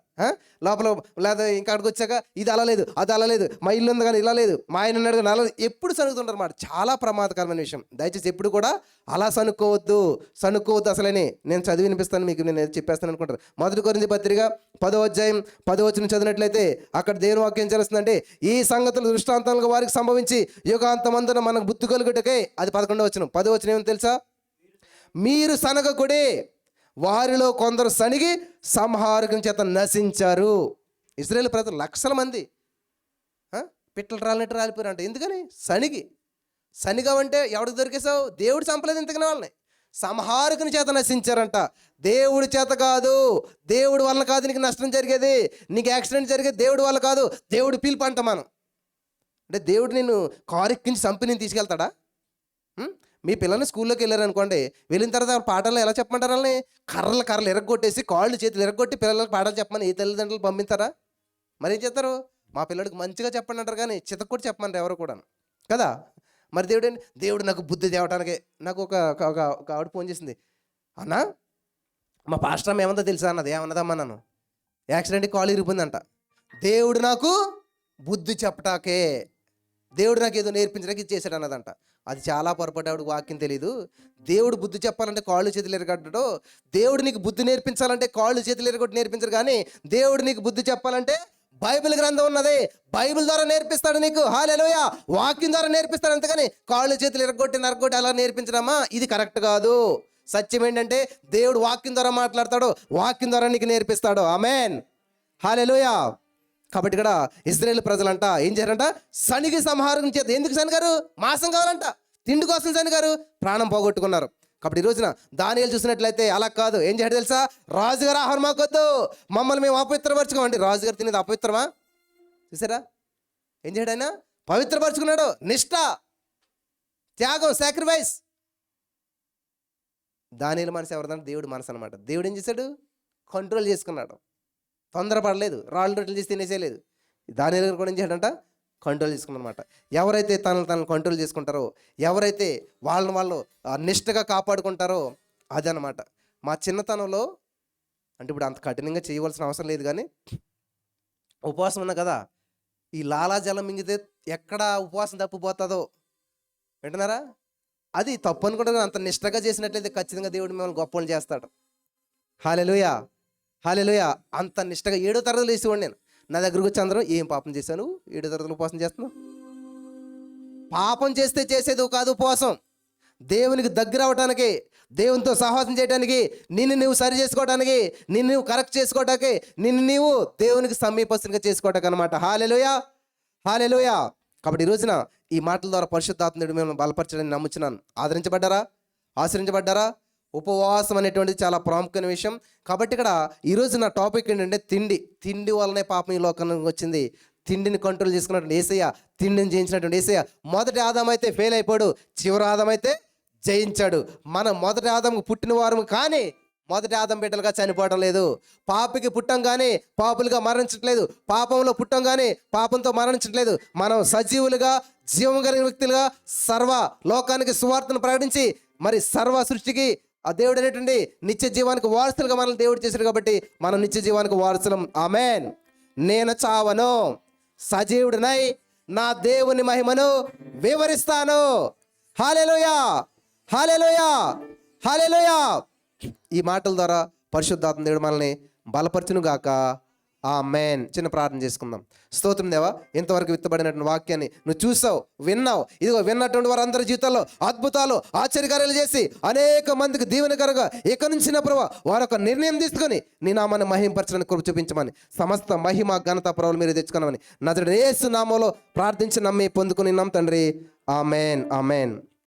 లోపల లేదా ఇంకా అక్కడికి వచ్చాక ఇది అలా లేదు, అది అలా లేదు, మా ఇల్లు ఉంది కానీ ఇలా లేదు, మా ఆయన ఉన్నాడు కానీ అలా లేదు, ఎప్పుడు సనుకుతుంటారు అన్నమాట. చాలా ప్రమాదకరమైన విషయం. దయచేసి ఎప్పుడు కూడా అలా సనుక్కోవద్దు అసలని. నేను చదివి వినిపిస్తాను మీకు, నేను చెప్పేస్తాను అనుకుంటారు. 1 కొరింథీ పత్రిక 10వ అధ్యాయం 10వ వచనం చదివినట్లయితే అక్కడ దేవుని వాక్యం చేస్తుందంటే, ఈ సంగతులు దృష్టాంతాలుగా వారికి సంభవించి యుగాంతమందున మనకు బుద్ధి కలుగుటకే. అది 11వ వచనం. 10వ వచనం ఏమో తెలుసా, మీరు సనగకుడే వారిలో కొందరు సనిగి సంహారకుని చేత నశించారు. ఇశ్రాయేలు ప్రజలు లక్షల మంది పిట్టలు రాలినట్టు రాలిపోయారంట. ఎందుకని? సనిగావంటే ఎవరికి దొరికేసావు? దేవుడు చంపలేదు ఇంతకనే వాళ్ళని. సంహారకుని చేత నశించారంట. దేవుడి చేత కాదు, దేవుడి వల్ల కాదు నీకు నష్టం జరిగేది, నీకు యాక్సిడెంట్ జరిగేది దేవుడి వల్ల కాదు, దేవుడు పిలుపు అంట. మనం అంటే దేవుడు నిన్ను కారు ఎక్కించి చంపి నేను తీసుకెళ్తాడా? మీ పిల్లల్ని స్కూల్లోకి వెళ్ళారనుకోండి, వెళ్ళిన తర్వాత పాఠాలు ఎలా చెప్పమంటారు? వాళ్ళని కర్రలు ఎరగొట్టేసి కాళ్ళు చేతులు ఎరగొట్టి పిల్లలకి పాఠాలు చెప్పమని ఏ తల్లిదండ్రులు పంపిస్తారా? మరి ఏం చేస్తారు? మా పిల్లడికి మంచిగా చెప్పండి అంటారు కానీ చితక్కొట్టి చెప్పమంటారు ఎవరు కూడా కదా. మరి దేవుడు నాకు బుద్ధి తేవటానికి. నాకు ఒక ఆవిడ ఫోన్ చేసింది, అన్నా మా పాస్టర్ అమ్మ ఏమందో తెలుసా అన్నది. ఏమన్నదమ్మా, నన్ను యాక్సిడెంట్కి కాలు ఇరిగిపోయిందంట. దేవుడు నాకు బుద్ధి చెప్పటాకే, దేవుడు నాకు ఏదో నేర్పించడానికి ఇది చేశాడు అన్నదంట. అది చాలా పొరపాటు. ఆవిడకి వాక్యం తెలీదు. దేవుడు బుద్ధి చెప్పాలంటే కాళ్ళు చేతులు ఎరగొట్టడు. దేవుడు నీకు బుద్ధి నేర్పించాలంటే కాళ్ళు చేతులు ఎరగొట్టి నేర్పించరు. కానీ దేవుడు నీకు బుద్ధి చెప్పాలంటే బైబిల్ గ్రంథం ఉన్నది, బైబిల్ ద్వారా నేర్పిస్తాడు నీకు. హల్లెలూయా. వాక్యం ద్వారా నేర్పిస్తాడు. అంతేగాని కాళ్ళు చేతులు నరగొట్టి అలా నేర్పించడమా, ఇది కరెక్ట్ కాదు. సత్యం ఏంటంటే దేవుడు వాక్యం ద్వారా మాట్లాడతాడు, వాక్యం ద్వారా నీకు నేర్పిస్తాడు. ఆమేన్. హల్లెలూయా. కాబట్టి ఇక్కడ ఇశ్రాయేలు ప్రజలంట ఏం చేయారంట, సనిగి సంహారం చేత. ఎందుకు సనిగారు? మాంసం కావాలంట, తిండి కోసం సనిగారు, ప్రాణం పోగొట్టుకున్నారు. కాబట్టి ఈ రోజున దానియేలు చూసినట్లయితే అలా కాదు. ఏం చేయడం తెలుసా? రాజుగారు ఆహారం మాకొద్దు, మమ్మల్ని మేము అపవిత్రపరచుకోమండి. రాజుగారు తినేది అపవిత్రమా? చూసారా ఏం చేయడం? ఆయన పవిత్రపరచుకున్నాడు. నిష్ఠ, త్యాగం, సాక్రిఫైస్. దానియేలు మనసు ఎవరిదంటే దేవుడు మనసు అనమాట. దేవుడు ఏం చేశాడు? కంట్రోల్ చేసుకున్నాడు. తొందరపడలేదు, రాళ్ళు రొట్టెలు చేసి తినేసేయలేదు. దానియేలు కూడా ఏం చేయడంట? కంట్రోల్ చేసుకున్నమాట. ఎవరైతే తనను కంట్రోల్ చేసుకుంటారో, ఎవరైతే వాళ్ళు నిష్ఠగా కాపాడుకుంటారో అదనమాట. మా చిన్నతనంలో అంటే ఇప్పుడు అంత కఠినంగా చేయవలసిన అవసరం లేదు కానీ ఉపవాసం ఉన్నా కదా, ఈ లాలాజలం మింగితే ఎక్కడ ఉపవాసం తప్పిపోతుందో వింటున్నారా? అది తప్పు అనుకుంటారు. అంత నిష్ఠగా చేసినట్లయితే ఖచ్చితంగా దేవుడు మిమ్మల్ని గొప్పలు చేస్తాడు. హల్లెలూయా, హల్లెలూయా. అంత నిష్ఠగా 7వ తరగతిలో వేసేవాడు నేను. నా దగ్గరకు వచ్చి అందరూ ఏం పాపం చేశాను, 7 తరగతులు ఉపవాసం చేస్తున్నావు. పాపం చేస్తే చేసేది కాదు ఉపవాసం, దేవునికి దగ్గర అవడానికి, దేవునితో సహవాసం చేయడానికి, నిన్ను నువ్వు సరి చేసుకోవడానికి, నిన్ను నువ్వు కరెక్ట్ చేసుకోవడానికి, నిన్ను నీవు దేవునికి సమీపస్తునిగా చేసుకోవటానికి అనమాట. హల్లెలూయా, హల్లెలూయా. కాబట్టి ఈ రోజున ఈ మాటల ద్వారా పరిశుద్ధాత్మ దేవుడు మిమ్మల్ని బలపరచడానికి నమ్ముచున్నాను. ఆదరించబడ్డారా, ఆశ్రయించబడ్డారా? ఉపవాసం అనేటువంటిది చాలా ప్రాముఖ్యమైన విషయం. కాబట్టి ఇక్కడ ఈరోజు నా టాపిక్ ఏంటంటే తిండి వల్లనే పాపం ఈ లోకానికి వచ్చింది. తిండిని కంట్రోల్ చేసుకున్నటువంటి యేసయ్య, తిండిని జయించినటువంటి యేసయ్య మొదటి ఆదాం అయితే ఫెయిల్ అయిపోయాడు, చివరి ఆదాం అయితే జయించాడు. మనం మొదటి ఆదాంకు పుట్టిన వారు కానీ మొదటి ఆదాం బిడ్డలుగా చనిపోవడం లేదు. పాపికి పుట్టంగానే పాపులుగా మరణించట్లేదు, పాపంలో పుట్టంగానే పాపంతో మరణించట్లేదు. మనం సజీవులుగా, జీవం కలిగిన వ్యక్తులుగా సర్వ లోకానికి సువార్తను ప్రకటించి మరి సర్వ సృష్టికి ఆ దేవుడు అనేటువంటి నిత్య జీవానికి వారసులుగా మనల్ని దేవుడు చేశాడు. కాబట్టి మనం నిత్య జీవానికి వారసులం. ఆమేన్. నేను చావను, సజీవుడినై నా దేవుని మహిమను వివరిస్తాను. హల్లెలూయా, హల్లెలూయా, హల్లెలూయా. ఈ మాటల ద్వారా పరిశుద్ధాత్మ దేవుడు మనల్ని బలపరచును గాక. ఆమేన్. చిన్న ప్రార్థన చేసుకుందాం. స్తోత్రం దేవా, ఇంతవరకు విత్తబడినటువంటి వాక్యాన్ని నువ్వు చూసావు, విన్నావు. ఇదిగో విన్నటువంటి వారందరి జీవితాల్లో అద్భుతాలు, ఆశ్చర్యకార్యాలు చేసి అనేక మందికి దీవెనకరంగా ఇక నుంచి నా ప్రభువా వారు ఒక నిర్ణయం తీసుకొని నీ నామాన్ని మహింపరచడానికి కృప చూపించమని, సమస్త మహిమ ఘనత ప్రభువులు మీరు తెచ్చుకున్నామని నజరేయుడు యేసు నామములో ప్రార్థించి నమ్మి పొందుకుని తండ్రి. ఆమేన్, ఆమేన్.